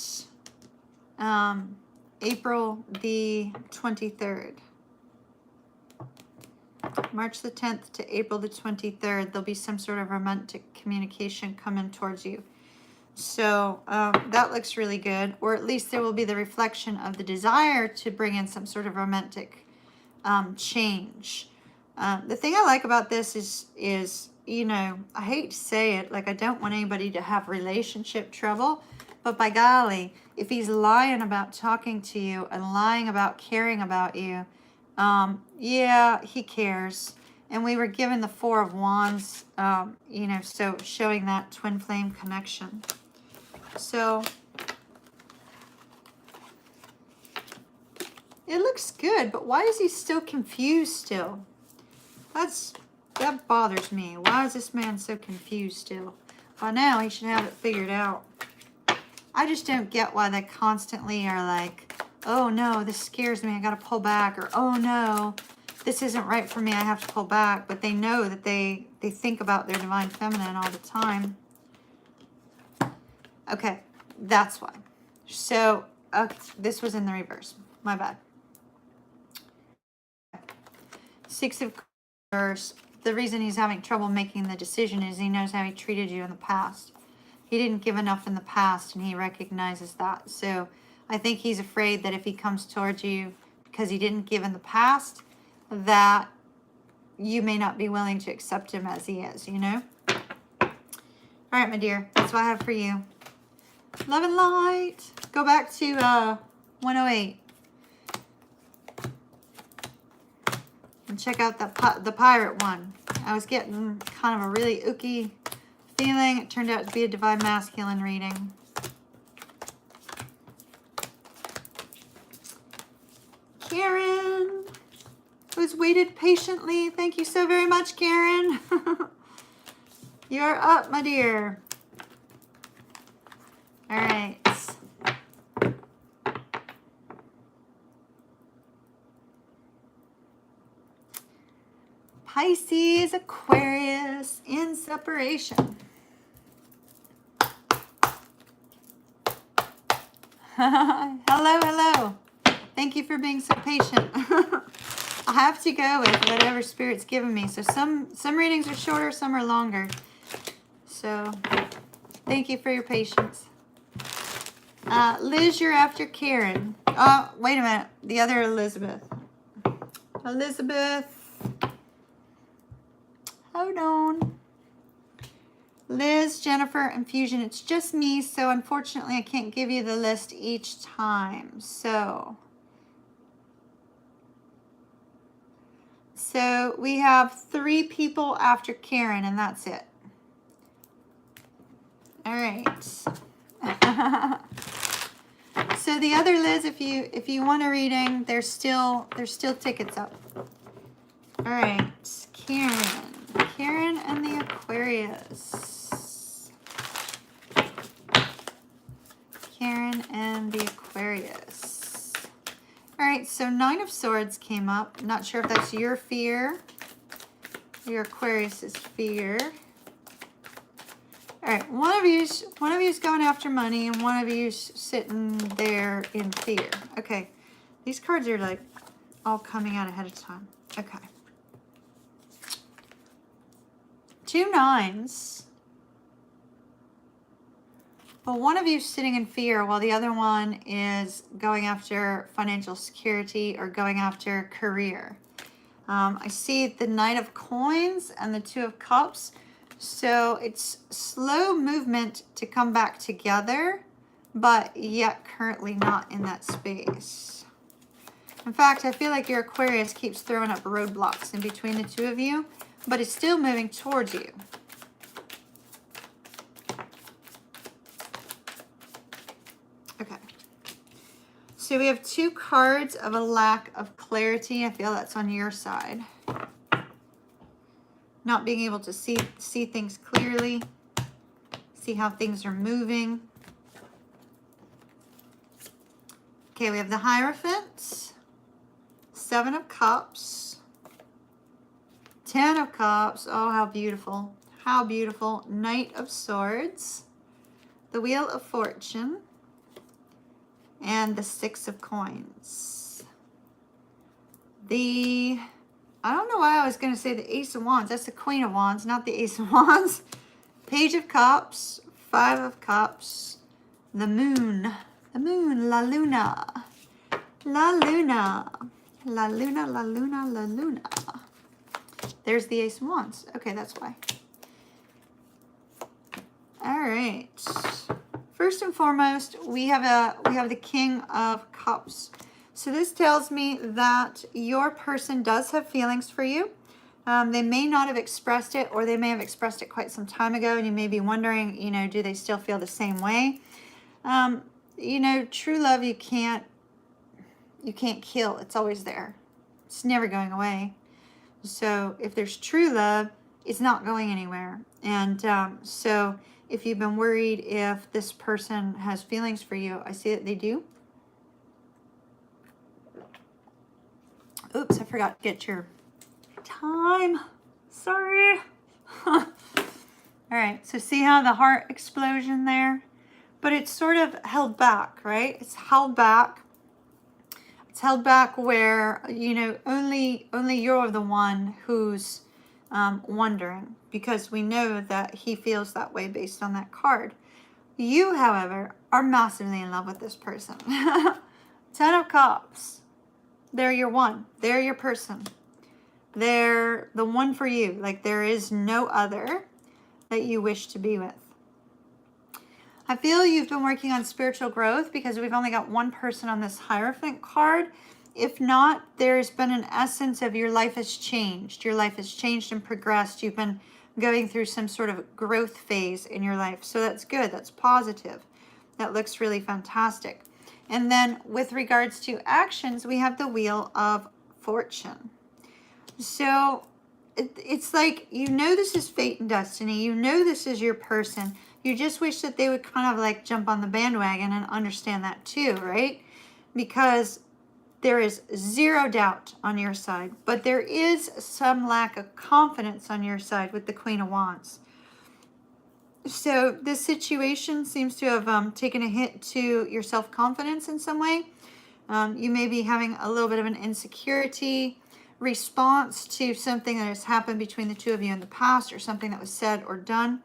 April the 23rd. March the 10th to April the 23rd, there'll be some sort of romantic communication coming towards you. So that looks really good, or at least there will be the reflection of the desire to bring in some sort of romantic change. The thing I like about this is, you know, I hate to say it, like I don't want anybody to have relationship trouble, but by golly, if he's lying about talking to you and lying about caring about you, yeah, he cares. And we were given the Four of Wands, you know, so showing that twin flame connection. So it looks good, but why is he still confused still? That bothers me. Why is this man so confused still? By now, he should have it figured out. I just don't get why they constantly are like, oh no, this scares me, I gotta pull back, or oh no, this isn't right for me, I have to pull back. But they know that they think about their divine feminine all the time. Okay, that's why. So, this was in the reverse. My bad. Six of Course. The reason he's having trouble making the decision is he knows how he treated you in the past. He didn't give enough in the past, and he recognizes that. So I think he's afraid that if he comes towards you because he didn't give in the past, that you may not be willing to accept him as he is, you know? All right, my dear. That's what I have for you. Love and light. Go back to 108. And check out the pirate one. I was getting kind of a really ooky feeling. It turned out to be a divine masculine reading. Karen, who's waited patiently. Thank you so very much, Karen. You're up, my dear. All right. Pisces, Aquarius, in separation. Hello, hello. Thank you for being so patient. I have to go with whatever Spirit's given me. So some readings are shorter, some are longer. So thank you for your patience. Liz, you're after Karen. Oh, wait a minute. The other Elizabeth. Elizabeth. Hold on. Liz, Jennifer, and Fusion. It's just me, so unfortunately I can't give you the list each time. So we have 3 people after Karen, and that's it. All right. So the other Liz, if you want a reading, there's still tickets up. All right, Karen and the Aquarius. Karen and the Aquarius. All right, so 9 of Swords came up. Not sure if that's your fear or your Aquarius's fear. All right, one of you's going after money, and one of you's sitting there in fear. Okay, these cards are like all coming out ahead of time. Okay. 2 9s. But one of you is sitting in fear while the other one is going after financial security or going after career. I see the Knight of Coins and the 2 of Cups. So it's slow movement to come back together, but yet currently not in that space. In fact, I feel like your Aquarius keeps throwing up roadblocks in between the two of you, but it's still moving towards you. Okay. So we have 2 cards of a lack of clarity. I feel that's on your side. Not being able to see things clearly, see how things are moving. Okay, we have the Hierophant, 7 of Cups, 10 of Cups. Oh, how beautiful. How beautiful. Knight of Swords, the Wheel of Fortune, and the 6 of Coins. I don't know why I was going to say the Ace of Wands. That's the Queen of Wands, not the Ace of Wands. Page of Cups, 5 of Cups, the Moon. The Moon, La Luna. La Luna. La Luna, La Luna, La Luna. There's the Ace of Wands. Okay, that's why. All right. First and foremost, we have the King of Cups. So this tells me that your person does have feelings for you. They may not have expressed it, or they may have expressed it quite some time ago, and you may be wondering, you know, do they still feel the same way? You know, true love you can't kill. It's always there. It's never going away. So if there's true love, it's not going anywhere. And so if you've been worried if this person has feelings for you, I see that they do. Oops, I forgot to get your time. Sorry. All right, so see how the heart explosion there? But it's sort of held back, right? It's held back. It's held back where, you know, only you're the one who's wondering, because we know that he feels that way based on that card. You, however, are massively in love with this person. 10 of Cups. They're your one. They're your person. They're the one for you. Like, there is no other that you wish to be with. I feel you've been working on spiritual growth, because we've only got one person on this Hierophant card. If not, there's been an essence of your life has changed. Your life has changed and progressed. You've been going through some sort of growth phase in your life. So that's good. That's positive. That looks really fantastic. And then with regards to actions, we have the Wheel of Fortune. So it's like, you know, this is fate and destiny. You know, this is your person. You just wish that they would kind of like jump on the bandwagon and understand that too, right? Because there is zero doubt on your side, but there is some lack of confidence on your side with the Queen of Wands. So this situation seems to have taken a hit to your self-confidence in some way. You may be having a little bit of an insecurity response to something that has happened between the two of you in the past, or something that was said or done.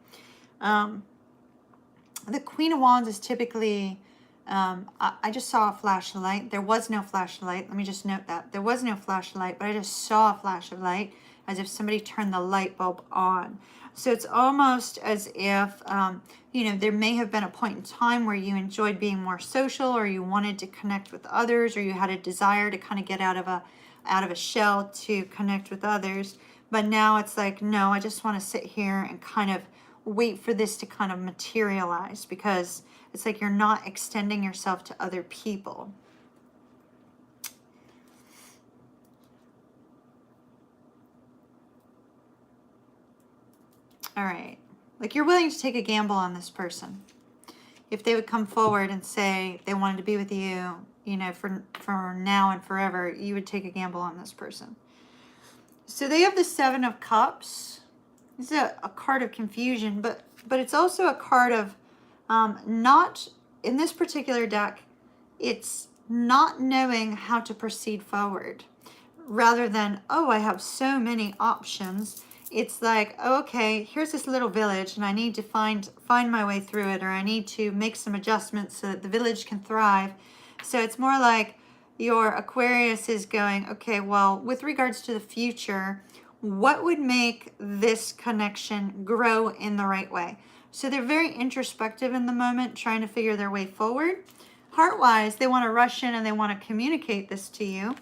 The Queen of Wands is typically, I just saw a flash of light. There was no flash of light. Let me just note that. There was no flash of light, but I just saw a flash of light, as if somebody turned the light bulb on. So it's almost as if, you know, there may have been a point in time where you enjoyed being more social, or you wanted to connect with others, or you had a desire to kind of get out of a shell to connect with others. But now it's like, no, I just want to sit here and kind of wait for this to kind of materialize, because it's like you're not extending yourself to other people. All right. Like, you're willing to take a gamble on this person. If they would come forward and say they wanted to be with you, you know, for now and forever, you would take a gamble on this person. So they have the 7 of Cups. This is a card of confusion, but it's also a card of not, in this particular deck, it's not knowing how to proceed forward. Rather than, oh, I have so many options. It's like, oh, okay, here's this little village, and I need to find my way through it, or I need to make some adjustments so that the village can thrive. So it's more like your Aquarius is going, okay, well, with regards to the future, what would make this connection grow in the right way? So they're very introspective in the moment, trying to figure their way forward. Heart-wise, they want to rush in and they want to communicate this to you.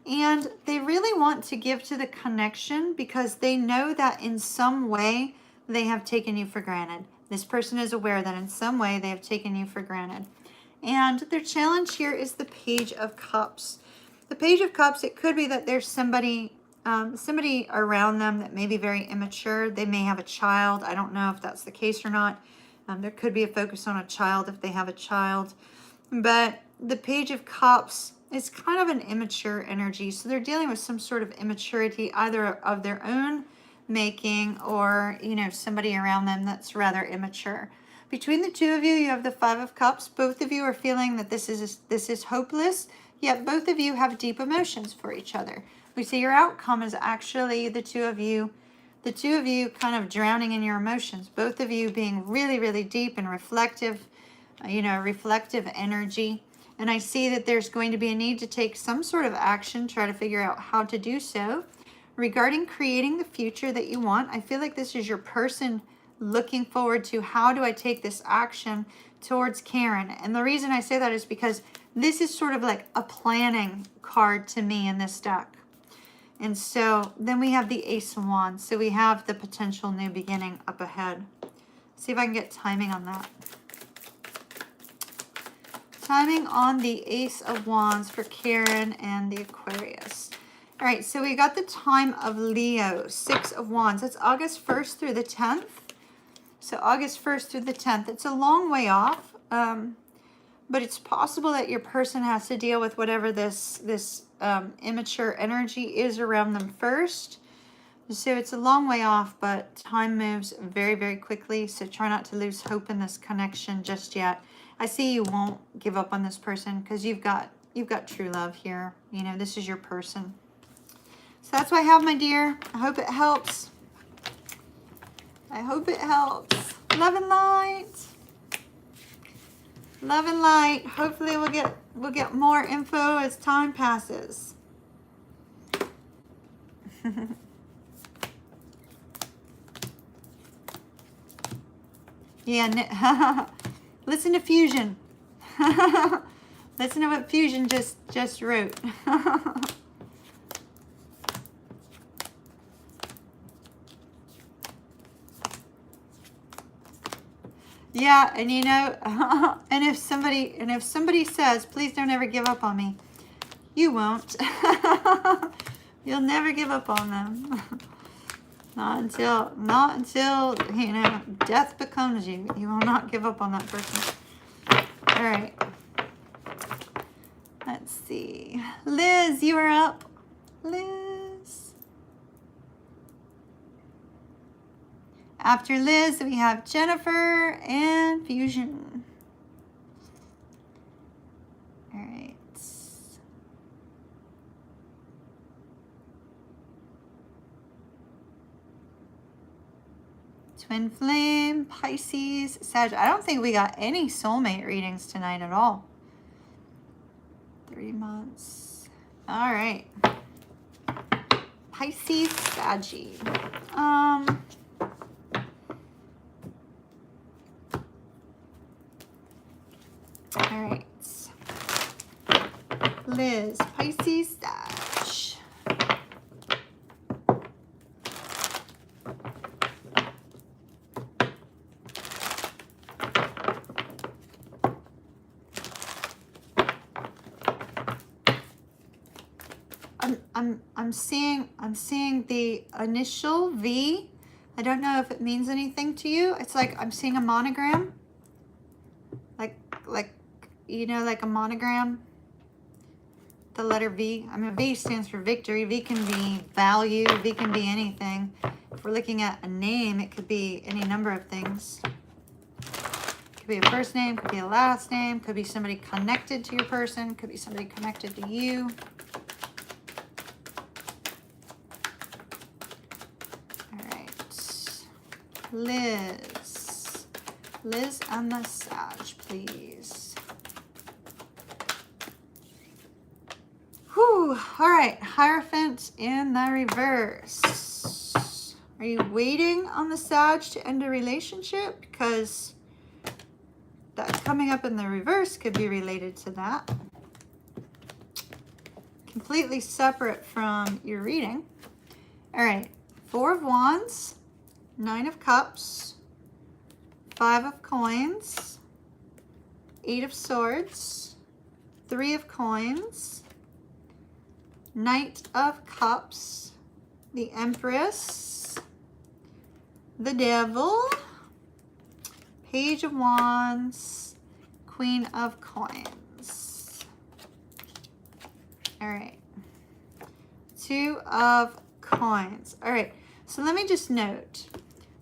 And they really want to give to the connection because they know that in some way they have taken you for granted. This person is aware that in some way they have taken you for granted. And their challenge here is the Page of Cups. The Page of Cups, it could be that there's somebody around them that may be very immature. They may have a child. I don't know if that's the case or not. There could be a focus on a child if they have a child. But the Page of Cups is kind of an immature energy. So they're dealing with some sort of immaturity, either of their own making or, you know, somebody around them that's rather immature. Between the two of you, you have the Five of Cups. Both of you are feeling that this is hopeless, yet both of you have deep emotions for each other. We see your outcome is actually the two of you kind of drowning in your emotions. Both of you being really, really deep and reflective, you know, reflective energy. And I see that there's going to be a need to take some sort of action, try to figure out how to do so. Regarding creating the future that you want, I feel like this is your person looking forward to how do I take this action towards Karen. And the reason I say that is because this is sort of like a planning card to me in this deck. And so then we have the Ace of Wands. So we have the potential new beginning up ahead. See if I can get timing on that. Timing on the Ace of Wands for Karen and the Aquarius. All right, so we got the time of Leo, Six of Wands. That's August 1st through the 10th. So August 1st through the 10th. It's a long way off, but it's possible that your person has to deal with whatever this immature energy is around them first. So it's a long way off, but time moves very, very quickly. So try not to lose hope in this connection just yet. I see you won't give up on this person because you've got true love here. You know, this is your person. So that's what I have, my dear. I hope it helps. I hope it helps. Love and light. Love and light. Hopefully we'll get more info as time passes. Yeah, listen to Fusion. Listen to what Fusion just wrote. Yeah, and you know, and if somebody says, please don't ever give up on me, you won't. You'll never give up on them. Not until, you know, death becomes you. You will not give up on that person. All right. Let's see. Liz, you are up. Liz. After Liz, we have Jennifer and Fusion. All right. Twin Flame, Pisces, Sag. I don't think we got any soulmate readings tonight at all. 3 months. All right. Pisces, Saggy. All right. Liz, Pisces, Sag. I'm seeing the initial V. I don't know if it means anything to you. It's like I'm seeing a monogram. Like you know, like a monogram. The letter V. I mean, V stands for victory. V can be value. V can be anything. If we're looking at a name, it could be any number of things. Could be a first name, could be a last name, could be somebody connected to your person, could be somebody connected to you. Liz and the Sag, please. Whew. All right, Hierophant in the reverse. Are you waiting on the Sag to end a relationship? Because that coming up in the reverse could be related to that. Completely separate from your reading. All right, 4 of Wands, 9 of Cups, 5 of Coins, 8 of Swords, 3 of Coins, Knight of Cups, the Empress, the Devil, Page of Wands, Queen of Coins. All right, 2 of Coins. All right, so let me just note.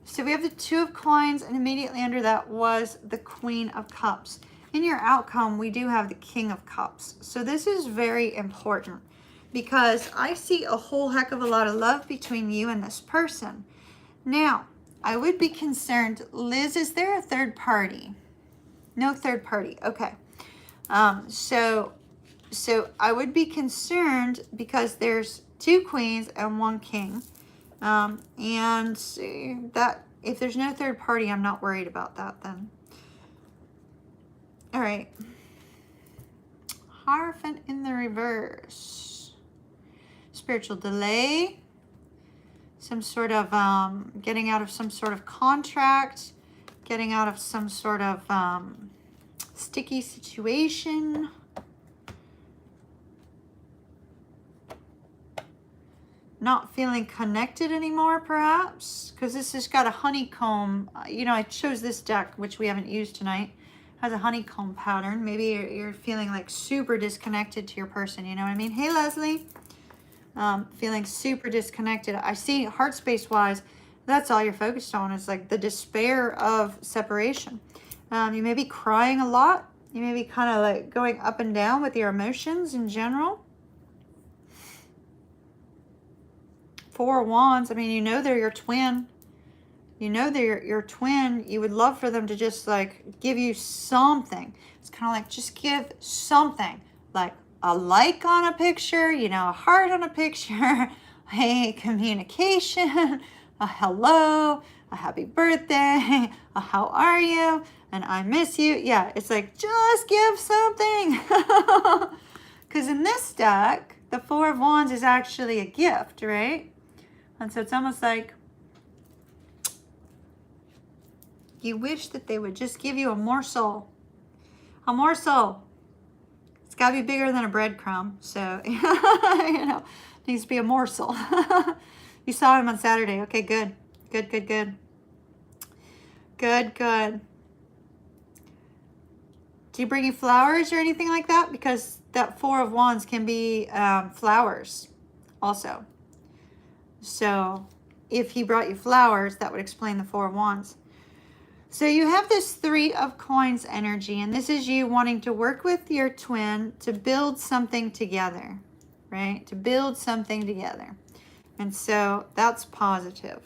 So we have the 2 of Coins, and immediately under that was the Queen of Cups. In your outcome, we do have the King of Cups. So this is very important because I see a whole heck of a lot of love between you and this person. Now, I would be concerned, Liz, is there a third party? No third party. Okay. So I would be concerned because there's 2 queens and 1 king. And that if there's no third party, I'm not worried about that then. All right. Hierophant in the reverse. Spiritual delay. Some sort of getting out of some sort of contract. Getting out of some sort of sticky situation. Not feeling connected anymore, perhaps, because this has got a honeycomb. You know, I chose this deck, which we haven't used tonight, has a honeycomb pattern. Maybe you're feeling like super disconnected to your person. You know what I mean? Hey, Leslie. Feeling super disconnected. I see heart space wise, that's all you're focused on is like the despair of separation. You may be crying a lot. You may be kind of like going up and down with your emotions in general. 4 of Wands, I mean, you know they're your twin. You know they're your twin. You would love for them to just like give you something. It's kind of like just give something. Like a like on a picture, you know, a heart on a picture, a communication, a hello, a happy birthday, a how are you, and I miss you. Yeah, it's like just give something. Because in this deck, the 4 of Wands is actually a gift, right? And so it's almost like you wish that they would just give you a morsel. A morsel. It's got to be bigger than a breadcrumb. So, you know, it needs to be a morsel. You saw him on Saturday. Okay, good. Good, good, good. Good, good. Do you bring you flowers or anything like that? Because that 4 of Wands can be flowers also. So if he brought you flowers, that would explain the 4 of Wands. So you have this 3 of Coins energy, and this is you wanting to work with your twin to build something together, right? To build something together. And so that's positive.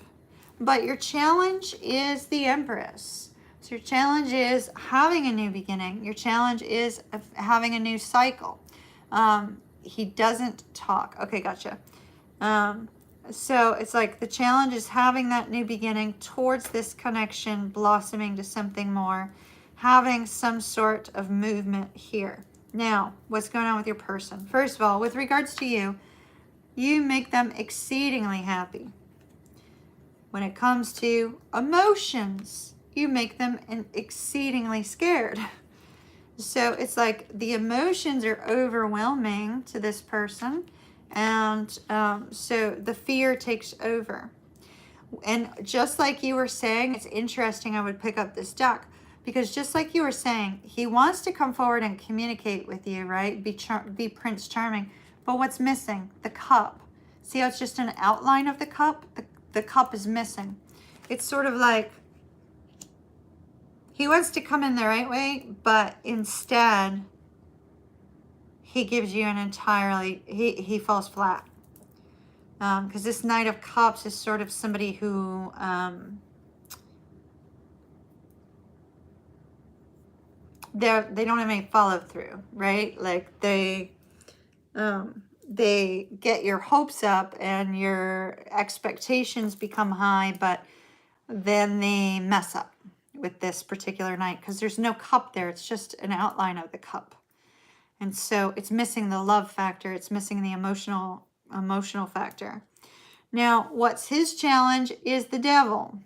But your challenge is the Empress. So your challenge is having a new beginning. Your challenge is having a new cycle. He doesn't talk. Okay, gotcha. So it's like the challenge is having that new beginning towards this connection, blossoming to something more, having some sort of movement here. Now, what's going on with your person? First of all, with regards to you, you make them exceedingly happy. When it comes to emotions, you make them exceedingly scared. So it's like the emotions are overwhelming to this person. And so the fear takes over. And just like you were saying, it's interesting I would pick up this deck. Because just like you were saying, he wants to come forward and communicate with you, right? Be Prince Charming. But what's missing? The cup. See how it's just an outline of the cup? The cup is missing. It's sort of like he wants to come in the right way, but instead he gives you an entirely, he falls flat. Because this Knight of Cups is sort of somebody who they don't have any follow through, right? Like they get your hopes up and your expectations become high, but then they mess up with this particular night because there's no cup there. It's just an outline of the cup. And so it's missing the love factor. It's missing the emotional factor. Now, what's his challenge is the devil.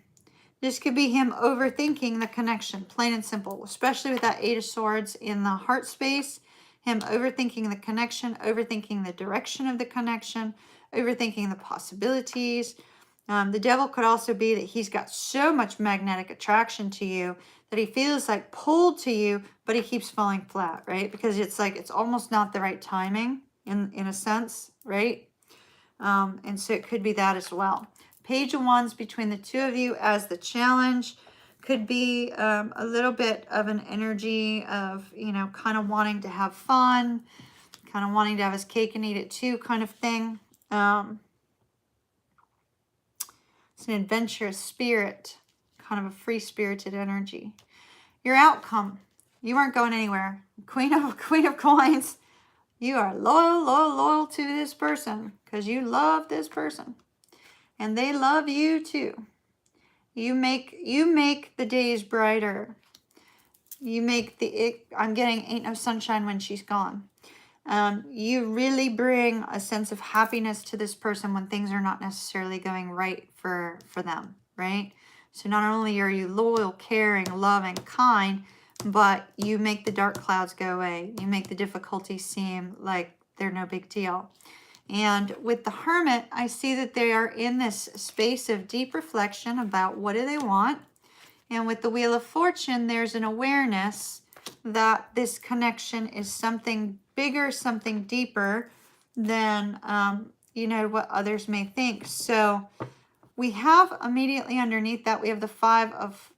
This could be him overthinking the connection, plain and simple, especially with that Eight of Swords in the heart space. Him overthinking the connection, overthinking the direction of the connection, overthinking the possibilities. The devil could also be that he's got so much magnetic attraction to you that he feels like pulled to you, but he keeps falling flat, right? Because it's like it's almost not the right timing in a sense, right? And so it could be that as well. Page of Wands between the two of you as the challenge could be a little bit of an energy of, you know, kind of wanting to have fun, kind of wanting to have his cake and eat it too kind of thing. It's an adventurous spirit, kind of a free-spirited energy. Your outcome, you aren't going anywhere. Queen of Coins, you are loyal to this person because you love this person. And they love you too. You make the days brighter. You make I'm getting ain't no sunshine when she's gone. You really bring a sense of happiness to this person when things are not necessarily going right for them, right? So not only are you loyal, caring, loving, kind, but you make the dark clouds go away. You make the difficulties seem like they're no big deal. And with the Hermit, I see that they are in this space of deep reflection about what do they want. And with the Wheel of Fortune, there's an awareness that this connection is something bigger, something deeper than, you know, what others may think. So we have immediately underneath that, we have the Five of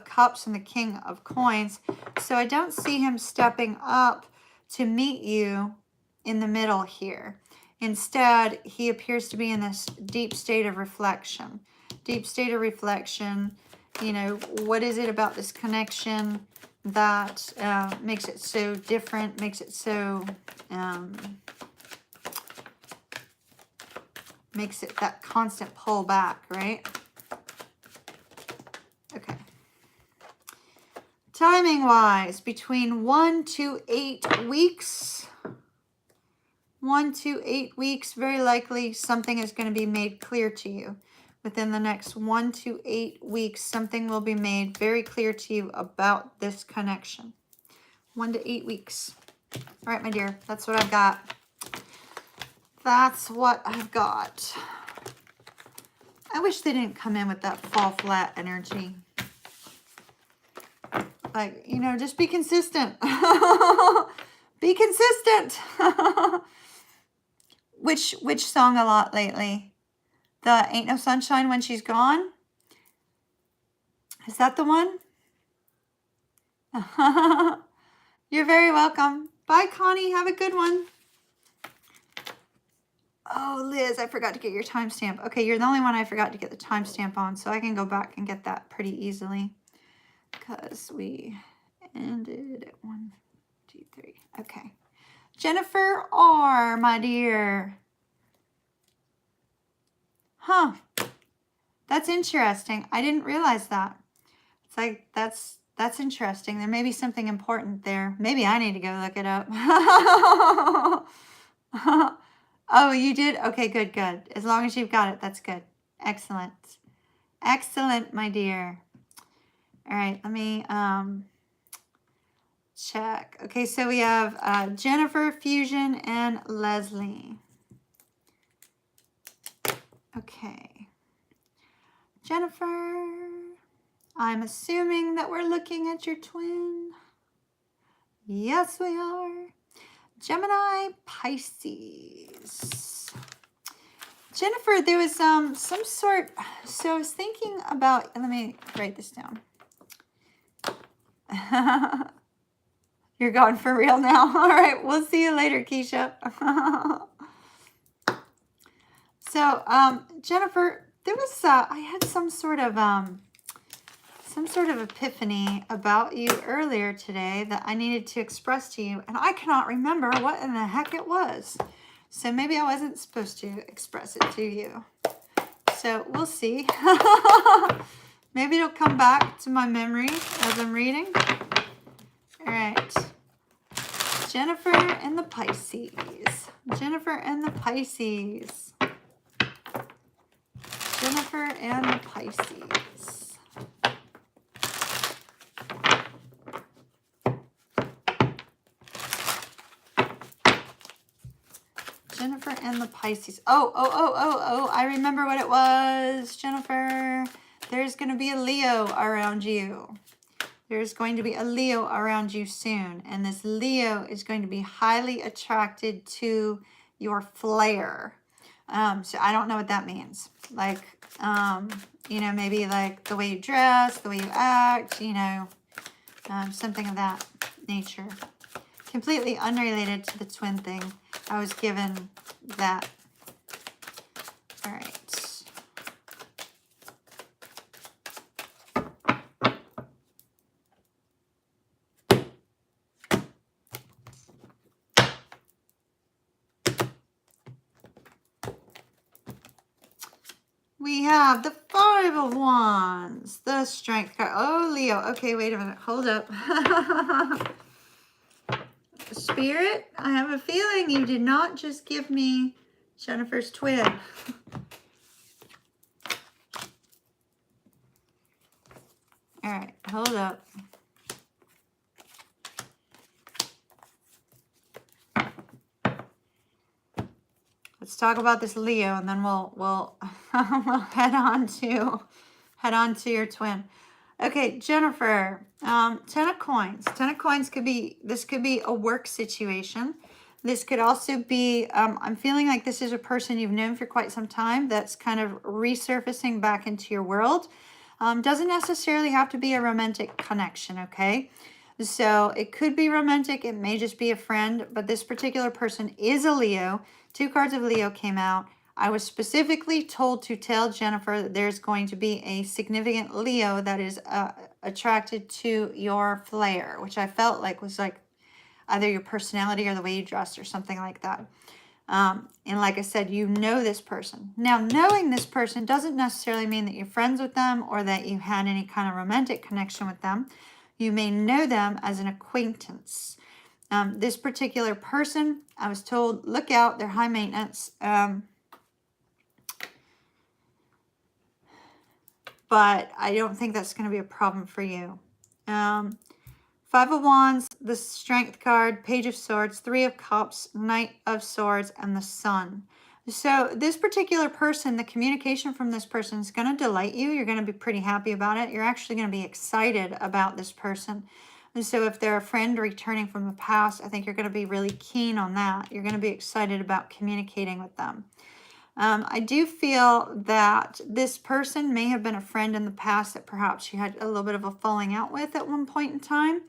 Cups and the King of Coins. So I don't see him stepping up to meet you in the middle here. Instead, he appears to be in this deep state of reflection. Deep state of reflection, you know, what is it about this connection that makes it so different, makes it so, makes it that constant pull back, right? Okay. Timing-wise, between 1 to 8 weeks. 1 to 8 weeks, very likely something is going to be made clear to you. Within the next 1 to 8 weeks, something will be made very clear to you about this connection. 1 to 8 weeks. All right, my dear, that's what I've got. That's what I've got. I wish they didn't come in with that fall flat energy. Like, you know, just be consistent. Be consistent. Which song a lot lately? The Ain't No Sunshine When She's Gone? Is that the one? You're very welcome. Bye, Connie. Have a good one. Oh, Liz, I forgot to get your timestamp. Okay, you're the only one I forgot to get the timestamp on, so I can go back and get that pretty easily. Because we ended at 1, 2, 3. Okay. Jennifer R., my dear. Huh. That's interesting. I didn't realize that. It's like, that's interesting. There may be something important there. Maybe I need to go look it up. Oh, you did? Okay, good. As long as you've got it, that's good. Excellent. Excellent, my dear. All right, let me check. Okay, so we have Jennifer, Fusion, and Leslie. Okay. Jennifer, I'm assuming that we're looking at your twin. Yes, we are. Gemini, Pisces. Jennifer, there was some sort, so I was thinking about, let me write this down. You're gone for real now. All right, we'll see you later, Keisha. So, Jennifer, there was, I had some sort of epiphany about you earlier today that I needed to express to you, and I cannot remember what in the heck it was. So maybe I wasn't supposed to express it to you. So we'll see. Maybe it'll come back to my memory as I'm reading. All right. Jennifer and the Pisces. Jennifer and the Pisces. Jennifer and the Pisces. Jennifer and the Pisces. Oh, I remember what it was, Jennifer. There's going to be a Leo around you. There's going to be a Leo around you soon. And this Leo is going to be highly attracted to your flair. So I don't know what that means. Like, you know, maybe like the way you dress, the way you act, you know, something of that nature. Completely unrelated to the twin thing. I was given that. All right. We have the Five of Wands, the Strength card. Oh, Leo. Okay, wait a minute. Hold up. Spirit, I have a feeling you did not just give me Jennifer's twin. All right, hold up. Let's talk about this Leo, and then we'll we'll head on to your twin. Okay, Jennifer, 10 of coins. 10 of coins could be, this could be a work situation. This could also be, I'm feeling like this is a person you've known for quite some time that's kind of resurfacing back into your world. Doesn't necessarily have to be a romantic connection, okay? So it could be romantic, it may just be a friend, but this particular person is a Leo. 2 cards of Leo came out. I was specifically told to tell Jennifer that there's going to be a significant Leo that is attracted to your flair, which I felt like was like either your personality or the way you dress or something like that. And like I said, you know this person. Now, knowing this person doesn't necessarily mean that you're friends with them or that you had any kind of romantic connection with them. You may know them as an acquaintance. This particular person, I was told, look out, they're high maintenance. But I don't think that's going to be a problem for you. 5 of Wands, the Strength card, Page of Swords, 3 of Cups, Knight of Swords, and the Sun. So this particular person, the communication from this person is going to delight you. You're going to be pretty happy about it. You're actually going to be excited about this person. And so if they're a friend returning from the past, I think you're going to be really keen on that. You're going to be excited about communicating with them. I do feel that this person may have been a friend in the past that perhaps you had a little bit of a falling out with at one point in time.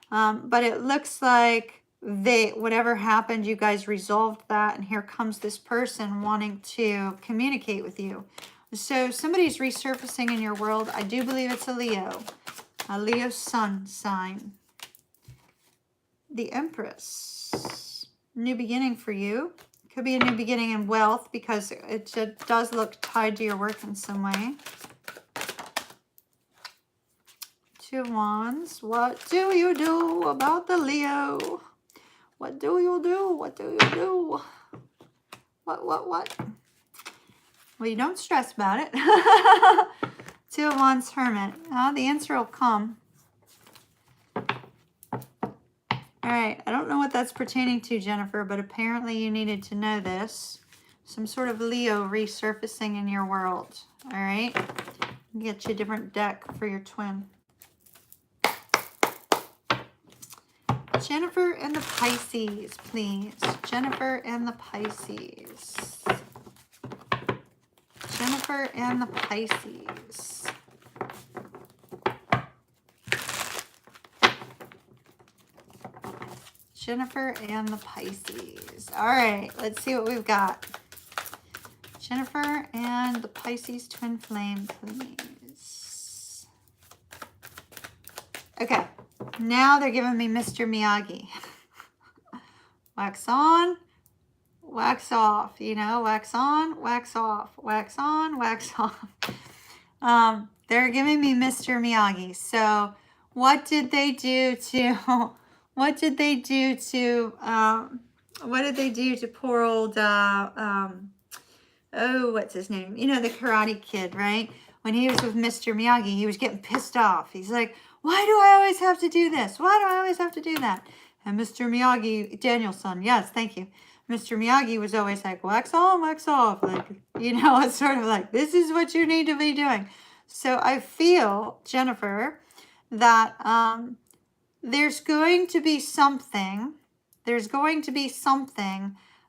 But it looks like whatever happened, you guys resolved that. And here comes this person wanting to communicate with you. So somebody's resurfacing in your world. I do believe it's a Leo sun sign. The Empress, new beginning for you. Could be a new beginning in wealth because it does look tied to your work in some way. 2 of Wands. What do you do about the Leo? What do you do? What do you do? What? Well, you don't stress about it. 2 of Wands, Hermit. The answer will come. All right, I don't know what that's pertaining to, Jennifer, but apparently you needed to know this. Some sort of Leo resurfacing in your world. All right, get you a different deck for your twin. Jennifer and the Pisces, please. Jennifer and the Pisces. Jennifer and the Pisces. Jennifer and the Pisces. All right, let's see what we've got. Jennifer and the Pisces twin flame, please. Okay, now they're giving me Mr. Miyagi. Wax on, wax off, you know, wax on, wax off, wax on, wax off. They're giving me Mr. Miyagi. So what did they do to, what did they do to, what did they do to poor old, oh, what's his name? You know, the Karate Kid, right? When he was with Mr. Miyagi, he was getting pissed off. He's like, why do I always have to do this? Why do I always have to do that? And Mr. Miyagi, Danielson, yes, thank you. Mr. Miyagi was always like, wax on, wax off. Like, you know, it's sort of like, this is what you need to be doing. So I feel, Jennifer, that there's going to be something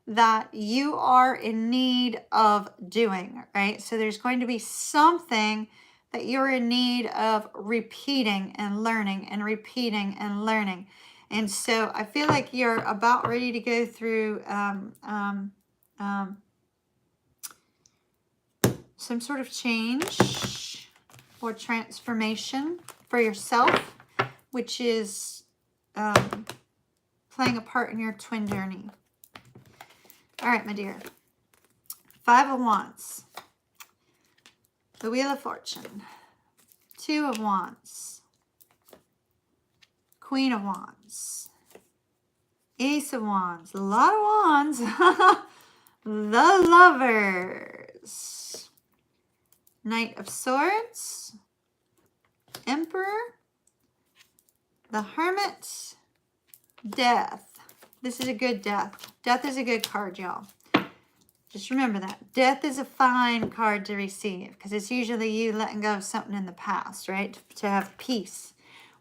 that you are in need of doing, right? So there's going to be something that you're in need of repeating and learning and repeating and learning. And so I feel like you're about ready to go through some sort of change or transformation for yourself, which is playing a part in your twin journey. All right, my dear. 5 of Wands. The Wheel of Fortune. 2 of Wands. Queen of Wands. Ace of Wands. A lot of wands. The Lovers. Knight of Swords. Emperor. The Hermit. Death. This is a good death. Death is a good card, y'all. Just remember that. Death is a fine card to receive because it's usually you letting go of something in the past, right? To have peace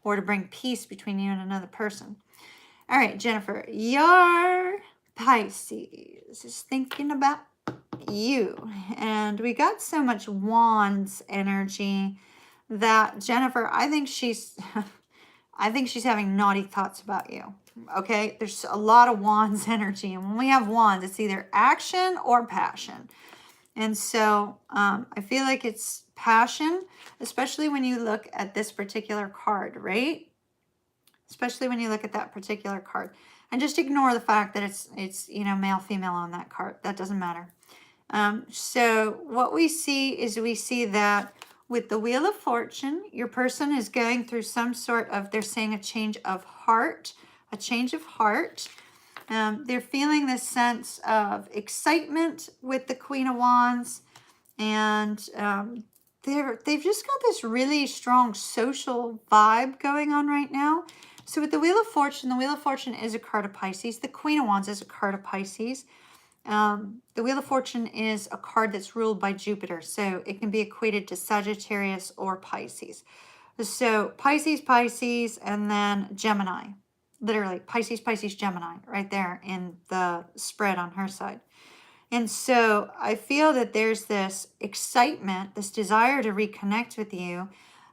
or to bring peace between you and another person. All right, Jennifer, your Pisces is thinking about you. And we got so much Wands energy that Jennifer, I think she's having naughty thoughts about you. Okay, there's a lot of Wands energy, and when we have Wands, it's either action or passion. And so I feel like it's passion, especially when you look at this particular card, right? Especially when you look at that particular card, and just ignore the fact that it's you know, male, female on that card. That doesn't matter. So what we see is that with the Wheel of Fortune, your person is going through some sort of, they're saying a change of heart. A change of heart. They're feeling this sense of excitement with the Queen of Wands, and they've just got this really strong social vibe going on right now. So with the Wheel of Fortune is a card of Pisces. The Queen of Wands is a card of Pisces. The Wheel of Fortune is a card that's ruled by Jupiter, so it can be equated to Sagittarius or Pisces. So Pisces, and then Gemini. Literally, Pisces, Gemini, right there in the spread on her side. And so I feel that there's this excitement, this desire to reconnect with you.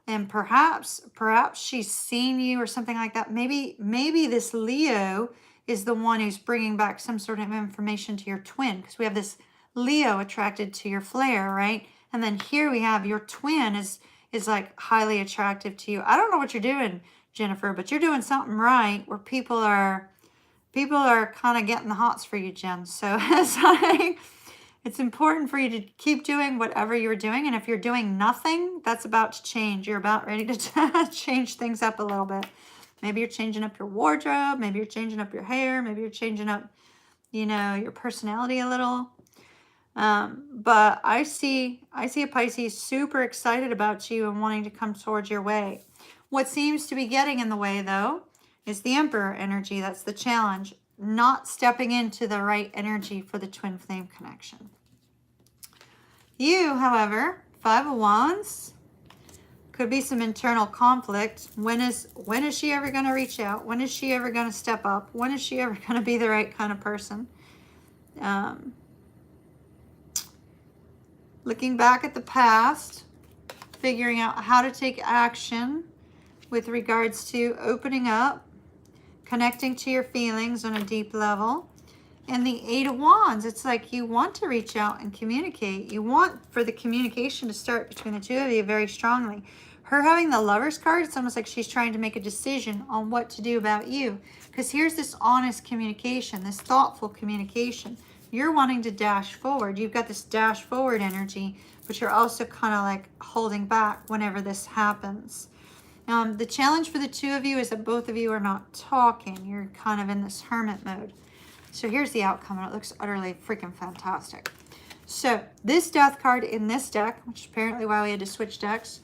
And perhaps she's seen you or something like that. Maybe this Leo is the one who's bringing back some sort of information to your twin. Because we have this Leo attracted to your flare, right? And then here we have your twin is like highly attractive to you. I don't know what you're doing, Jennifer, but you're doing something right where people are kind of getting the hots for you, Jen. So it's important for you to keep doing whatever you're doing. And if you're doing nothing, that's about to change. You're about ready to change things up a little bit. Maybe you're changing up your wardrobe. Maybe you're changing up your hair. Maybe you're changing up, you know, your personality a little. But I see a Pisces super excited about you and wanting to come towards your way. What seems to be getting in the way, though, is the Emperor energy. That's the challenge. Not stepping into the right energy for the twin flame connection. You, however, 5 of Wands, could be some internal conflict. When is she ever going to reach out? When is she ever going to step up? When is she ever going to be the right kind of person? Looking back at the past, figuring out how to take action with regards to opening up, connecting to your feelings on a deep level. And the 8 of Wands, it's like you want to reach out and communicate. You want for the communication to start between the two of you very strongly. Her having the Lovers card, it's almost like she's trying to make a decision on what to do about you. Because here's this honest communication, this thoughtful communication. You're wanting to dash forward. You've got this dash forward energy, but you're also kind of like holding back whenever this happens. The challenge for the two of you is that both of you are not talking. You're kind of in this hermit mode. So here's the outcome, and it looks utterly freaking fantastic. So this death card in this deck, which is apparently why we had to switch decks,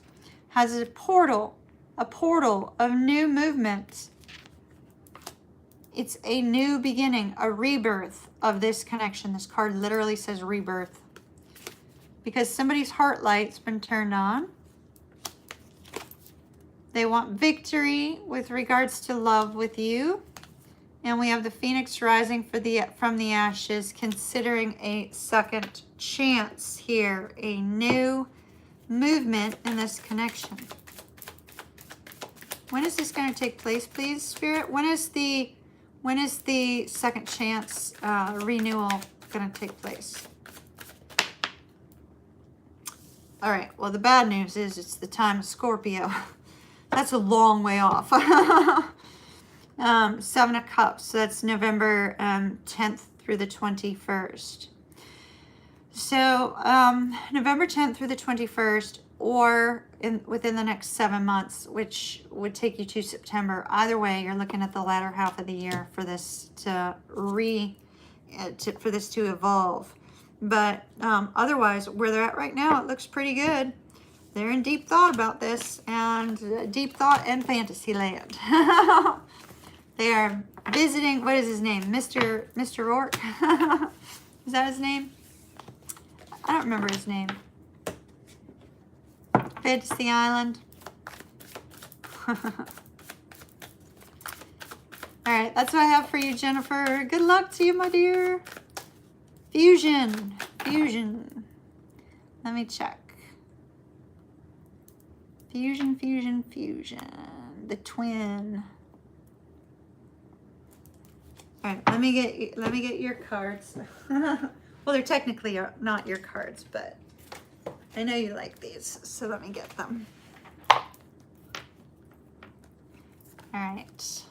has a portal of new movement. It's a new beginning, a rebirth of this connection. This card literally says rebirth. Because somebody's heart light's been turned on. They want victory with regards to love with you. And we have the Phoenix rising from the ashes, considering a second chance here. A new movement in this connection. When is this going to take place, please, Spirit? When is the second chance renewal going to take place? All right. Well, the bad news is it's the time of Scorpio. That's a long way off. 7 of Cups. So that's November 10th through the 21st. So November 10th through the 21st, or within the next 7 months, which would take you to September. Either way, you're looking at the latter half of the year for this to evolve. But otherwise, where they're at right now, it looks pretty good. They're in deep thought about this, and deep thought and fantasy land. They are visiting. What is his name? Mr. Rourke. Is that his name? I don't remember his name. Fantasy Island. All right, that's what I have for you, Jennifer. Good luck to you, my dear. Fusion. Let me check. Fusion. The twin. All right, let me get your cards. Well, they're technically not your cards, but I know you like these, so let me get them. All right.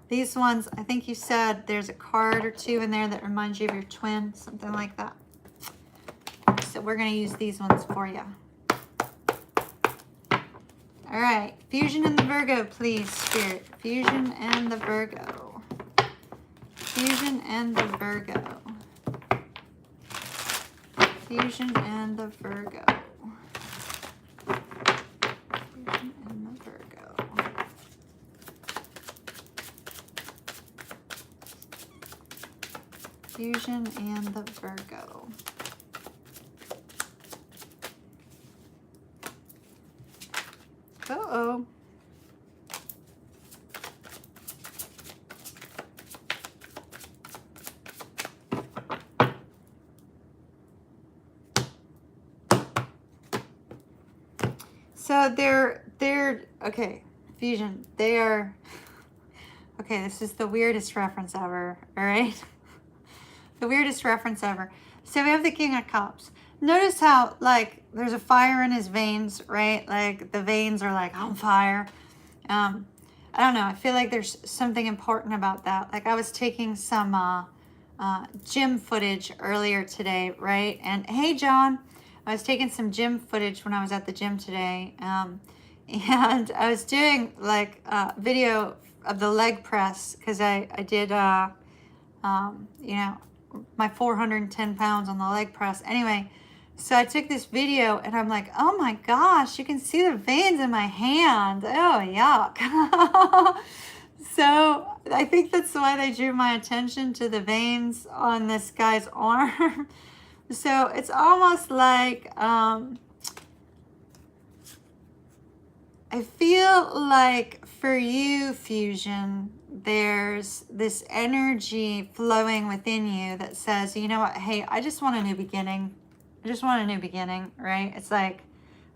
These ones, I think you said there's a card or two in there that reminds you of your twin, something like that. So we're going to use these ones for you. All right. Fusion and the Virgo, please, Spirit. Fusion and the Virgo. Fusion and the Virgo. Fusion and the Virgo. Fusion and the Virgo. Fusion and the Virgo. Uh-oh. So they're okay, Fusion. They are okay, this is the weirdest reference ever, all right? The weirdest reference ever. So we have the King of Cups. Notice how, like, there's a fire in his veins, right? Like, the veins are, like, on fire. I don't know. I feel like there's something important about that. Like, I was taking some gym footage earlier today, right? And, hey, John. I was taking some gym footage when I was at the gym today. And I was doing, like, a video of the leg press because I did, you know, my 410 pounds on the leg press. Anyway, so I took this video and I'm like, oh my gosh, you can see the veins in my hand. Oh, yuck. So I think that's why they drew my attention to the veins on this guy's arm. So it's almost like, I feel like for you, Fusion, there's this energy flowing within you that says, you know what, hey, I just want a new beginning. I just want a new beginning, right? It's like,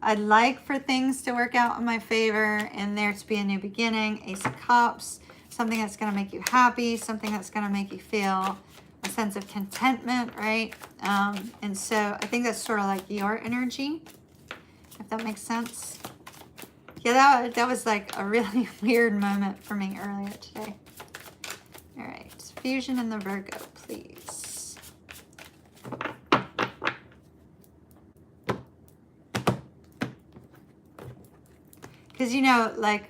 I'd like for things to work out in my favor and there to be a new beginning. Ace of Cups, something that's going to make you happy, something that's going to make you feel a sense of contentment, right? And so I think that's sort of like your energy, if that makes sense. Yeah, that was like a really weird moment for me earlier today. All right, confusion in the Virgo, please. Because, you know, like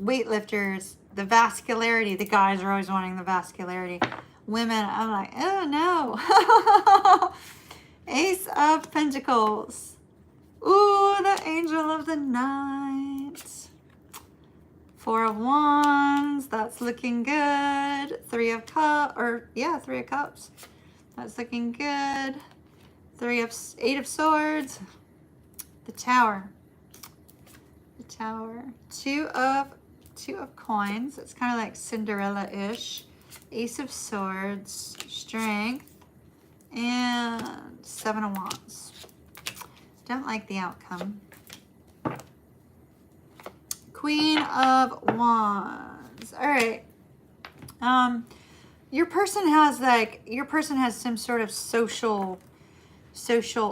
weightlifters, the vascularity, the guys are always wanting the vascularity. Women, I'm like, oh no. Ace of Pentacles. Ooh, the Angel of the Night. Four of Wands, that's looking good. Three of Cups, Three of Cups. That's looking good. Eight of Swords. The Tower. Tower. Two of Coins. It's kind of like Cinderella-ish. Ace of Swords, Strength, and Seven of Wands. Don't like the outcome. Queen of Wands. All right. Your person has some sort of social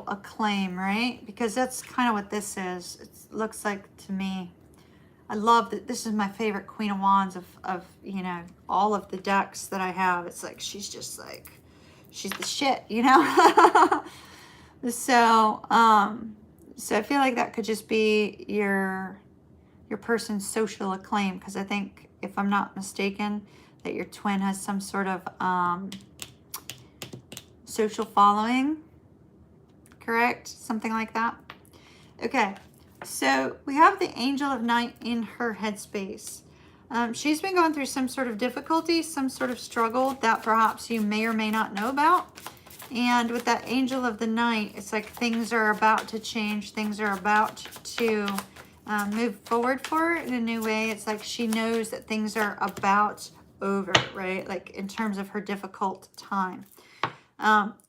acclaim, right? Because that's kind of what this is. It looks like to me. I love that this is my favorite Queen of Wands of you know, all of the decks that I have. It's like she's just like, she's the shit, you know? So I feel like that could just be your person's social acclaim, because I think, if I'm not mistaken, that your twin has some sort of social following. Correct? Something like that. Okay. So we have the Angel of Night in her headspace. She's been going through some sort of difficulty, some sort of struggle that perhaps you may or may not know about. And with that Angel of the Night, it's like things are about to change. Things are about to move forward for her in a new way. It's like she knows that things are about over, right? Like in terms of her difficult time.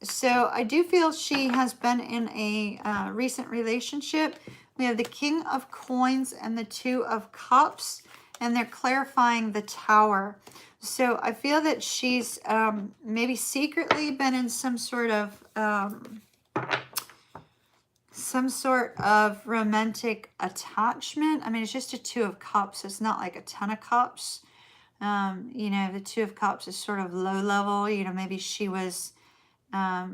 So I do feel she has been in a recent relationship. We have the King of Coins and the Two of Cups, and they're clarifying the Tower. So I feel that she's maybe secretly been in some sort of romantic attachment. I mean, it's just a Two of Cups. It's not like a Ten of Cups. You know, the Two of Cups is sort of low level. You know, maybe she was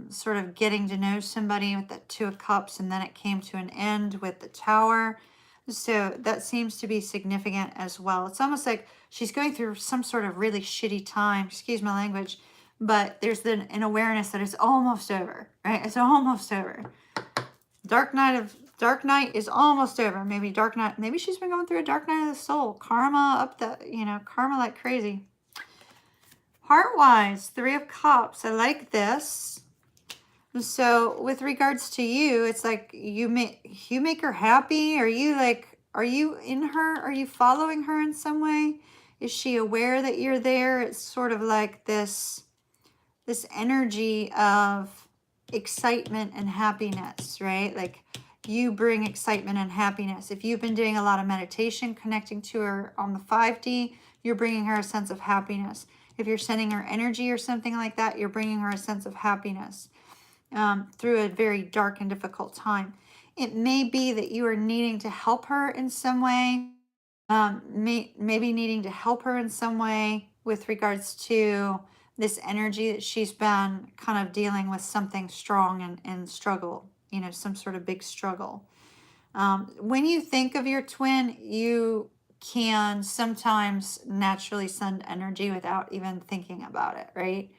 sort of getting to know somebody with that Two of Cups, and then it came to an end with the Tower. So that seems to be significant as well. It's almost like she's going through some sort of really shitty time, excuse my language, but there's an awareness that it's almost over, right? It's almost over. Dark night is almost over. Maybe she's been going through a dark night of the soul. Karma karma like crazy. Heart-wise, Three of Cups. I like this. So with regards to you, it's like you make her happy. Are you in her? Are you following her in some way? Is she aware that you're there? It's sort of like this energy of excitement and happiness, right? Like you bring excitement and happiness. If you've been doing a lot of meditation, connecting to her on the 5D, you're bringing her a sense of happiness. If you're sending her energy or something like that, you're bringing her a sense of happiness through a very dark and difficult time. It may be that you are needing to help her in some way, maybe needing to help her in some way with regards to this energy that she's been kind of dealing with something strong and struggle, you know, some sort of big struggle. When you think of your twin, you can sometimes naturally send energy without even thinking about it, right?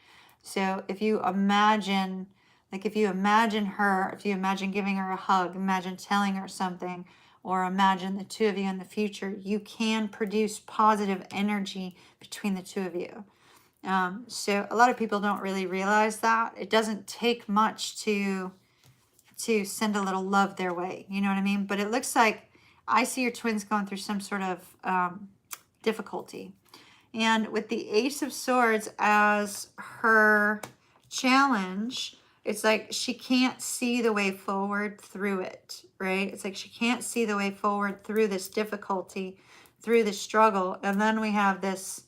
So if you imagine her, if you imagine giving her a hug, imagine telling her something, or imagine the two of you in the future, you can produce positive energy between the two of you. So a lot of people don't really realize that. It doesn't take much to send a little love their way. You know what I mean? But it looks like I see your twins going through some sort of difficulty. And with the Ace of Swords as her challenge, it's like she can't see the way forward through it, right? It's like she can't see the way forward through this difficulty, through the struggle. And then we have this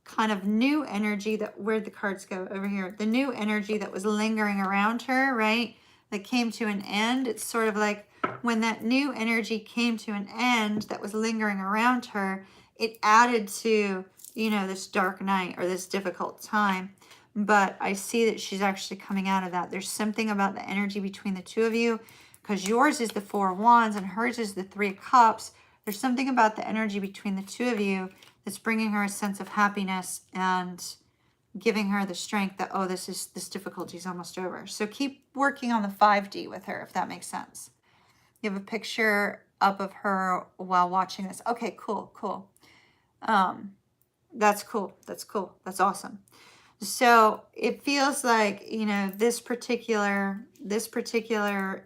kind of new energy where'd the cards go? Over here. The new energy that was lingering around her, right? That came to an end. It's sort of like when that new energy came to an end that was lingering around her, it added to you know, this dark night or this difficult time. But I see that she's actually coming out of that. There's something about the energy between the two of you, because yours is the Four of Wands and hers is the Three of Cups. There's something about the energy between the two of you that's bringing her a sense of happiness and giving her the strength that, oh, this difficulty is almost over. So keep working on the 5D with her, if that makes sense. You have a picture up of her while watching this. Okay, cool, cool. That's cool. That's cool. That's awesome. So it feels like, you know, this particular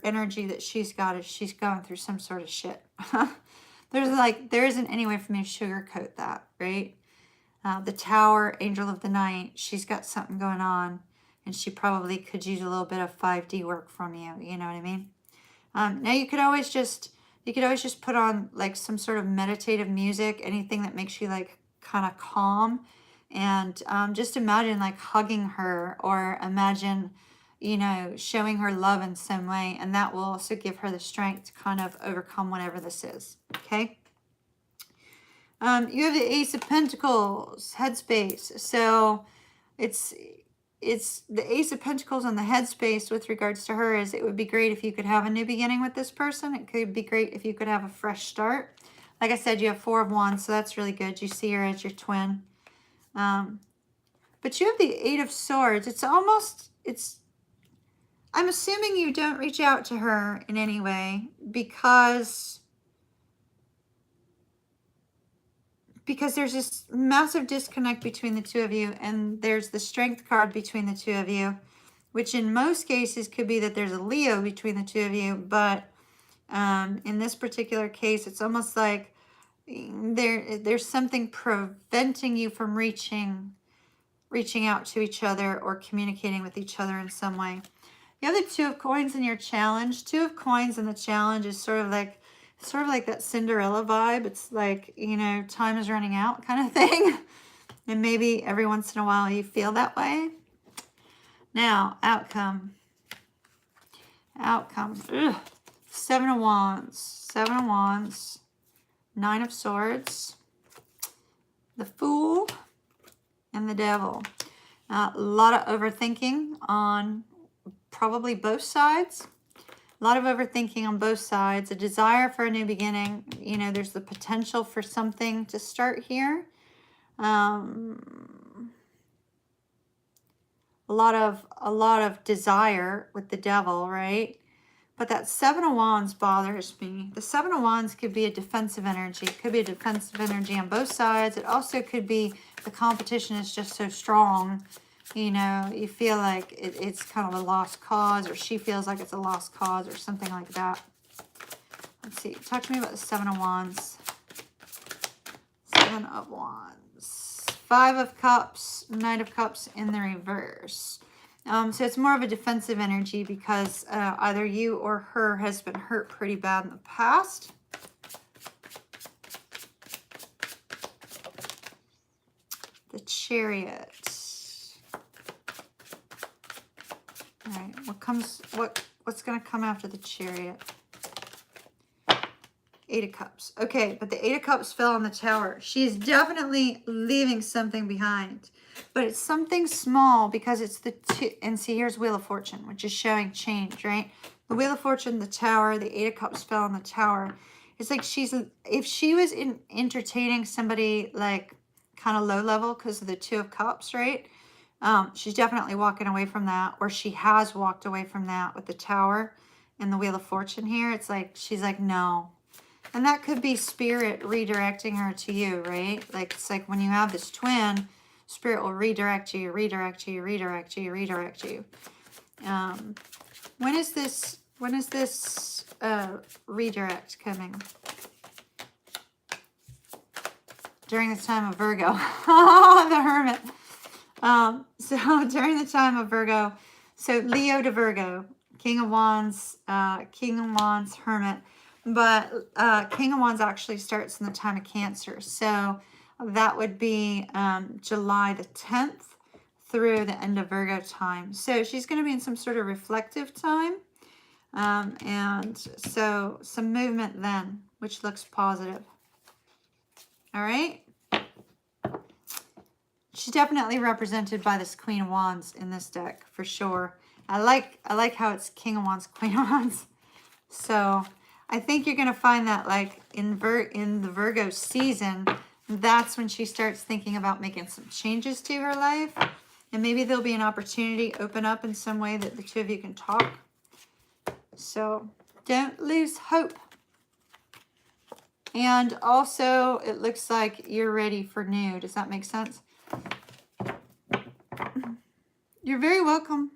energy that she's got is she's going through some sort of shit. There isn't any way for me to sugarcoat that, right? The Tower, Angel of the Night, she's got something going on, and she probably could use a little bit of 5D work from you. You know what I mean? Now you could always just put on like some sort of meditative music, anything that makes you like kind of calm, and just imagine like hugging her, or imagine, you know, showing her love in some way, and that will also give her the strength to kind of overcome whatever this is. Okay. You have the Ace of Pentacles, headspace. So it's the Ace of Pentacles on the headspace with regards to her is it would be great if you could have a new beginning with this person. It could be great if you could have a fresh start. Like I said, you have Four of Wands, so that's really good. You see her as your twin. But you have the Eight of Swords. I'm assuming you don't reach out to her in any way because there's this massive disconnect between the two of you, and there's the Strength card between the two of you, which in most cases could be that there's a Leo between the two of you, but in this particular case, it's almost like there's something preventing you from reaching out to each other or communicating with each other in some way. You have the Two of Coins in your challenge. Two of Coins in the challenge is sort of like that Cinderella vibe. It's like, you know, time is running out kind of thing. And maybe every once in a while you feel that way. Now, outcome. Ugh. Seven of Wands. Nine of Swords. The Fool. And the Devil. A lot of overthinking on probably both sides. A lot of overthinking on both sides. A desire for a new beginning. You know, there's the potential for something to start here. A lot of desire with the Devil, right? But that Seven of Wands bothers me. The Seven of Wands could be a defensive energy. It could be a defensive energy on both sides. It also could be the competition is just so strong. You know, you feel like it's kind of a lost cause, or she feels like it's a lost cause or something like that. Let's see. Talk to me about the Seven of Wands. Seven of Wands. Five of Cups. Knight of Cups in the reverse. So it's more of a defensive energy because either you or her has been hurt pretty bad in the past. The Chariot. All right, what's going to come after the Chariot? Eight of Cups. Okay, but the Eight of Cups fell on the Tower. She's definitely leaving something behind. But it's something small because it's the two. And see, here's Wheel of Fortune, which is showing change, right? The Wheel of Fortune, the Tower, the Eight of Cups fell on the Tower. It's like if she was entertaining somebody like kind of low level because of the Two of Cups, right? She's definitely walking away from that, or she has walked away from that with the Tower and the Wheel of Fortune here. It's like, she's like, no. And that could be Spirit redirecting her to you, right? Like, it's like when you have this twin, Spirit will redirect you, redirect you, redirect you, redirect you. When is this redirect coming? During the time of Virgo. The Hermit. So during the time of Virgo, so Leo to Virgo, King of Wands, Hermit. But King of Wands actually starts in the time of Cancer. So that would be July the 10th through the end of Virgo time. So she's going to be in some sort of reflective time. And so some movement then, which looks positive. All right. She's definitely represented by this Queen of Wands in this deck, for sure. I like how it's King of Wands, Queen of Wands. So I think you're going to find that like in the Virgo season, that's when she starts thinking about making some changes to her life. And maybe there'll be an opportunity open up in some way that the two of you can talk. So don't lose hope. And also, it looks like you're ready for new. Does that make sense? You're very welcome.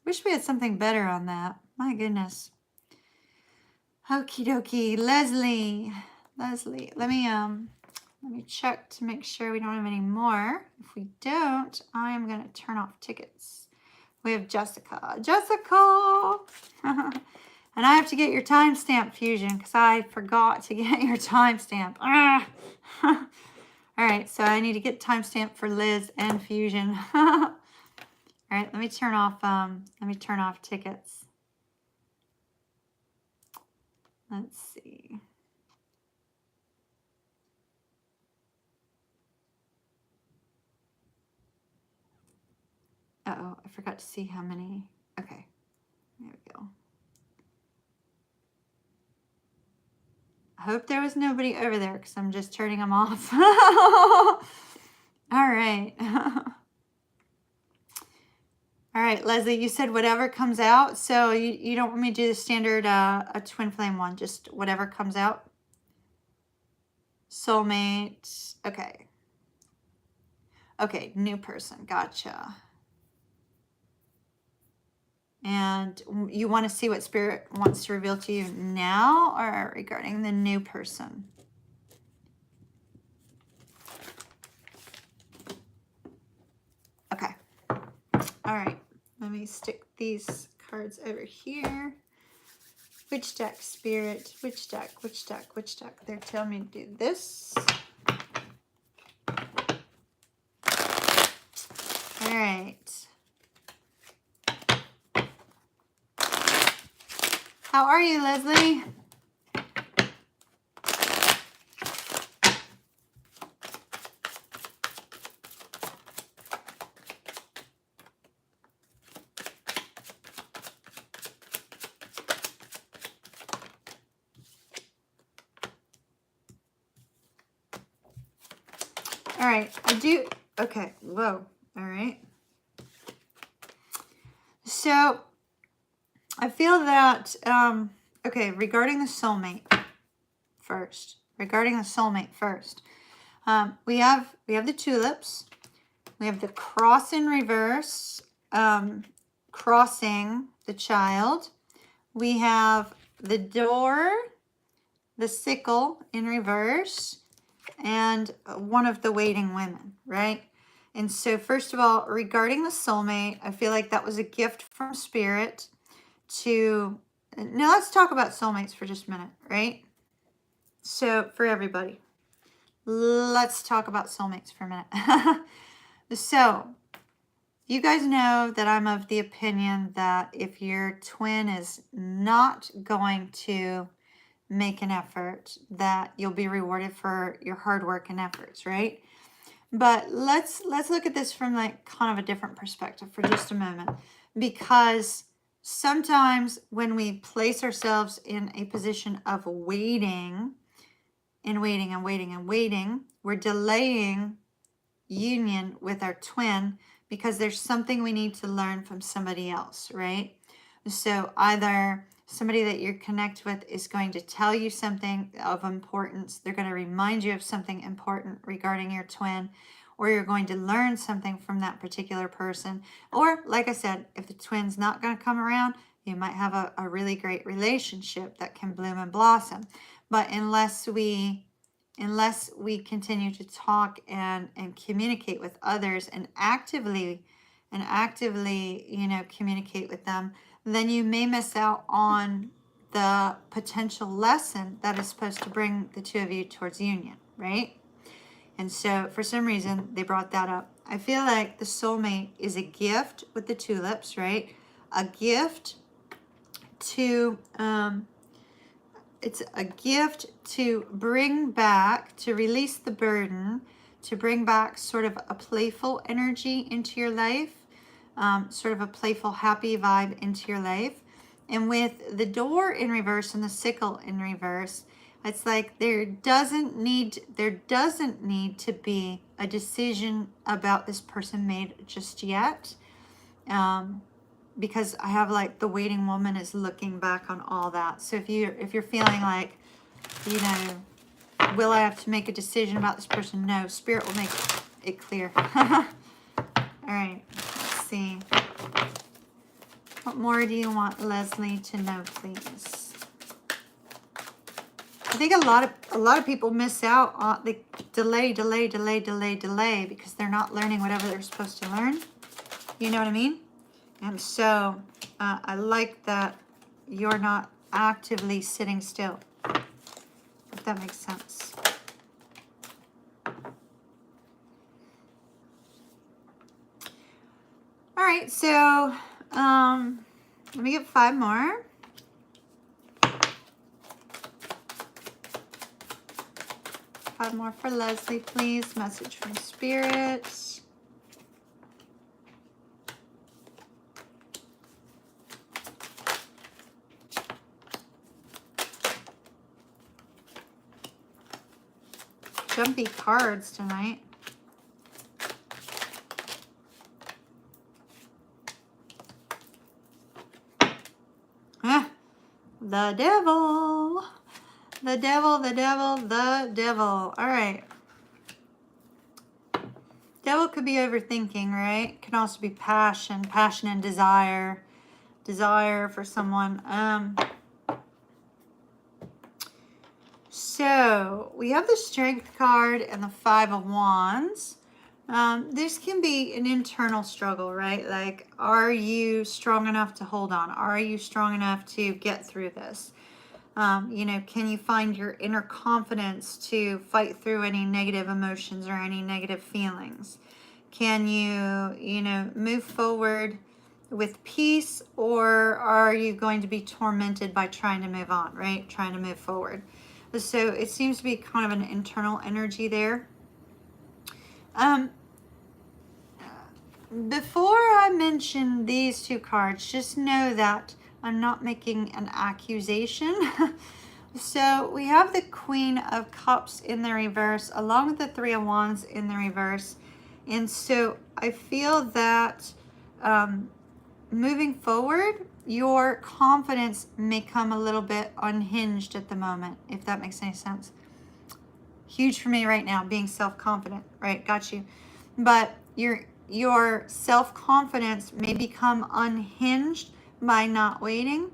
Wish we had something better on that. My goodness. Okie dokie. Leslie, let me check to make sure we don't have any more. If we don't, I am going to turn off tickets. We have Jessica. Jessica! And I have to get your timestamp, Fusion, because I forgot to get your timestamp. All right, so I need to get timestamp for Liz and Fusion. All right, let me turn off tickets. Let's see. Uh-oh, I forgot to see how many. Okay, there we go. I hope there was nobody over there because I'm just turning them off. All right. All right, Leslie, you said whatever comes out. So you don't want me to do the standard a twin flame one, just whatever comes out. Soulmate. Okay. Okay, new person. Gotcha. And you want to see what Spirit wants to reveal to you now or regarding the new person? Okay. All right. Let me stick these cards over here. Which deck, Spirit? Which deck? Which deck? Which deck? They're telling me to do this. All right. How are you, Leslie? All right, I do. Okay, whoa. All right. So I feel that, okay, regarding the soulmate first. We have the tulips. We have the cross in reverse, crossing the child. We have the door, the sickle in reverse, and one of the waiting women, right? And so first of all, regarding the soulmate, I feel like that was a gift from Spirit to, now let's talk about soulmates for just a minute, right? So for everybody, let's talk about soulmates for a minute. So you guys know that I'm of the opinion that if your twin is not going to make an effort, that you'll be rewarded for your hard work and efforts, right? But let's look at this from like kind of a different perspective for just a moment, because sometimes when we place ourselves in a position of waiting and waiting and waiting and waiting, we're delaying union with our twin because there's something we need to learn from somebody else, right? So either somebody that you connect with is going to tell you something of importance, they're going to remind you of something important regarding your twin, or you're going to learn something from that particular person. Or like I said, if the twin's not going to come around, you might have a really great relationship that can bloom and blossom. But unless we continue to talk and communicate with others and actively, communicate with them, then you may miss out on the potential lesson that is supposed to bring the two of you towards union, right? And so for some reason, they brought that up. I feel like the soulmate is a gift with the tulips, right? A gift to, it's a gift to bring back, to release the burden, to bring back sort of a playful energy into your life, sort of a playful, happy vibe into your life. And with the door in reverse and the sickle in reverse, it's like there doesn't need to be a decision about this person made just yet. Because I have like the waiting woman is looking back on all that. So if you're feeling like, you know, will I have to make a decision about this person? No, Spirit will make it clear. All right, let's see. What more do you want Leslie to know, please? I think a lot of people miss out on the delay because they're not learning whatever they're supposed to learn. You know what I mean? And so I like that you're not actively sitting still, if that makes sense. All right, so let me get 5 more. Five more for Leslie, please. Message from Spirit. Jumpy cards tonight. The devil. The devil, the devil, the devil. All right. Devil could be overthinking, right? Can also be passion and desire. Desire for someone. So we have the Strength card and the 5 of Wands. This can be an internal struggle, right? Like, are you strong enough to hold on? Are you strong enough to get through this? You know, can you find your inner confidence to fight through any negative emotions or any negative feelings? Can you, you know, move forward with peace, or are you going to be tormented by trying to move on, right? Trying to move forward. So it seems to be kind of an internal energy there. Before I mention these 2 cards, just know that I'm not making an accusation. So we have the Queen of Cups in the reverse, along with the 3 of Wands in the reverse. And so I feel that moving forward, your confidence may come a little bit unhinged at the moment, if that makes any sense. Huge for me right now, being self-confident, right? Got you. But your self-confidence may become unhinged by not waiting.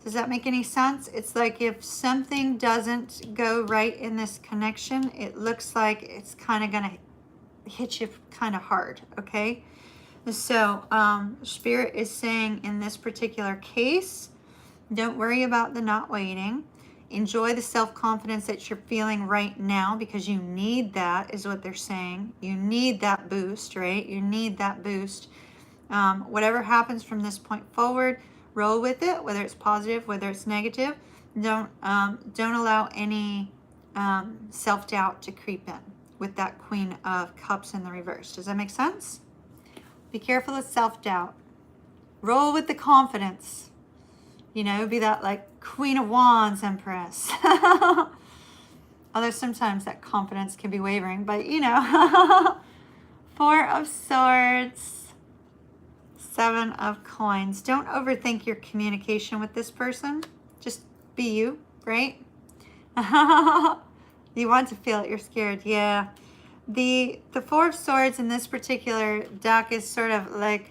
Does that make any sense? It's like if something doesn't go right in this connection, it looks like it's kind of going to hit you kind of hard, okay? So Spirit is saying in this particular case, don't worry about the not waiting. Enjoy the self-confidence that you're feeling right now, because you need that, is what they're saying. You need that boost, right? You need that boost. Whatever happens from this point forward, roll with it, whether it's positive, whether it's negative. Don't allow any self-doubt to creep in with that Queen of Cups in the reverse. Does that make sense? Be careful of self-doubt. Roll with the confidence. You know, be that like Queen of Wands, Empress. Although sometimes that confidence can be wavering, but you know. 4 of Swords, 7 of Coins. Don't overthink your communication with this person. Just be you, right? You want to feel it, you're scared, yeah. The 4 of Swords in this particular deck is sort of like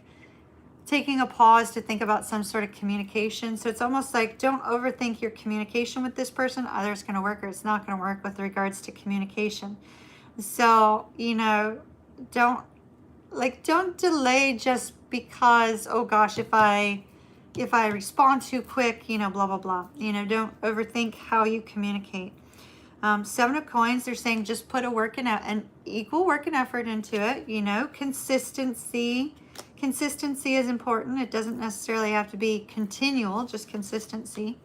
taking a pause to think about some sort of communication. So it's almost like don't overthink your communication with this person. Either it's going to work or it's not going to work with regards to communication. So, you know, don't delay just because, oh gosh, if I respond too quick, you know, blah, blah, blah. You know, don't overthink how you communicate. 7 of Coins, they're saying just put an equal work and effort into it. You know, consistency. Consistency is important. It doesn't necessarily have to be continual, just consistency.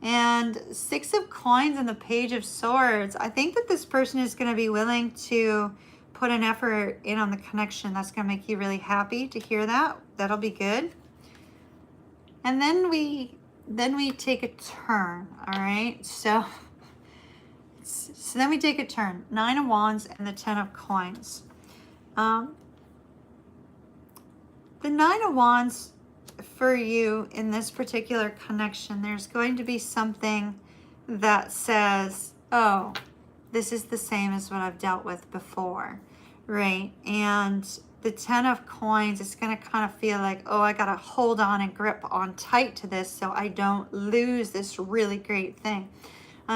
And Six of Coins and the Page of Swords. I think that this person is going to be willing to put an effort in on the connection. That's going to make you really happy to hear that. That'll be good. And then we take a turn, all right? So then we take a turn. 9 of Wands and the 10 of Coins. The 9 of Wands for you in this particular connection, there's going to be something that says, oh, this is the same as what I've dealt with before, right? And the 10 of Coins is going to kind of feel like, oh, I got to hold on and grip on tight to this so I don't lose this really great thing.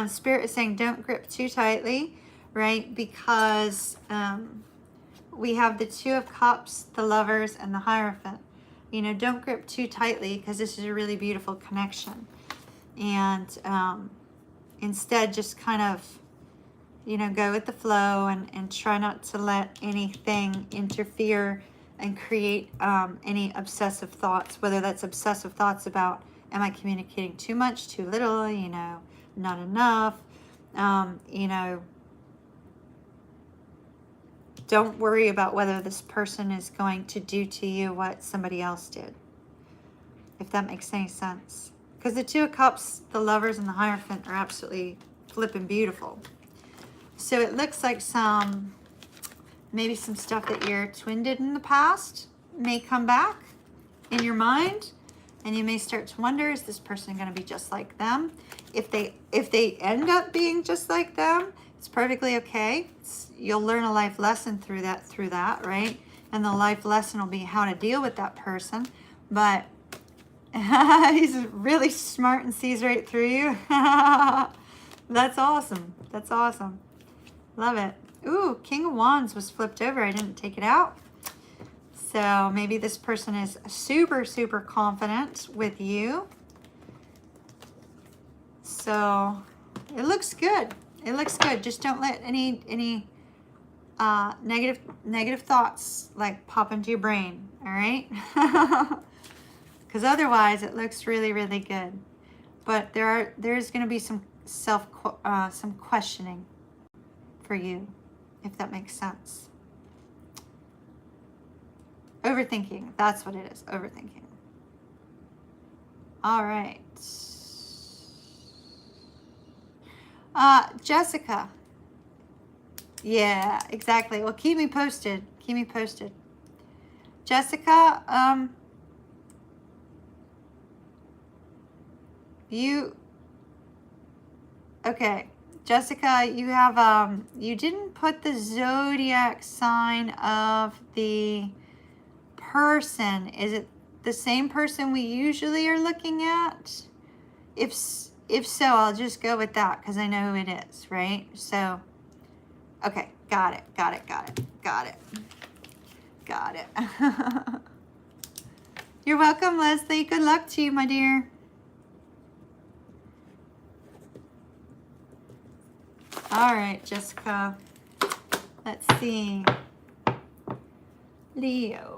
Spirit is saying don't grip too tightly, right? Because we have the 2 of Cups, the Lovers, and the Hierophant. You know, don't grip too tightly because this is a really beautiful connection. And instead just kind of, you know, go with the flow and try not to let anything interfere and create any obsessive thoughts, whether that's obsessive thoughts about, am I communicating too much, too little, you know, not enough, you know, don't worry about whether this person is going to do to you what somebody else did, if that makes any sense. Because the 2 of Cups, the Lovers, and the Hierophant are absolutely flipping beautiful. So it looks like maybe some stuff that your twin did in the past may come back in your mind. And you may start to wonder, is this person going to be just like them? If they end up being just like them, it's perfectly okay. You'll learn a life lesson through that, right? And the life lesson will be how to deal with that person. But he's really smart and sees right through you. That's awesome. That's awesome. Love it. Ooh, King of Wands was flipped over. I didn't take it out. So maybe this person is super, super confident with you. So it looks good. It looks good. Just don't let any negative thoughts like pop into your brain. All right. Because otherwise it looks really, really good. But there's going to be some some questioning for you, if that makes sense. Overthinking. That's what it is. Overthinking. All right. Jessica. Yeah, exactly. Well, keep me posted. Keep me posted. Jessica, okay. Jessica, you have, you didn't put the zodiac sign of the person. Is it the same person we usually are looking at? If so, I'll just go with that because I know who it is, right? So, okay, got it. You're welcome, Leslie. Good luck to you, my dear. All right, Jessica. Let's see. Leo.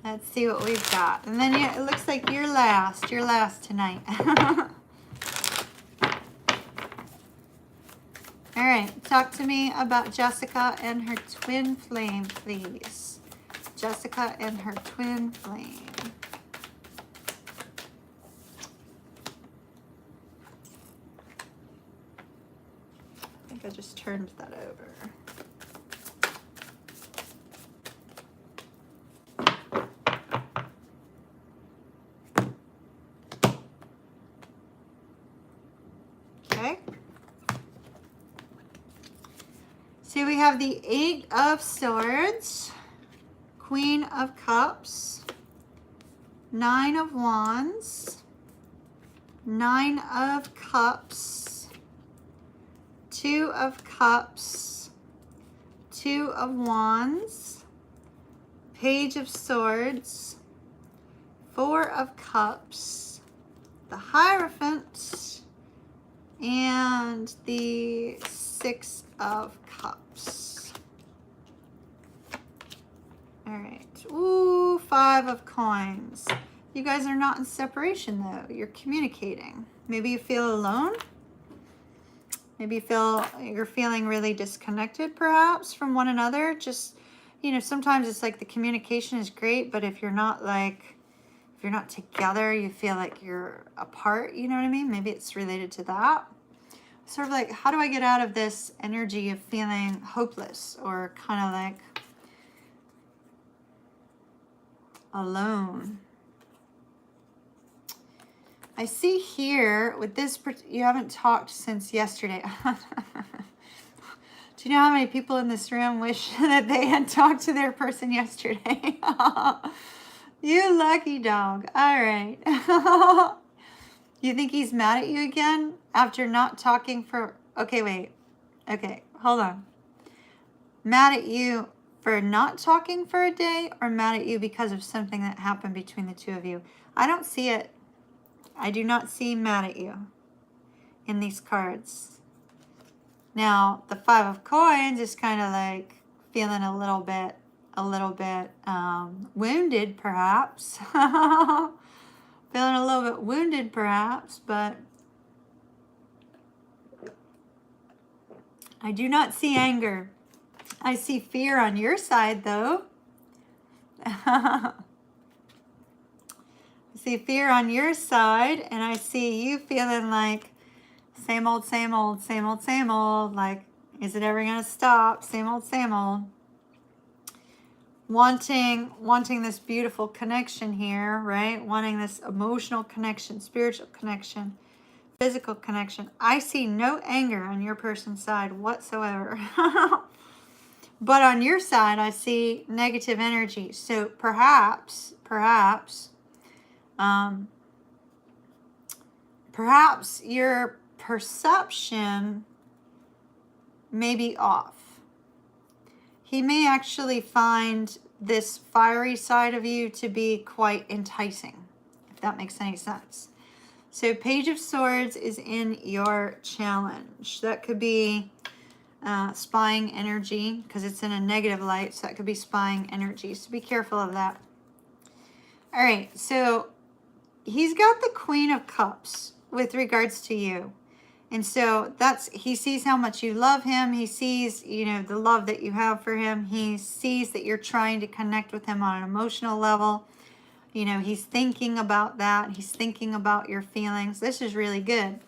Let's see what we've got. And then it looks like you're last. You're last tonight. All right, talk to me about Jessica and her twin flame, please. Jessica and her twin flame. I think I just turned that over. Okay. So we have the 8 of Swords, Queen of Cups, 9 of Wands, 9 of Cups, 2 of Cups, 2 of Wands, Page of Swords, 4 of Cups, the Hierophant, and the 6 of Cups. All right. Ooh, 5 of coins. You guys are not in separation, though. You're communicating. Maybe you feel alone. Maybe you're feeling really disconnected, perhaps, from one another. Just, sometimes it's like the communication is great, but if you're not together, you feel like you're apart, you know what I mean? Maybe it's related to that. Sort of like, how do I get out of this energy of feeling hopeless or kind of like alone? I see here with this, you haven't talked since yesterday. Do you know how many people in this room wish that they had talked to their person yesterday? You lucky dog. All right. You think he's mad at you again after not talking for... Okay, wait. Okay, hold on. Mad at you for not talking for a day, or mad at you because of something that happened between the two of you? I don't see it. I do not see mad at you in these cards. Now, the 5 of coins is kind of like feeling a little bit wounded, perhaps. Feeling a little bit wounded, perhaps, but I do not see anger. I see fear on your side, though. I see fear on your side, and I see you feeling like same old, same old, same old, same old. Like, is it ever going to stop? Same old, same old. Wanting this beautiful connection here, right? Wanting this emotional connection, spiritual connection, physical connection. I see no anger on your person's side whatsoever. But on your side, I see negative energy. So perhaps your perception may be off. He may actually find this fiery side of you to be quite enticing, if that makes any sense. So Page of Swords is in your challenge. That could be spying energy, because it's in a negative light, so that could be spying energy. So be careful of that. All right, so he's got the Queen of Cups with regards to you. And so he sees how much you love him. He sees, the love that you have for him. He sees that you're trying to connect with him on an emotional level. He's thinking about that. He's thinking about your feelings. This is really good.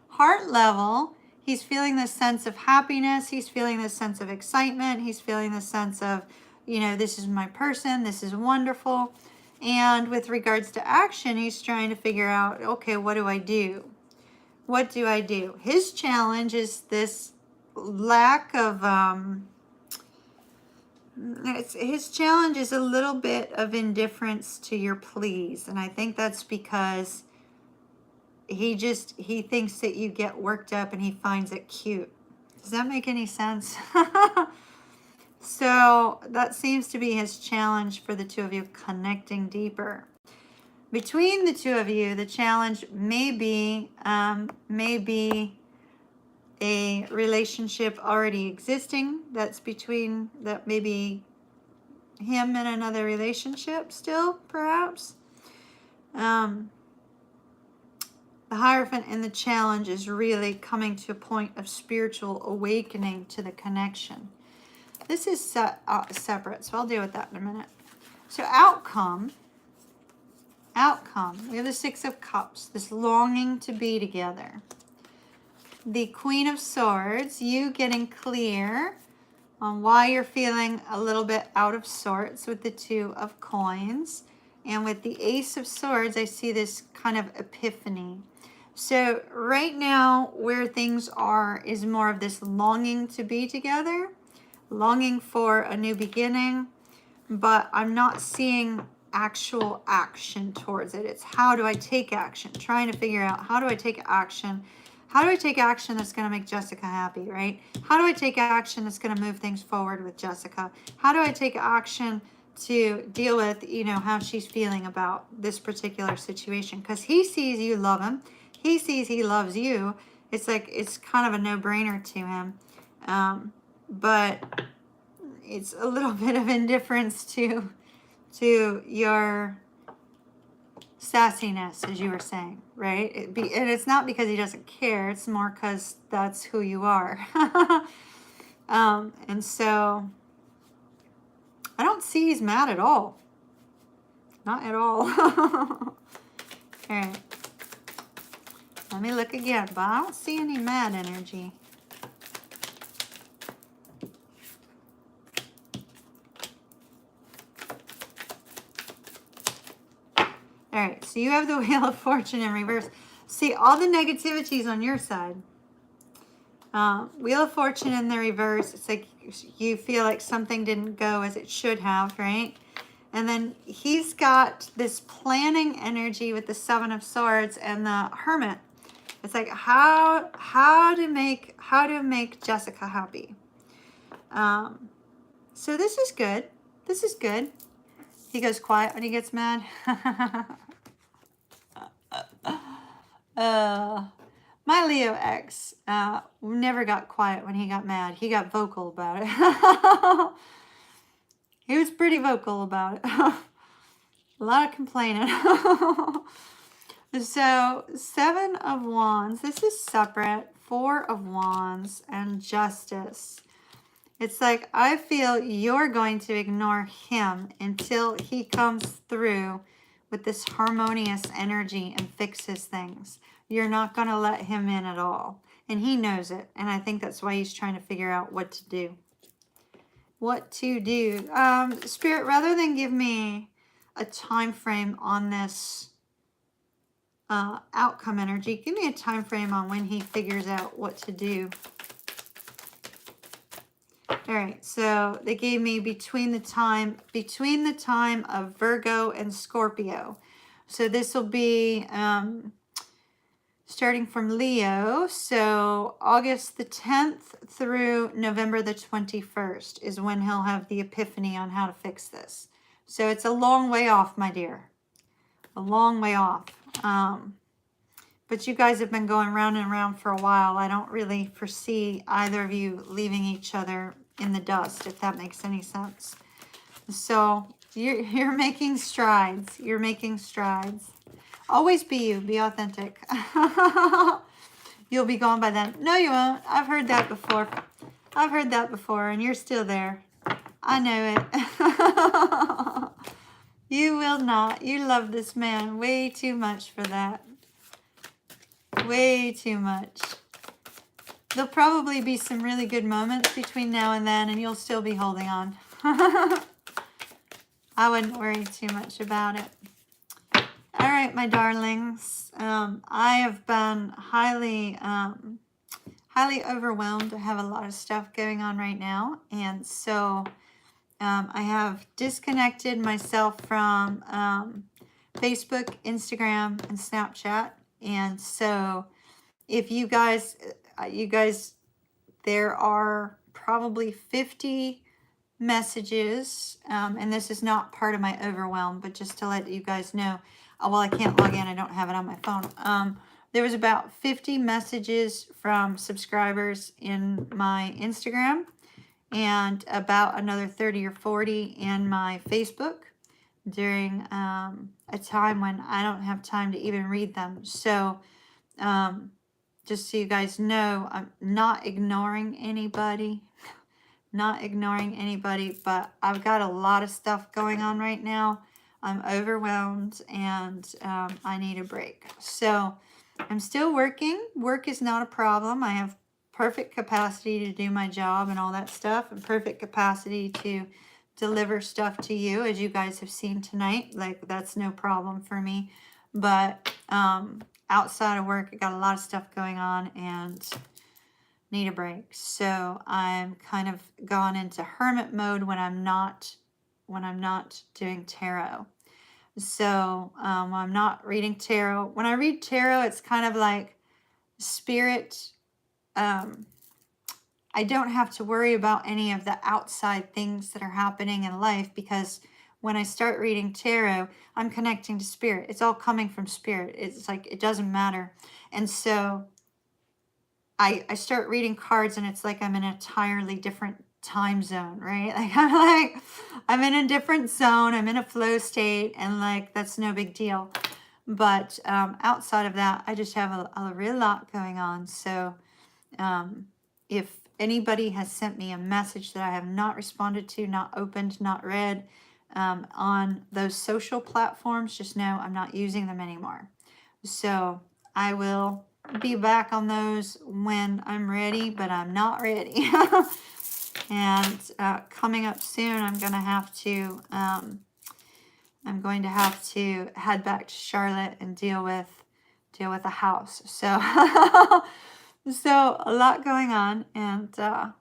Heart level, he's feeling this sense of happiness. He's feeling this sense of excitement. He's feeling this sense of, this is my person. This is wonderful. And with regards to action, he's trying to figure out, okay, what do I do? What do I do? His challenge is this lack of, his challenge is a little bit of indifference to your pleas. And I think that's because he thinks that you get worked up and he finds it cute. Does that make any sense? So that seems to be his challenge for the two of you, connecting deeper. Between the two of you, the challenge may be a relationship already existing that maybe him and another relationship still, perhaps. The Hierophant in the challenge is really coming to a point of spiritual awakening to the connection. This is separate, so I'll deal with that in a minute. So outcome, we have the 6 of Cups, this longing to be together. The Queen of Swords, you getting clear on why you're feeling a little bit out of sorts with the 2 of Coins. And with the Ace of Swords, I see this kind of epiphany. So right now, where things are is more of this longing to be together, longing for a new beginning, but I'm not seeing actual action towards it. It's how do I take action? Trying to figure out, how do I take action? How do I take action that's going to make Jessica happy, right? How do I take action that's going to move things forward with Jessica? How do I take action to deal with, how she's feeling about this particular situation? Because he sees you love him. He sees he loves you. It's like, it's kind of a no-brainer to him. But it's a little bit of indifference to your sassiness, as you were saying, right? And it's not because he doesn't care. It's more because that's who you are. And so I don't see he's mad at all. Not at all. All right. Let me look again, but I don't see any mad energy. All right, so you have the Wheel of Fortune in reverse. See, all the negativities on your side. Wheel of Fortune in the reverse. It's like you feel like something didn't go as it should have, right? And then he's got this planning energy with the Seven of Swords and the Hermit. It's like how to make Jessica happy. So this is good. This is good. He goes quiet when he gets mad. My Leo ex never got quiet when he got mad. He got vocal about it. He was pretty vocal about it. A lot of complaining. So, Seven of Wands. This is separate. Four of Wands and Justice. It's like, I feel you're going to ignore him until he comes through with this harmonious energy and fixes things. You're not going to let him in at all. And he knows it. And I think that's why he's trying to figure out what to do. What to do. Spirit, rather than give me a time frame on this outcome energy, give me a time frame on when he figures out what to do. All right, so they gave me between the time of Virgo and Scorpio. So this will be starting from Leo. So August the 10th through November the 21st is when he'll have the epiphany on how to fix this. So it's a long way off, my dear. A long way off. But you guys have been going round and round for a while. I don't really foresee either of you leaving each other in the dust, if that makes any sense. So you're making strides. You're making strides. Always be you. Be authentic. You'll be gone by then. No, you won't. I've heard that before. I've heard that before, and you're still there. I know it. You will not. You love this man way too much for that. Way too much. There'll probably be some really good moments between now and then, and you'll still be holding on. I wouldn't worry too much about it. All right, my darlings. I have been highly overwhelmed. I have a lot of stuff going on right now, and so I have disconnected myself from Facebook, Instagram, and Snapchat. And so if you guys, there are probably 50 messages, and this is not part of my overwhelm, but just to let you guys know, well, I can't log in. I don't have it on my phone. There was about 50 messages from subscribers in my Instagram and about another 30 or 40 in my Facebook during a time when I don't have time to even read them. So just so you guys know, I'm not ignoring anybody. Not ignoring anybody, but I've got a lot of stuff going on right now. I'm overwhelmed and I need a break. So I'm still working. Work is not a problem. I have perfect capacity to do my job and all that stuff, and perfect capacity to deliver stuff to you, as you guys have seen tonight. Like, that's no problem for me. But outside of work, I got a lot of stuff going on and need a break. So I'm kind of gone into hermit mode when I'm not doing tarot. So I'm not reading tarot. When I read tarot, it's kind of like spirit. I don't have to worry about any of the outside things that are happening in life, because when I start reading tarot, I'm connecting to spirit. It's all coming from spirit. It's like, it doesn't matter. And so I start reading cards, and it's like I'm in an entirely different time zone, right? I'm in a different zone. I'm in a flow state, and like, that's no big deal. But outside of that, I just have a real lot going on. So if anybody has sent me a message that I have not responded to, not opened, not read on those social platforms, just know I'm not using them anymore. So I will be back on those when I'm ready, but I'm not ready. And coming up soon, I'm going to have to head back to Charlotte and deal with a house. So so a lot going on, and I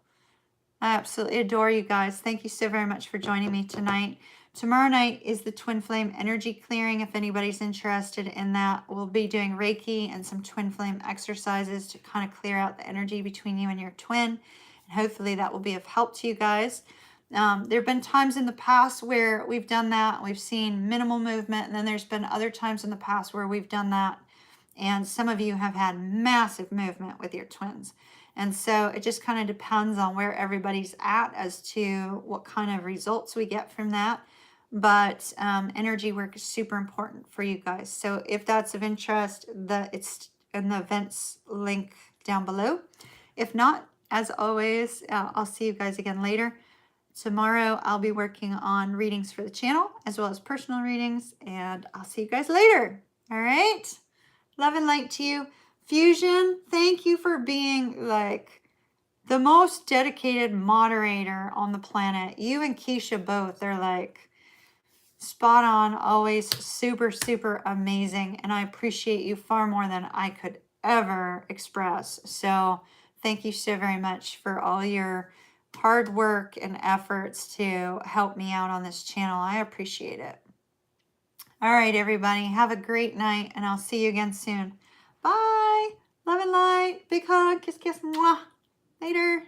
absolutely adore you guys. Thank you so very much for joining me tonight. Tomorrow night is the Twin Flame energy clearing. If anybody's interested in that, we'll be doing Reiki and some Twin Flame exercises to kind of clear out the energy between you and your twin. And hopefully that will be of help to you guys. There have been times in the past where we've done that. We've seen minimal movement. And then there's been other times in the past where we've done that, and some of you have had massive movement with your twins. And so it just kind of depends on where everybody's at as to what kind of results we get from that. But energy work is super important for you guys. So if that's of interest, it's in the events link down below. If not, as always, I'll see you guys again later. Tomorrow I'll be working on readings for the channel as well as personal readings, and I'll see you guys later. All right? Love and light to you. Fusion, thank you for being like the most dedicated moderator on the planet. You and Keisha both are like spot on, always super, super amazing. And I appreciate you far more than I could ever express. So thank you so very much for all your hard work and efforts to help me out on this channel. I appreciate it. All right, everybody, have a great night, and I'll see you again soon. Bye. Love and light. Big hug. Kiss, kiss. Mwah. Later.